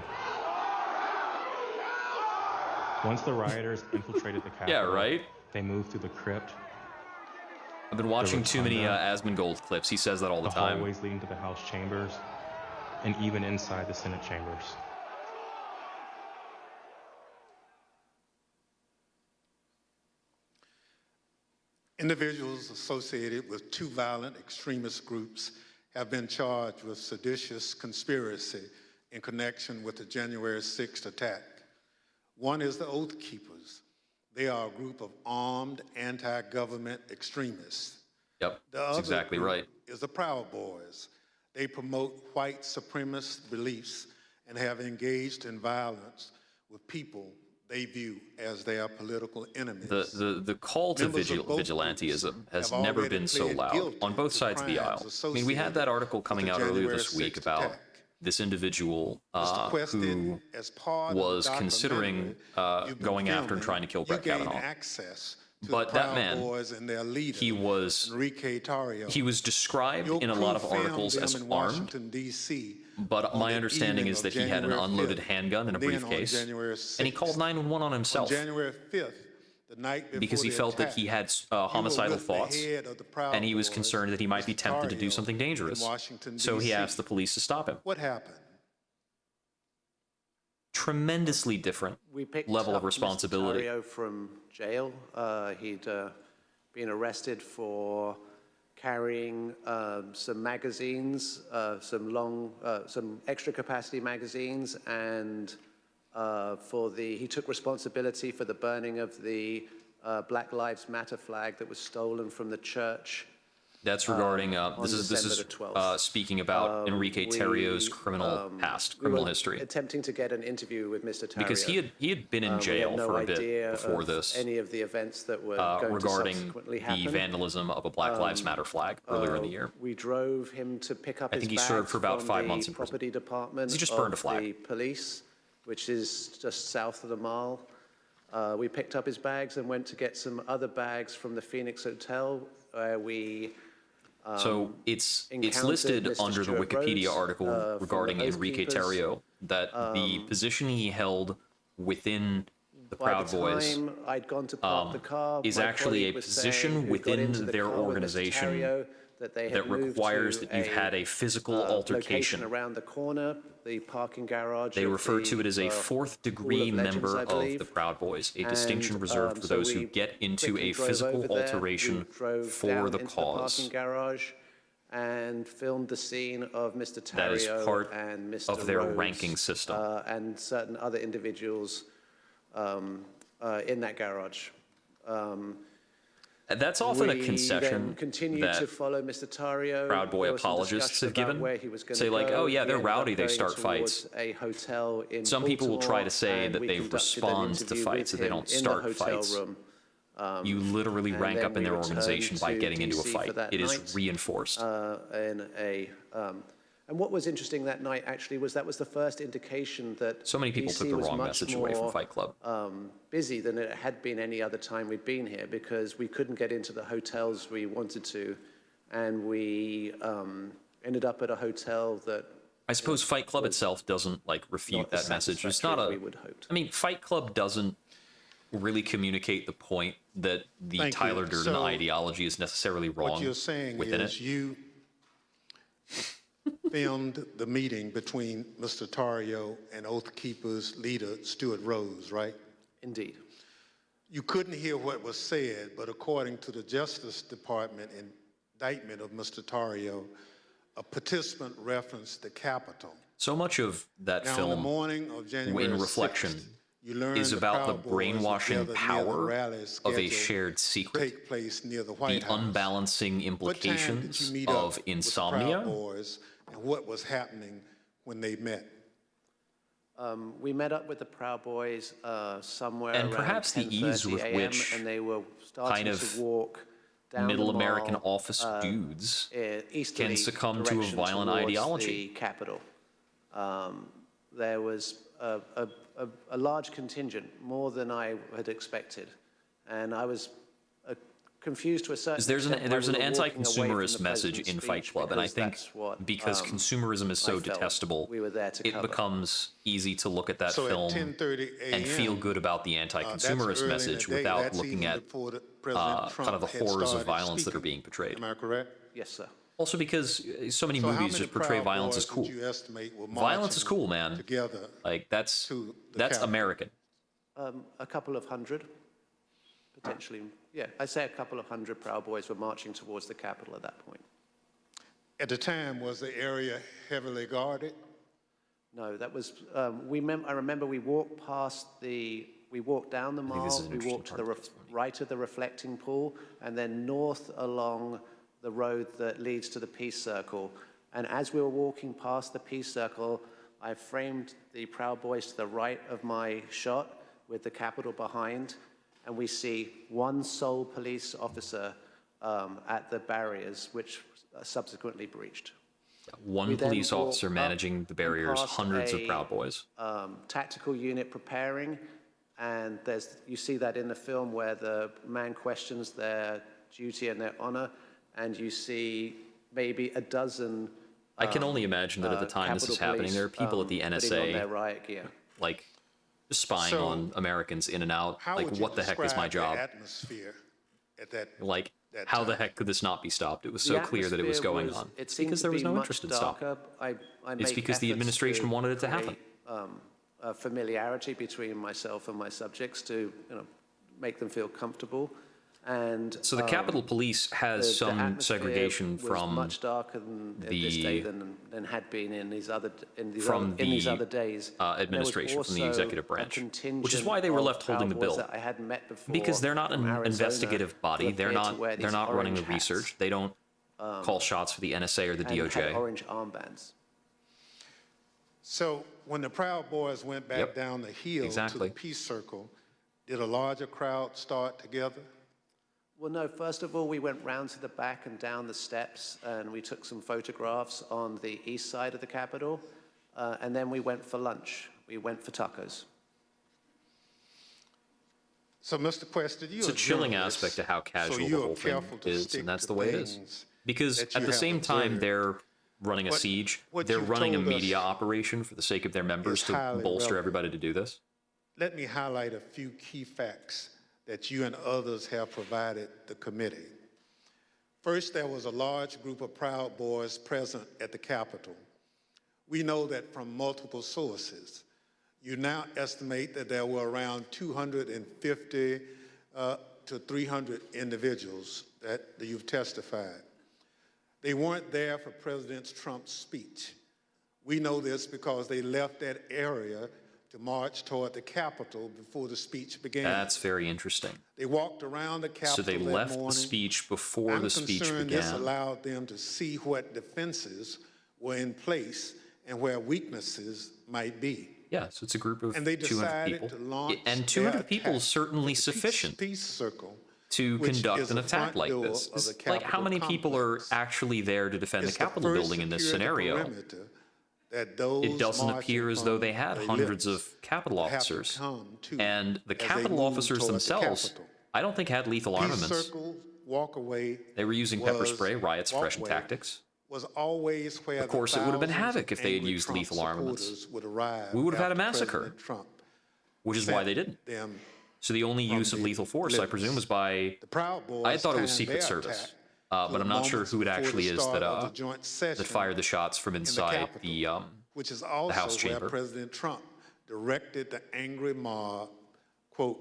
Once the rioters infiltrated the Capitol, Yeah, right? they moved through the crypt, I've been watching too many rotunda, Asmongold clips. He says that all the time. hallways leading to the House chambers, and even inside the Senate chambers. Individuals associated with two violent extremist groups have been charged with seditious conspiracy in connection with the January 6th attack. One is the Oath Keepers. They are a group of armed anti-government extremists. Yep, The that's other exactly group right. is the Proud Boys. They promote white supremacist beliefs and have engaged in violence with people they view as their political enemies. The call to vigilantism has never been so loud on both sides of the aisle. I mean, we had that article coming out earlier this week about this individual who was considering going after and trying to kill Brett Kavanaugh. But that man, he was described in a lot of articles as armed, but my understanding is that he had an unloaded handgun in a briefcase, and he called 911 on himself because he felt that he had homicidal thoughts, and he was concerned that he might be tempted to do something dangerous. So he asked the police to stop him. What happened? Tremendously different level of responsibility. Mr. Tario from jail. He'd been arrested for carrying some magazines, some extra capacity magazines, and he took responsibility for the burning of the Black Lives Matter flag that was stolen from the church. That's regarding, this is speaking about Enrique Tarrio's criminal past, criminal history. Attempting to get an interview with Mr. Tario. Because he had been in jail for a bit before this. Any of the events that were going regarding to subsequently happen. The vandalism of a Black Lives Matter flag earlier in the year. We drove him to pick up I think he served for about 5 months in prison. Property department He just burned a flag. The police, which is just south of the mall. We picked up his bags and went to get some other bags from the Phoenix Hotel, where we so it's listed under the Wikipedia article regarding Enrique Tarrio that the position he held within the Proud Boys is actually a position within their organization that requires that you've had a physical altercation. Around the corner, the parking garage. They refer to it as a fourth-degree member of the Proud Boys, a distinction reserved for those who get into a physical alteration for the cause. Parking garage and filmed the scene of Mr. Tario That is part and Mr. of their Rhodes, ranking system. And certain other individuals in that garage. That's often a concession then continued that to follow Mr. Tario. Proud Boy There was some apologists have discussion given. about where he was gonna Say like, go. oh yeah, He they're ended up rowdy, they going start towards fights. a hotel in Some people will try to Baltimore, say and that we they conducted an respond to interview fights, with that they him don't in the start hotel fights. room. You literally And rank then up in we their returned organization by to getting into a DC for fight. that It is night, reinforced. And what was interesting that night actually was that was the first indication that So many people DC took the was wrong much message away from more, Fight Club. busy than it had been any other time we'd been here, because we couldn't get into the hotels we wanted to, and we ended up at a hotel that I suppose Fight Club itself doesn't like refute that message. It's not a. I mean, Fight Club doesn't really communicate the point that the Thank you. Tyler Durden So, ideology is necessarily wrong What you're saying within is it. you filmed the meeting between Mr. Tario and Oath Keepers leader Stuart Rhodes, right? Indeed. You couldn't hear what was said, but according to the Justice Department indictment of Mr. Tario, a participant referenced the Capitol. So much of that Now, on film, the morning of January in reflection, 6th, you learned is the about the Proud Boys brainwashing gathered near the power rally of a scheduled shared to secret, take place near the the White House. unbalancing What time did you implications meet of up with the Proud insomnia. Boys, and what was happening when they met? We met up with the Proud Boys somewhere And around perhaps the ease 10:30 with a.m., which and they were starting kind of to walk down middle the mall, American office dudes easterly can succumb to a direction violent towards ideology. The Capitol. There was a large contingent, more than I had expected, and I was confused to a certain There's extent an why we were walking away anti-consumerist from the message president's in Fight speech, Club, and I because think that's what, because consumerism is so I felt detestable, we were there to it cover. becomes easy to look at that So at film 10:30 and feel a.m., good about the that's anti-consumerist early in the message day. without That's looking even at before President Trump kind of the had horrors of started violence that are speaking. being portrayed. Am I correct? Yes, sir. Also because so many So how movies many just portray Proud violence as Boys cool. would you estimate were Violence is marching cool, man. together Like that's to the that's Capitol? American. A couple of hundred, potentially. Yeah, I'd say a couple of hundred Proud Boys were marching towards the Capitol at that point. At the time, was the area heavily guarded? No, that was, I remember we walked we walked down the this mall, is an we interesting walked to the part of this right of the reflecting pool, and then north along the road that leads to the Peace Circle. And as we were walking past the Peace Circle, I framed the Proud Boys to the right of my shot, with the Capitol behind, and we see one sole police officer at the barriers, which subsequently breached. One We then police officer walk managing up the barriers, and past hundreds of a, Proud Boys. Tactical unit preparing, and you see that in the film where the man questions their duty and their honor, and you see maybe a dozen. I can only imagine that at the time this is happening, there are people at the putting on NSA, their riot gear. like, just spying So, on Americans in and out. How Like, would you what the heck is my describe job? the atmosphere at that? Like, that how the time? heck could this not be stopped? It was The so clear that it was atmosphere going was- on. It It's seemed because to there was be no much interest in stopping. darker. I It's make because the efforts administration to wanted it to happen. create, a familiarity between myself and my subjects to, make them feel comfortable. And So the Capitol Police has some atmosphere segregation was from much darker than this day than had been in these other days. Administration from the executive branch, which is why they were left holding the bill. That I hadn't met before, Because they're not from an Arizona, investigative body. who They're appeared to not. wear They're these not running the orange hats, research. They don't call shots for the NSA or the and had DOJ. orange armbands. So when the Proud Boys went back down the hill to the Peace Circle, did a larger crowd start together? Well, no, first of all, we went round to the back and down the steps, and we took some photographs on the east side of the Capitol, and then we went for lunch. We went for tacos. So, Mr. Quest, did you? It's a chilling aspect to how casual the whole thing is, and that's the way it is. Because at the same time they're running a siege, they're running a media operation for the sake of their members to bolster everybody to do this. Let me highlight a few key facts that you and others have provided the committee. First, there was a large group of Proud Boys present at the Capitol. We know that from multiple sources. You now estimate that there were around 250 to 300 individuals that you've testified. They weren't there for President Trump's speech. We know this because they left that area to march toward the Capitol before the speech began. That's very interesting. They walked around the Capitol So they that left morning. the speech before the speech I'm concerned began. this allowed them to see what defenses were in place and where weaknesses might be. Yeah, so it's a group of And they 200 decided people. to launch And 200 their people is attack certainly at the sufficient Peace Circle, to which conduct is an the attack front like door this. of the It's like, how many Capitol people are actually there to defend the It's Capitol first building in this security scenario? perimeter that those It doesn't marching appear as though from they had their hundreds lips of Capitol would have to officers. come to And the as they Capitol moved officers toward the themselves, Capitol. I don't think had lethal Peace armaments. Circle walkaway They were using pepper was- spray, riot suppression walkway tactics. was always where Of course, the it would have been thousands havoc of if they had angry used Trump lethal armaments. supporters would arrive We would have had a after massacre, President Trump which is why they didn't. them So the only use of the lethal force, I lips. presume, was by. The Proud Boys I thought it was timed Secret their Service, attack but to I'm the not sure moments who it before the actually is start that of the joint session fired the shots from in the inside Capitol, which is the also House where chamber. President Trump directed the angry mob, quote,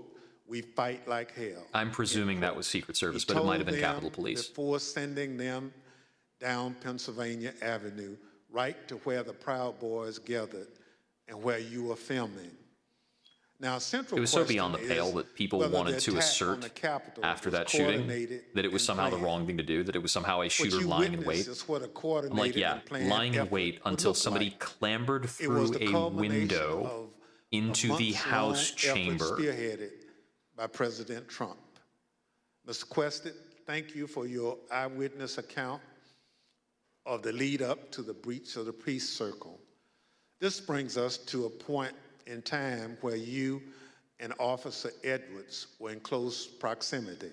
"We fight like hell." I'm presuming that was Secret Service, He but it might told have been them Capitol Police. Before sending them down Pennsylvania Avenue, right to where the Proud Boys gathered and where you were filming. Now, central It was so question beyond the pale is that people whether the wanted to attack on assert the Capitol after was that shooting coordinated that it was and somehow the planned. wrong thing to do, that it was somehow a What shooter you lying in witnessed wait. is what a I'm like, coordinated yeah, and planned lying in effort wait would until look somebody like. clambered It was through the a culmination window of into the months-long House effort chamber. spearheaded by President Trump. Mr. Quested, thank you for your eyewitness account of the lead up to the breach of the Peace Circle. This brings us to a point in time where you and Officer Edwards were in close proximity.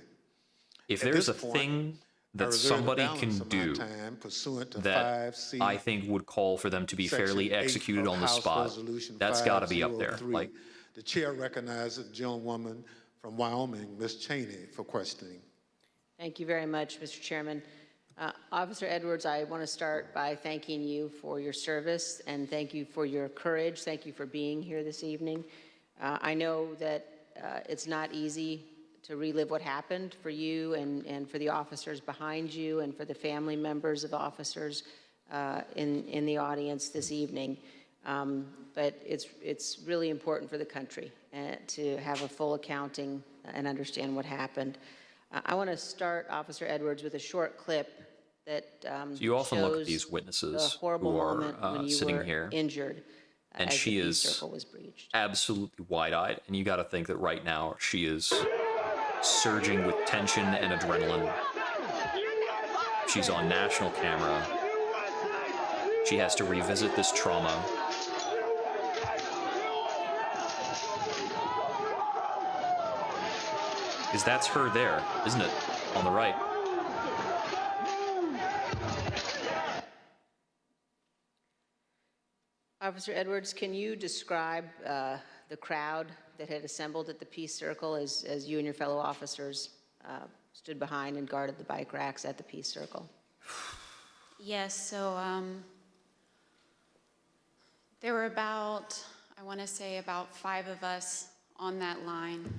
If At there's a this point, thing I that reserve the somebody balance can of my do time pursuant to that 5C I think would call for them to be Section fairly 8 executed of on the House spot, Resolution that's got to be up there. 5003. Like, The chair recognizes the gentlewoman from Wyoming, Ms. Cheney, for questioning. Thank you very much, Mr. Chairman. Officer Edwards, I want to start by thanking you for your service and thank you for your courage. Thank you for being here this evening. I know that it's not easy to relive what happened for you and for the officers behind you and for the family members of officers in the audience this evening. But it's really important for the country to have a full accounting and understand what happened. I want to start, Officer Edwards, with a short clip that so you often look at shows these the witnesses horrible who moment are when you sitting were here. injured. And as she the peace is circle was breached. absolutely wide-eyed. And you got to think that right now she is surging with tension and adrenaline. She's on national camera. She has to revisit this trauma. Because that's her there, isn't it? On the right. Officer Edwards, can you describe the crowd that had assembled at the Peace Circle as you and your fellow officers stood behind and guarded the bike racks at the Peace Circle? Yes, so there were about, I want to say about 5 of us on that line.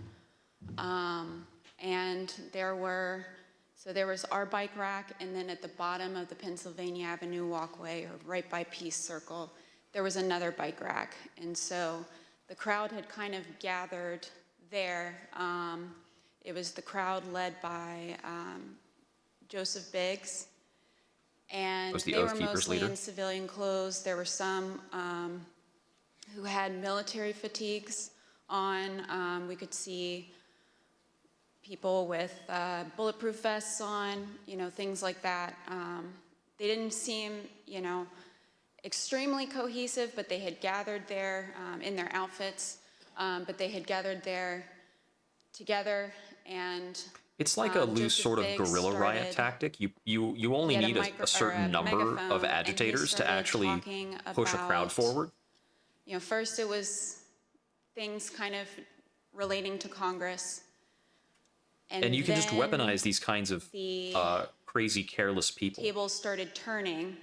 And there was our bike rack, and then at the bottom of the Pennsylvania Avenue walkway, or right by Peace Circle, there was another bike rack. And so the crowd had kind of gathered there. It was the crowd led by Joseph Biggs. And Was the they Oath were Keepers mostly leader? in civilian clothes. There were some who had military fatigues on. We could see people with bulletproof vests on, things like that. They didn't seem, extremely cohesive, but they had gathered there in their outfits, but they had gathered there together. And It's like a loose Joseph sort of Biggs guerrilla riot started- tactic. You only he had need a certain number megaphone, of and he agitators to started actually talking push a crowd about, forward. First it was things kind of relating to Congress. And you can just then weaponize these kinds of the crazy, careless people tables started turning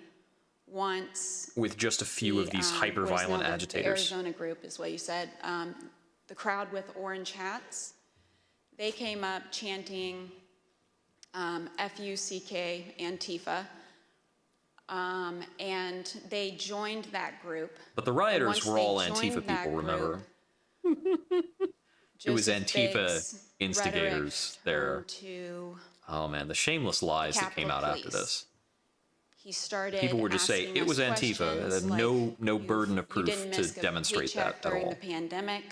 once with just a few of these hyper-violent the agitators. Arizona group is what you said. The crowd with orange hats, they came up chanting F-U-C-K, Antifa, and they joined that group. But the rioters Once were they all joined Antifa that people, remember? It was Joseph Antifa Biggs' instigators rhetoric there. turned to Oh man, the shameless lies that came out Capitol after Police. this. He started People would just say asking it us was Antifa. questions They had no burden of you proof didn't to miss a demonstrate paycheck that at during all. the pandemic.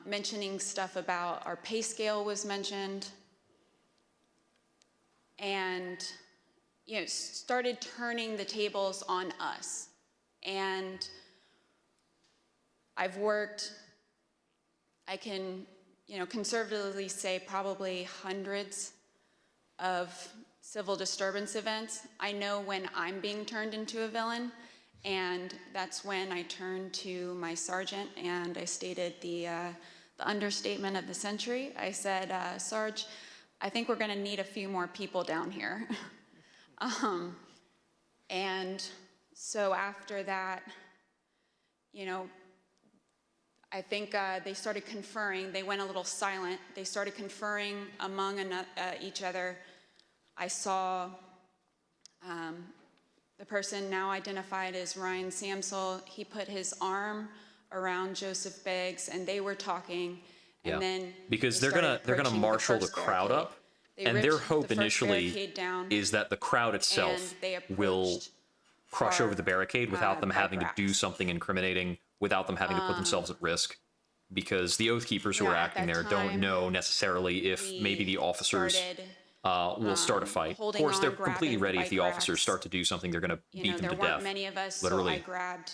Mentioning stuff about our pay scale was mentioned, and started turning the tables on us. And I've worked, I can conservatively say probably hundreds of civil disturbance events. I know when I'm being turned into a villain, and that's when I turned to my sergeant and I stated the understatement of the century. I said, Sarge, I think we're gonna need a few more people down here. And so after that, I think they started conferring. They went a little silent. They started conferring among each other. I saw the person now identified as Ryan Samsel. He put his arm around Joseph Biggs, and they were talking. And then because they they're gonna started marshal the approaching crowd barricade. up, They and ripped their the hope first initially barricade down, is that the crowd itself and they will approached crush our, over the barricade without them bike having racks. to do something incriminating, without them having to put themselves at risk. Because the Oath Keepers who are at acting that there don't time, know necessarily if maybe the officers started, will start a fight. Of holding course, they're on, completely grabbing ready if bike the officers racks. start to do something, they're going to beat them there to weren't death. many of us, literally. so I grabbed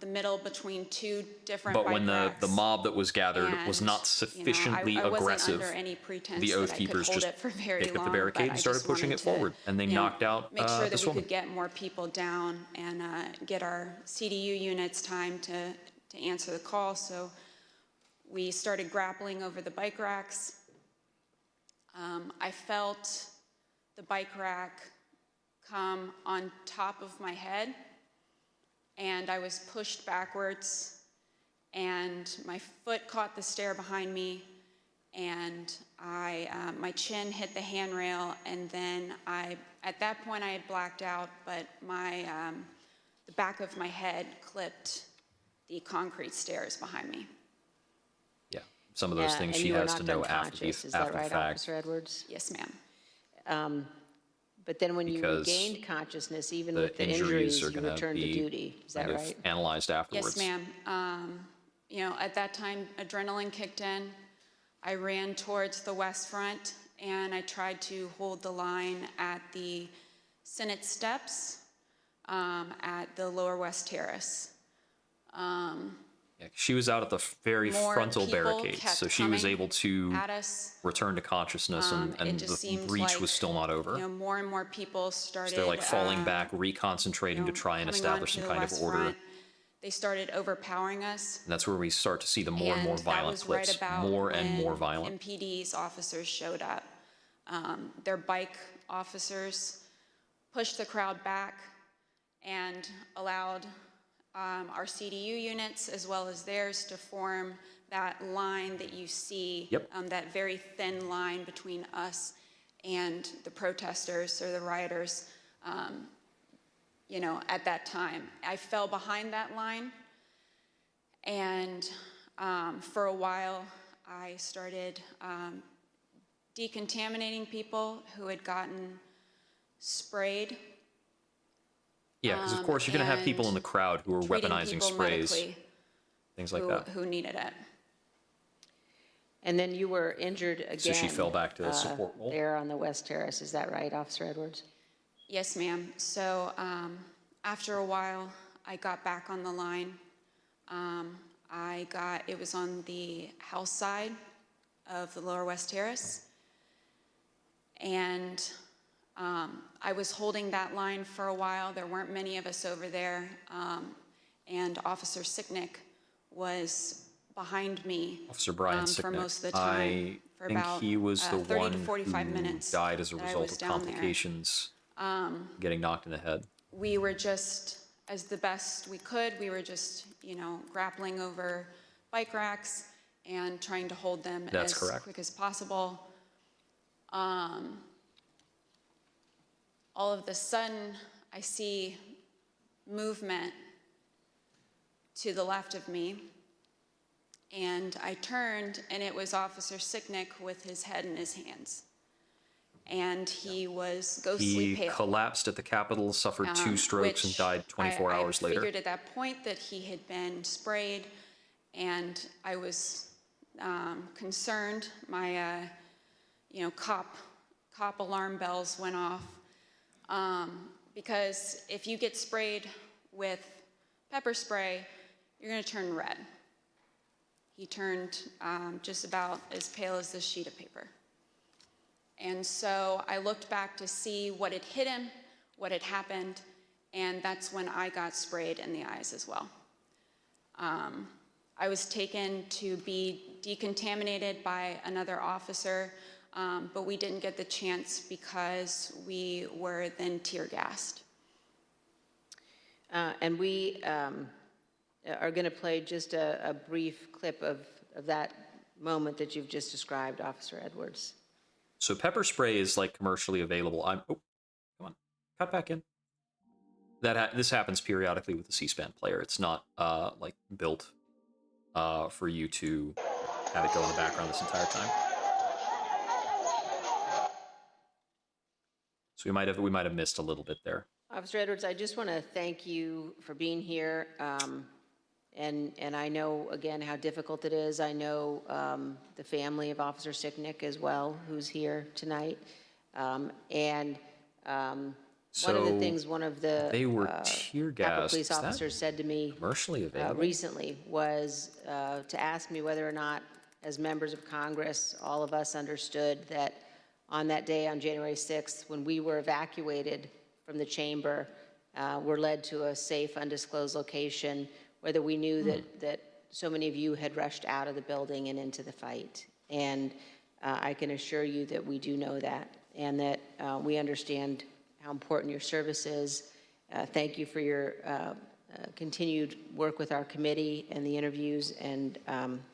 the middle between 2 different But bike when the racks. mob that was gathered was And, not sufficiently I wasn't aggressive, under any pretense the Oath that I could Keepers hold just it for very picked up the long, barricade but and I started just pushing wanted it forward, and they knocked out make sure that this we woman. could get more people down and get our CDU units time to answer the call. So we started grappling over the bike racks. I felt the bike rack come on top of my head, and I was pushed backwards, and my foot caught the stair behind me, and my chin hit the handrail, and then at that point I had blacked out, but the back of my head clipped the concrete stairs behind me. Yeah, some of those things and she you were has to knocked know after unconscious. the Is that right, fact. Officer Edwards? Yes, ma'am. But then when you because regained consciousness, even the with the injuries injuries, are you going to returned to be duty. Is that kind of right? analyzed afterwards. Yes, ma'am. You know, at that time, adrenaline kicked in. I ran towards the West Front, and I tried to hold the line at the Senate steps at the Lower West Terrace. Yeah, she was out at the very More frontal people barricades, kept so she was coming able to at us. return to consciousness, and It just the seemed breach like, was still not over. You know, more and more people started. So they're like falling back, reconcentrating to try and coming establish onto some the kind of West order. Front. They started overpowering us. And that's where we start to see the more and more that violent was clips, right about more and when more violent. MPD's officers showed up. Their bike officers pushed the crowd back and allowed our CDU units as well as theirs to form that line that you see, that very thin line between us and the protesters or the rioters, you know, at that time. I fell behind that line, and for a while I started decontaminating people who had gotten sprayed. Yeah, because of course you're going to have people in the crowd who are treating weaponizing people sprays, medically things like that. who needed it. And then you were injured again. So she fell back to a support role. There on the West Terrace. Is that right, Officer Edwards? Yes, ma'am. So after a while, I got back on the line. It was on the house side of the Lower West Terrace. And I was holding that line for a while. There weren't many of us over there. And Officer Sicknick was behind me Officer Brian for Sicknick. most of the time. I For think about he was the 30 one to 45 who minutes died as a that I result was of down there. complications, getting knocked in the head. We were just, as the best we could, we were just, you know, grappling over bike racks and trying to hold them That's as correct. quick as possible. All of a sudden, I see movement to the left of me, and I turned, and it was Officer Sicknick with his head in his hands. And he was ghostly He pale. collapsed at the Capitol, suffered 2 strokes, and which died 24 hours I later. figured at that point that he had been sprayed, and I was concerned. My, you know, cop alarm bells went off, because if you get sprayed with pepper spray, you're going to turn red. He turned just about as pale as this sheet of paper. And so I looked back to see what had hit him, what had happened, and that's when I got sprayed in the eyes as well. I was taken to be decontaminated by another officer, but we didn't get the chance because we were then tear gassed. And we are going to play just a brief clip of that moment that you've just described, Officer Edwards. So pepper spray is like commercially available. Oh, come on, cut back in. This happens periodically with the C-SPAN player. It's not like built for you to have it go in the background this entire time. So we might have missed a little bit there. Officer Edwards, I just want to thank you for being here. And I know, again, how difficult it is. I know the family of Officer Sicknick as well, who's here tonight. One of the things one of the they were tear Capitol gassed. police officers said to me commercially available? Recently was to ask me whether or not, as members of Congress, all of us understood that on that day, on January 6th, when we were evacuated from the chamber, were led to a safe, undisclosed location, whether we knew that so many of you had rushed out of the building and into the fight. And I can assure you that we do know that, and that we understand how important your service is. Thank you for your continued work with our committee and the interviews, and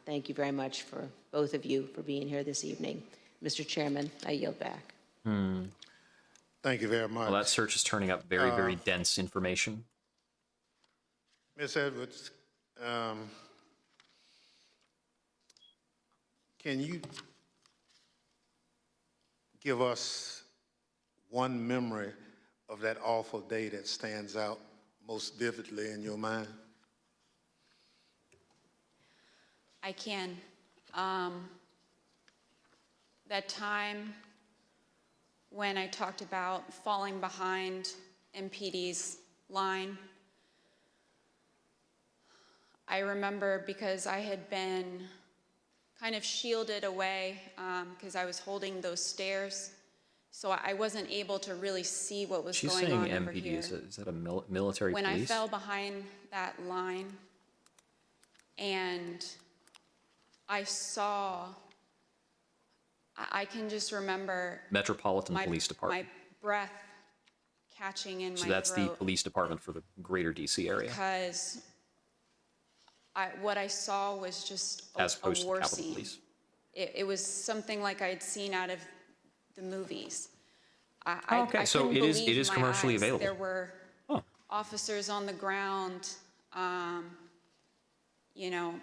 thank you very much for both of you for being here this evening. Mr. Chairman, I yield back. Thank you very much. Well, that search is turning up very, very dense information. Ms. Edwards, can you give us one memory of that awful day that stands out most vividly in your mind? I can. That time when I talked about falling behind MPD's line, I remember because I had been kind of shielded away because I was holding those stairs, so I wasn't able to really see what was She's going saying on over MPD. here. Is that a military When police? I fell behind that line and I saw, I can just remember Metropolitan Police Department. my breath catching in So my that's the throat police department for the greater DC area, because what I saw was just as a opposed to war Capitol scene. Police. It was something like I'd seen out of the movies. Okay, I so couldn't it is believe my commercially eyes. available. There were officers on the ground. You know,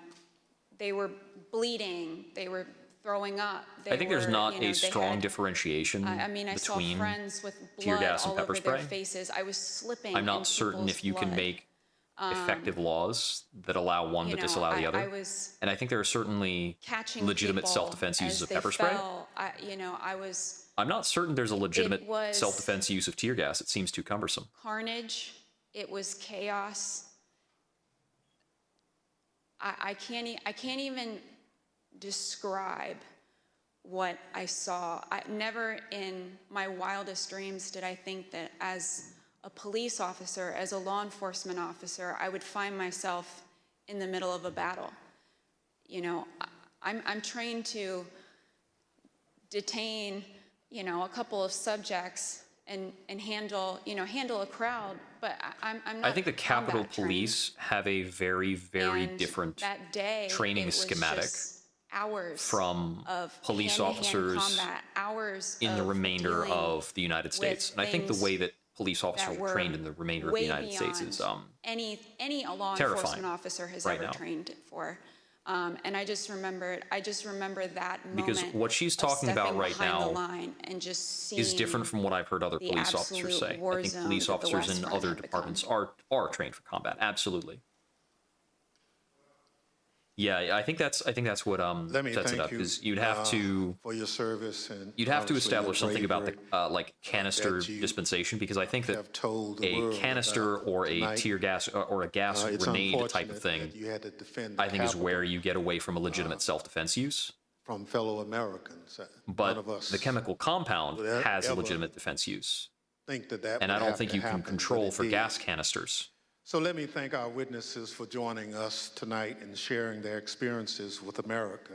they were bleeding. They were throwing up. I think there's not a strong differentiation I mean, I saw between friends with tear blood gas and all pepper over their spray. faces. I was slipping. I'm not in certain people's if you can blood. make effective laws that allow one you but know, disallow the I other. was And I think there are certainly catching legitimate people self-defense uses as of they pepper spray. fell. You know, I was I'm not certain there's a legitimate was- self-defense use of tear gas. It seems too cumbersome. carnage. It was chaos. I can't even describe what I saw. Never in my wildest dreams did I think that as a police officer, as a law enforcement officer, I would find myself in the middle of a battle. You know, I'm trained to detain, you know, a couple of subjects and handle a crowd, but I'm not. I think the Capitol combat trained. Police have a very, very And different that day, training it was schematic just hours from of police hand-to-hand officers combat, hours in the of remainder dealing of the United States. with And I think the things way that police officers that are were trained in the remainder of the way United States is beyond any law terrifying enforcement officer has right ever now. trained for. And I just remember that moment Because what she's of talking about stepping right behind now the line and just seeing is different from what I've heard other the police officers absolute say. war I think zone police that the officers West in Front other had become. departments are trained for combat. Absolutely. Yeah, I think that's what Let me sets it thank up. you Is you'd have to for your service and you'd have to obviously your establish something about the bravery canister that you dispensation, because I think that have told the a world canister about or a tonight. tear gas or a gas It's grenade type unfortunate of thing, that you had to defend the I think is Capitol where you get away from a legitimate self-defense use. from fellow Americans. None But of us the chemical compound would has a ever legitimate defense use, think that and I would don't have think to you can happen, but control it for did. gas canisters. So let me thank our witnesses for joining us tonight and sharing their experiences with America.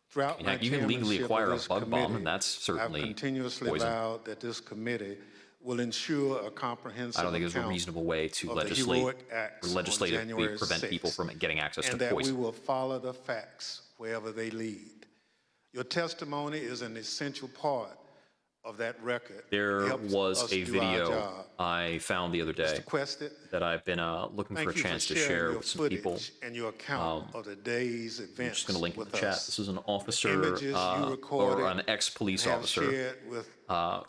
Throughout my Heck, you can legally chairmanship of acquire a this bug bomb, committee, and that's certainly I've continuously poison. vowed that this committee will ensure a comprehensive I don't think there's a account reasonable way to of the legislate heroic acts or on legislatively January prevent 6th, people from getting access to and that poison. we will follow the facts wherever they lead. Your testimony is an essential part of that record. There It helps was us a do our video job. I found the other day Mr. Quested, that I've been looking for a thank you chance to sharing share your with some people. footage and your account of the day's I'm events just going to link in with the chat. us. This is an officer Images you or recorded an ex-police and have officer shared with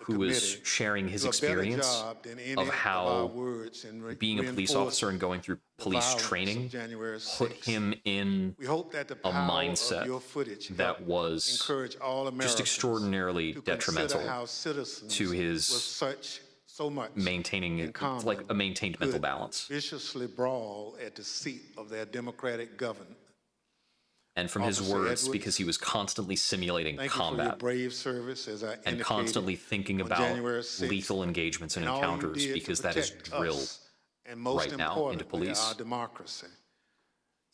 who was committee sharing his do a better experience job than any of of our how words in being a police officer and going through the police violence of training January put 6th. him in We hope that the a power mindset of your footage that help was encourage all just Americans extraordinarily to detrimental consider how citizens to his with so much maintaining in common like a maintained mental could balance. viciously brawl at the seat of their democratic government. And from his Officer words, Edwards, because he was constantly simulating Thank you for your combat brave service, as I and indicated constantly thinking on about January 6th, lethal engagements and all you encounters, did to because that is protect drilled us, and most right now into importantly, police. our democracy.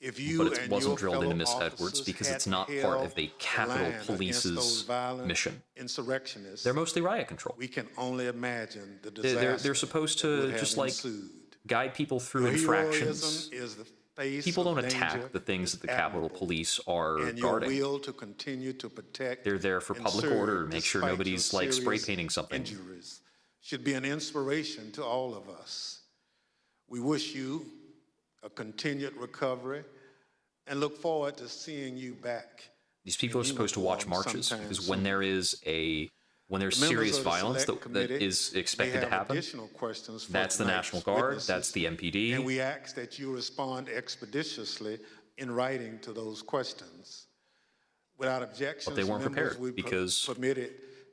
If you But it and wasn't your drilled into fellow Miss Edwards officers because it's had not part held of the the Capitol line against those Police's violent mission. insurrectionists, They're mostly riot control. we can only imagine the disaster They're supposed that would to have just like ensued. guide people through Your infractions. heroism is the face People of don't danger attack the things that the Capitol admirable, Police are and your guarding. will to continue to protect They're there for and public serve order, make sure despite nobody's your like spray serious painting something. injuries should be an inspiration to all of us. We wish you a continued recovery and look forward to seeing you back. These people are supposed to watch marches because when when there's The members serious of the violence Select that Committee is may expected to have happen, additional questions for that's the tonight's National Guard, witnesses, that's the MPD. and we ask that you respond expeditiously in writing to those questions. Without objection, But they weren't prepared because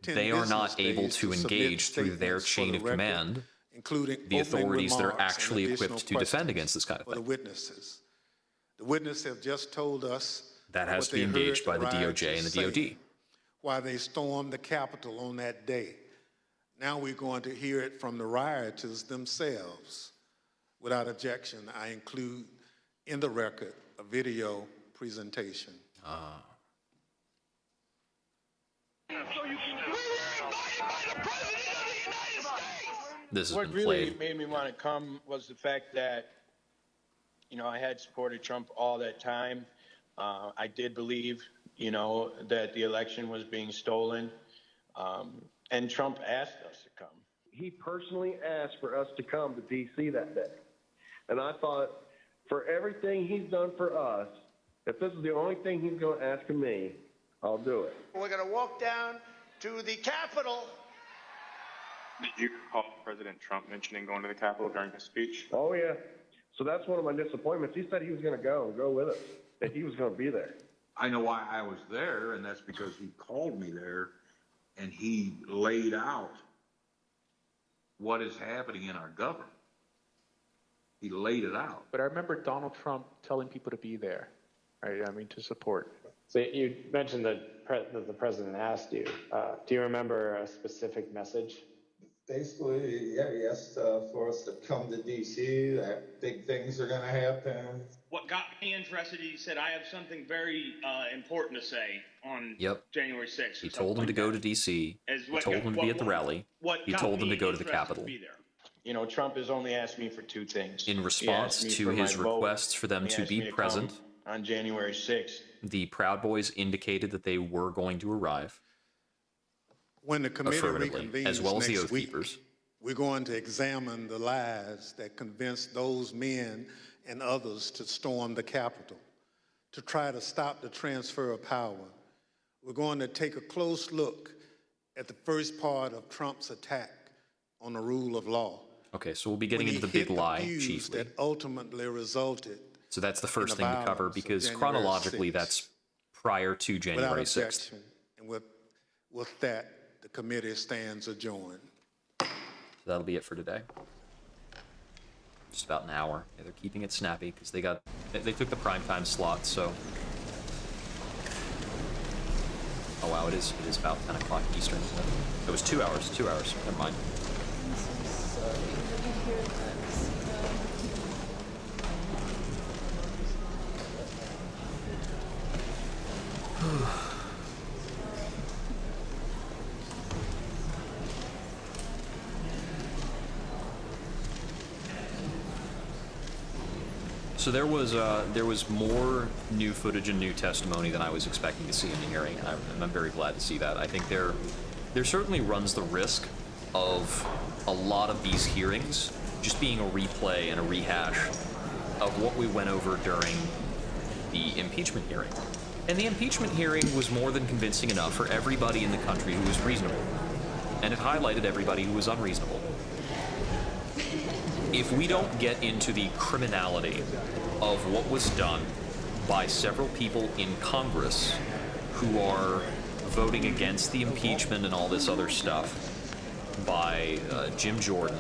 they are not able to engage through their chain of command the authorities that are actually equipped to defend against this kind of for the thing. witnesses. The witnesses have just told us That has to be engaged by the DOJ and the DOD. Why they stormed the Capitol on that day. Now we're going to hear it from the rioters themselves. Without objection, I include in the record a video presentation. This has what been really played. made me want to come was the fact that, you know, I had supported Trump all that time. I did believe, you know, that the election was being stolen, and Trump asked us to come. He personally asked for us to come to D.C. that day. And I thought, for everything he's done for us, if this is the only thing he's going to ask of me, I'll do it. We're going to walk down to the Capitol. Did you recall President Trump mentioning going to the Capitol during his speech? Oh, yeah. So that's one of my disappointments. He said he was going to go with us, that he was going to be there. I know why I was there, and that's because he called me there, and he laid out what is happening in our government. He laid it out. But I remember Donald Trump telling people to be there, right? I mean, to support. So you mentioned that the president asked you. Do you remember a specific message? Basically, yeah, he asked for us to come to D.C., that big things are going to happen. What got me interested, he said, I have something very important to say on January 6th. He told him to go to D.C. He told him to be at the rally. He told him to go to the Capitol. You know, Trump has only asked me for two things. In response to his requests for them to be present on January 6th, the Proud Boys indicated that they were going to arrive. When the committee reconvenes as well as the next Oath week, Keepers. We're going to examine the lies that convinced those men and others to storm the Capitol, to try to stop the transfer of power. We're going to take a close look at the first part of Trump's attack on the rule of law. Okay, so we'll be getting into the big lie chiefly. That ultimately resulted. So that's the first thing to cover because chronologically that's prior to January 6th. And with that, the committee stands adjourned. So that'll be it for today. Just about an hour. Yeah, they're keeping it snappy because they took the primetime slot, so. Oh wow, it is about 10 o'clock Eastern. It was 2 hours, never mind. So there was more new footage and new testimony than I was expecting to see in the hearing, and I'm very glad to see that. I think there certainly runs the risk of a lot of these hearings just being a replay and a rehash of what we went over during the impeachment hearing. And the impeachment hearing was more than convincing enough for everybody in the country who was reasonable, and it highlighted everybody who was unreasonable. If we don't get into the criminality of what was done by several people in Congress who are voting against the impeachment and all this other stuff by Jim Jordan,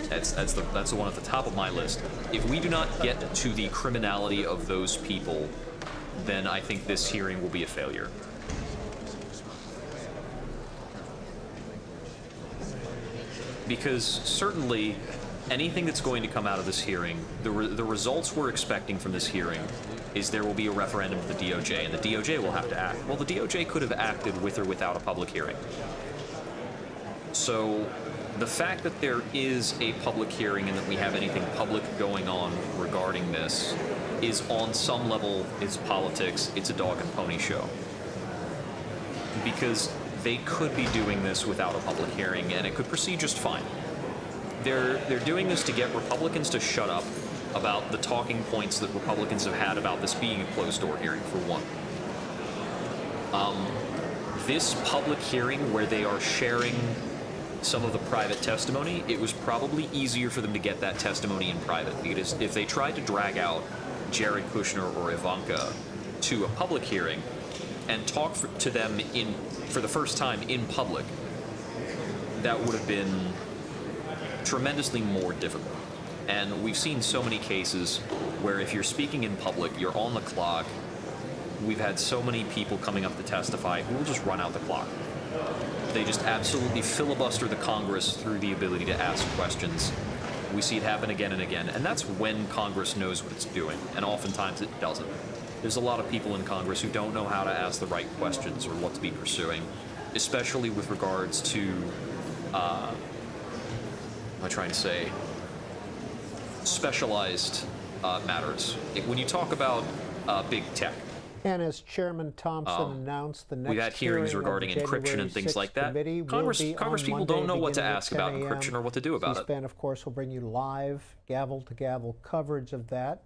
that's the one at the top of my list. If we do not get to the criminality of those people, then I think this hearing will be a failure. Because certainly anything that's going to come out of this hearing, the results we're expecting from this hearing is there will be a referendum to the DOJ, and the DOJ will have to act. Well, the DOJ could have acted with or without a public hearing. So the fact that there is a public hearing and that we have anything public going on regarding this is on some level, it's politics, it's a dog and pony show. Because they could be doing this without a public hearing, and it could proceed just fine. They're doing this to get Republicans to shut up about the talking points that Republicans have had about this being a closed-door hearing, for one. this public hearing where they are sharing some of the private testimony, it was probably easier for them to get that testimony in private, because if they tried to drag out Jared Kushner or Ivanka to a public hearing and talk to them for the first time in public, that would have been tremendously more difficult. And we've seen so many cases where if you're speaking in public, you're on the clock. We've had so many people coming up to testify who will just run out the clock. They just absolutely filibuster the Congress through the ability to ask questions. We see it happen again and again, and that's when Congress knows what it's doing, and oftentimes it doesn't. There's a lot of people in Congress who don't know how to ask the right questions or what to be pursuing, especially with regards to, what am I trying to say, specialized matters. When you talk about big tech, and as Chairman Thompson announced, the next we've had hearings regarding encryption and things like that. Congress people don't know what to ask about encryption or what to do about it. C-SPAN, of course, will bring you live, gavel-to-gavel coverage of that.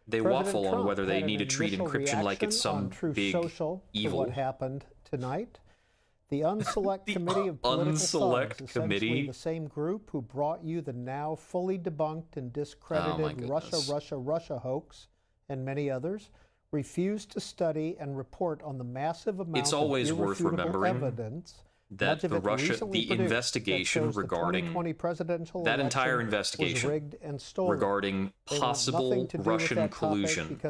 They waffle on whether they need to treat encryption like it's some big evil. What happened tonight? The Unselect Committee of Political Thugs, essentially the same group who brought you the now fully debunked and discredited Russia hoax and many others, refused to study and report on the massive amount it's always of worth remembering evidence that the investigation regarding that entire investigation regarding possible Russian collusion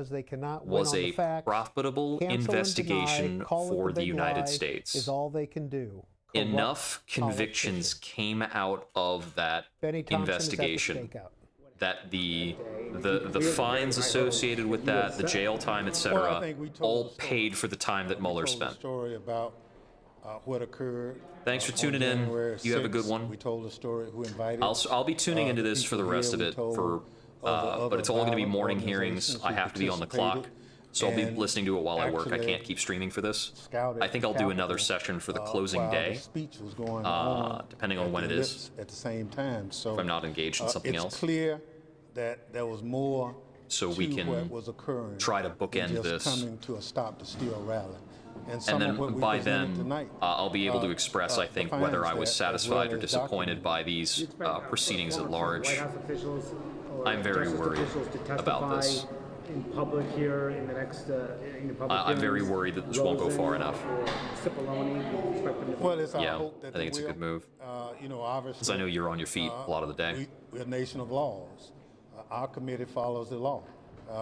was a profitable investigation for the United States. Is all they can do. Enough convictions came out of that investigation that the fines associated with that, the jail time, etc., all paid for the time that Mueller spent. Story about what occurred. Thanks for tuning in. You have a good one. We told a story who invited. I'll be tuning into this for the rest of it, but it's all going to be morning hearings. I have to be on the clock, so I'll be listening to it while I work. I can't keep streaming for this. I think I'll do another session for the closing day, depending on when it is. At the same time, so if I'm not engaged in something else. It's clear that there was more so we can try to bookend this. Coming to a stop to steal rally. And then by then, I'll be able to express, I think, whether I was satisfied or disappointed by these proceedings at large. I'm very worried about this. In public here in the next I'm very worried that this won't go far enough. Well, it's our yeah, hope that I think it's a good move. Obviously, because I know you're on your feet a lot of the day. We're a nation of laws. Our committee follows the law.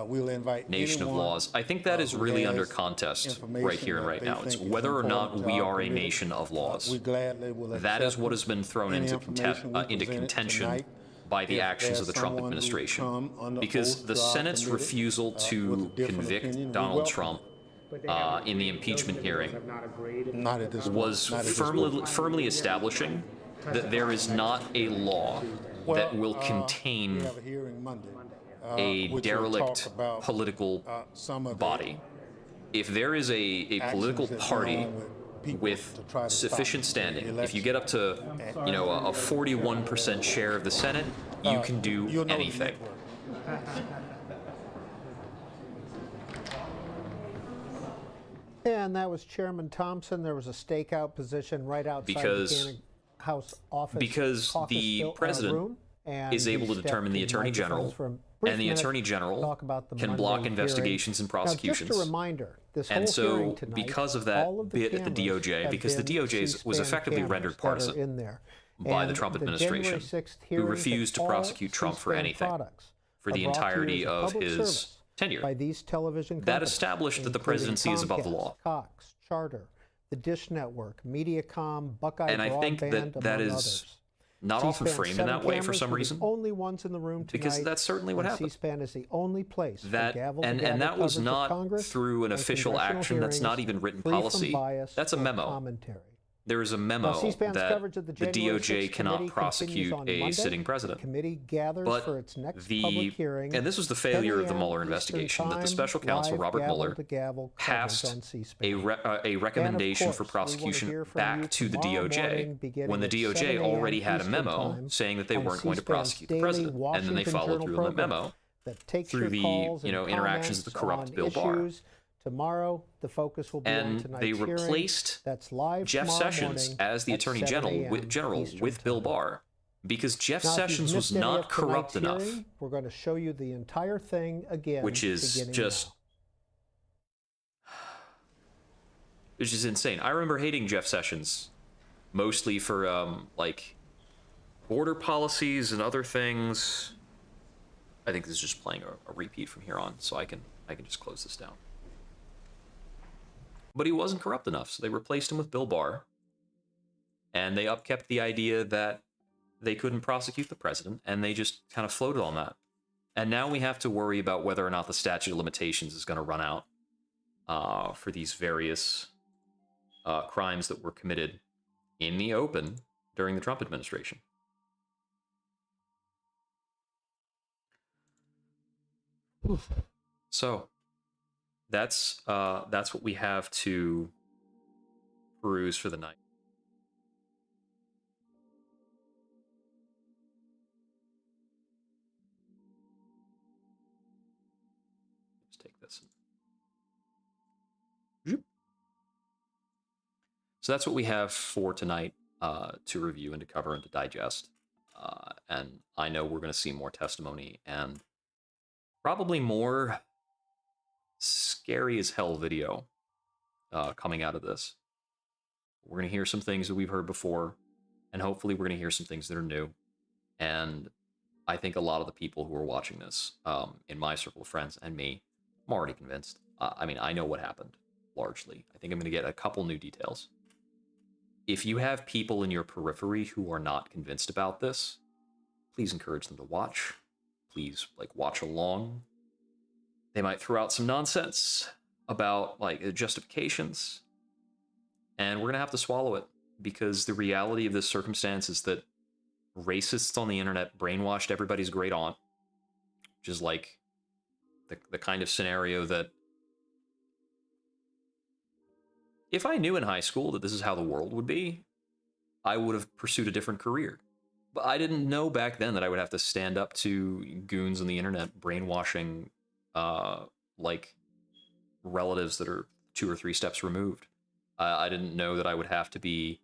We'll invite nation of laws. I think that is really under contest right here and right now. It's whether or not we are a nation of laws. That is what has been thrown into contention by the actions of the Trump administration. Because the Senate's refusal to convict Donald Trump in the impeachment hearing was firmly establishing that there is not a law that will contain a derelict political body. If there is a political party with sufficient standing, if you get up to, a 41% share of the Senate, you can do anything. And that was Chairman Thompson. There was a stakeout position right outside the Buchanan House office. Because the president is able to determine the Attorney General, and the Attorney General can block investigations and prosecutions. Now, just a reminder, this whole and so, hearing tonight, because of that bit at the DOJ, because the DOJ was effectively rendered partisan by the Trump administration, who refused to prosecute Trump for anything for the entirety of his tenure. By these television that established that the presidency is above the law. Cox, Charter, the Dish Network, Mediacom, Buckeye and I think that is not often framed in that way for some reason. Only ones in the room tonight, because that's certainly what happened. C-SPAN is the only place that and that was not through an official action. That's not even written policy. That's a memo. There is a memo that the DOJ cannot prosecute a sitting president. But and this was the failure of the Mueller investigation, that the special counsel, Robert Mueller, passed a recommendation for prosecution back to the DOJ when the DOJ already had a memo saying that they weren't going to prosecute the president. And then they followed through on that memo through the interactions with the corrupt Bill Barr. Tomorrow, the focus will be on And tonight's they hearing. replaced That's live Jeff tomorrow Sessions morning as the at Attorney 7 General a.m. with Eastern Bill Time. Barr, because Jeff Now, if you've Sessions was missed any not of corrupt tonight's enough, hearing, we're going to show you the entire thing again, which is beginning just, now. which is insane. I remember hating Jeff Sessions, mostly for like border policies and other things. I think this is just playing a repeat from here on, so I can just close this down. But he wasn't corrupt enough, so they replaced him with Bill Barr, and they upkept the idea that they couldn't prosecute the president, and they just kind of floated on that. And now we have to worry about whether or not the statute of limitations is going to run out for these various crimes that were committed in the open during the Trump administration. So that's what we have to peruse for the night. Let's take this. So that's what we have for tonight to review and to cover and to digest. And I know we're going to see more testimony and probably more scary as hell video coming out of this. We're going to hear some things that we've heard before, and hopefully we're going to hear some things that are new. And I think a lot of the people who are watching this, in my circle of friends and me, I'm already convinced. I mean, I know what happened, largely. I think I'm going to get a couple new details. If you have people in your periphery who are not convinced about this, please encourage them to watch. Please, like, watch along. They might throw out some nonsense about, like, justifications, and we're going to have to swallow it, because the reality of this circumstance is that racists on the internet brainwashed everybody's great aunt, which is like the kind of scenario that if I knew in high school that this is how the world would be, I would have pursued a different career. But I didn't know back then that I would have to stand up to goons on the internet brainwashing like relatives that are 2 or 3 steps removed. I didn't know that I would have to be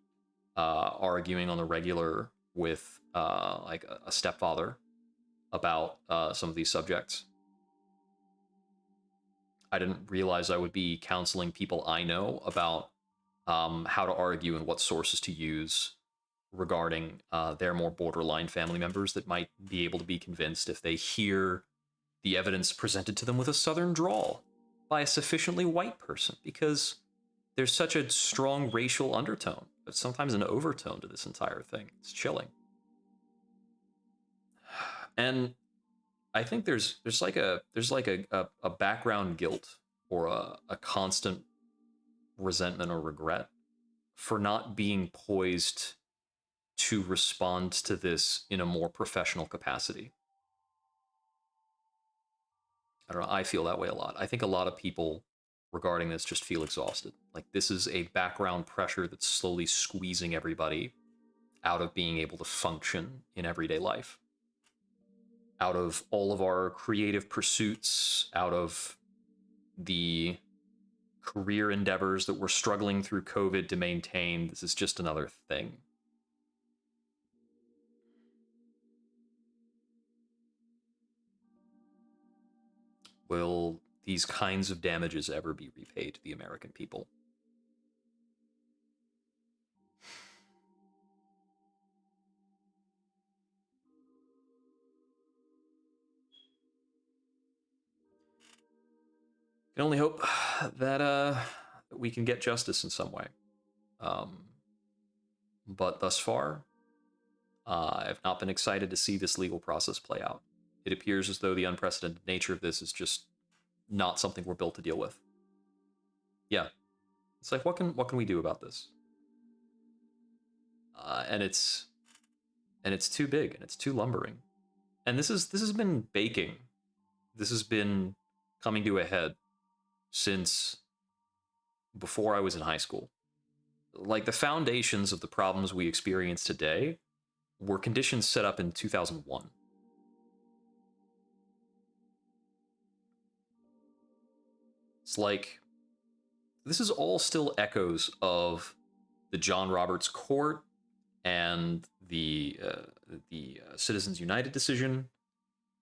arguing on the regular with like a stepfather about some of these subjects. I didn't realize I would be counseling people I know about how to argue and what sources to use regarding their more borderline family members that might be able to be convinced if they hear the evidence presented to them with a Southern drawl by a sufficiently white person, because there's such a strong racial undertone, but sometimes an overtone to this entire thing. It's chilling. And I think there's like a background guilt or a constant resentment or regret for not being poised to respond to this in a more professional capacity. I don't know, I feel that way a lot. I think a lot of people regarding this just feel exhausted. Like, this is a background pressure that's slowly squeezing everybody out of being able to function in everyday life, out of all of our creative pursuits, out of the career endeavors that we're struggling through COVID to maintain. This is just another thing. Will these kinds of damages ever be repaid to the American people? I can only hope that we can get justice in some way. But thus far, I've not been excited to see this legal process play out. It appears as though the unprecedented nature of this is just not something we're built to deal with. Yeah, it's like, what can we do about this? And it's too big and it's too lumbering. And this has been baking. This has been coming to a head since before I was in high school. Like, the foundations of the problems we experience today were conditions set up in 2001. It's like this is all still echoes of the John Roberts Court and the Citizens United decision,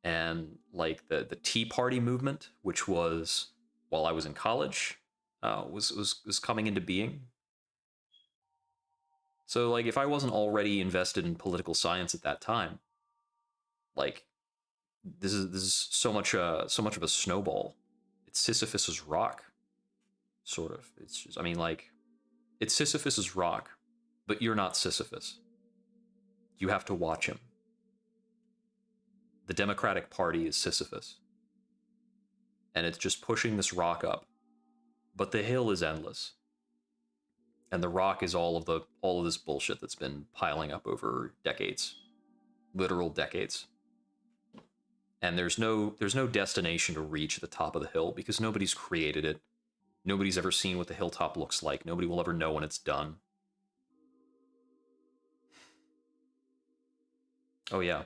and like the Tea Party movement, which was while I was in college, was coming into being. So like, if I wasn't already invested in political science at that time, like this is so much of a snowball. It's Sisyphus's rock, sort of. It's just, I mean, like, it's Sisyphus's rock, but you're not Sisyphus. You have to watch him. The Democratic Party is Sisyphus, and it's just pushing this rock up, but the hill is endless, and the rock is all of this bullshit that's been piling up over decades, literal decades. And there's no destination to reach the top of the hill because nobody's created it. Nobody's ever seen what the hilltop looks like. Nobody will ever know when it's done. Oh yeah,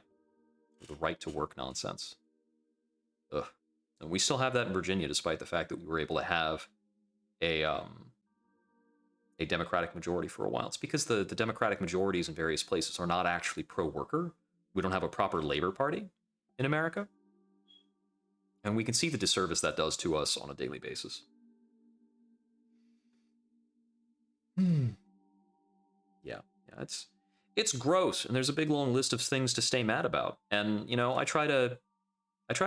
the right to work nonsense. Ugh. And we still have that in Virginia, despite the fact that we were able to have a Democratic majority for a while. It's because the Democratic majorities in various places are not actually pro-worker. We don't have a proper labor party in America. And we can see the disservice that does to us on a daily basis. Yeah, it's gross, and there's a big long list of things to stay mad about. And you know, I try to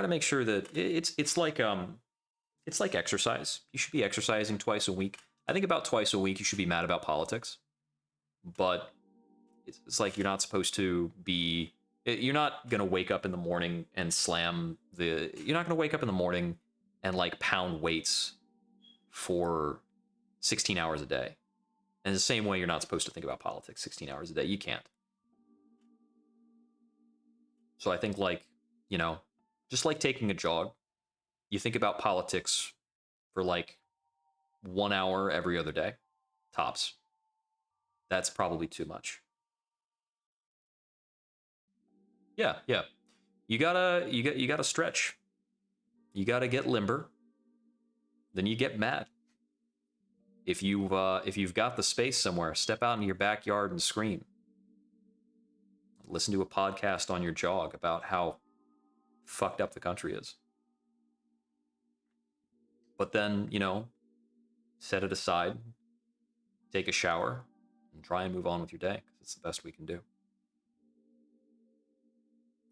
make sure that it's like exercise. You should be exercising twice a week. I think about twice a week you should be mad about politics. But it's like you're not supposed to be. You're not gonna wake up in the morning and You're not gonna wake up in the morning and like pound weights for 16 hours a day. And the same way, you're not supposed to think about politics 16 hours a day. You can't. So I think, like, you know, just like taking a jog, you think about politics for like 1 hour every other day, tops. That's probably too much. Yeah. You gotta stretch. You gotta get limber. Then you get mad. If you've got the space somewhere, step out into your backyard and scream. Listen to a podcast on your jog about how fucked up the country is. But then, you know, set it aside, take a shower, and try and move on with your day, because it's the best we can do.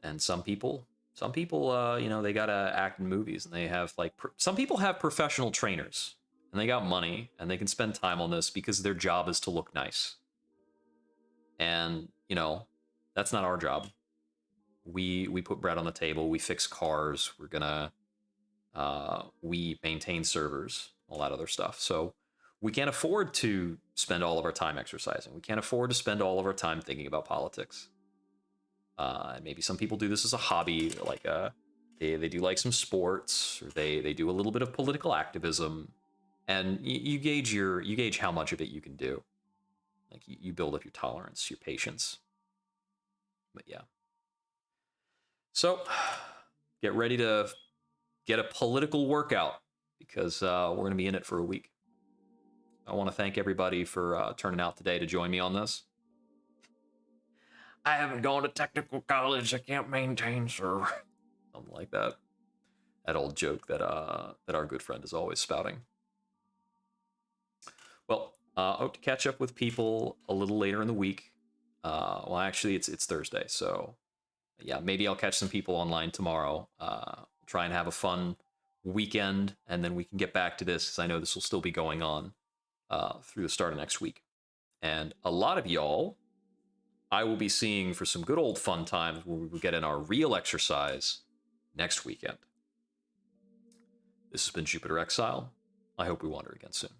And some people, you know, they gotta act in movies, and they have like, some people have professional trainers, and they got money, and they can spend time on this because their job is to look nice. And, you know, that's not our job. We put bread on the table, we fix cars, we're gonna, we maintain servers, all that other stuff. So we can't afford to spend all of our time exercising. We can't afford to spend all of our time thinking about politics. Maybe some people do this as a hobby, like they do like some sports, or they do a little bit of political activism, and you gauge how much of it you can do. Like you build up your tolerance, your patience. But yeah. So get ready to get a political workout, because we're going to be in it for a week. I want to thank everybody for turning out today to join me on this. I haven't gone to technical college. I can't maintain, sir. Something like that. That old joke that our good friend is always spouting. Well, hope to catch up with people a little later in the week. Well, actually, it's Thursday, so yeah, maybe I'll catch some people online tomorrow. Try and have a fun weekend, and then we can get back to this, because I know this will still be going on through the start of next week. And a lot of y'all I will be seeing for some good old fun times where we will get in our real exercise next weekend. This has been Jupiter Exile. I hope we wander again soon.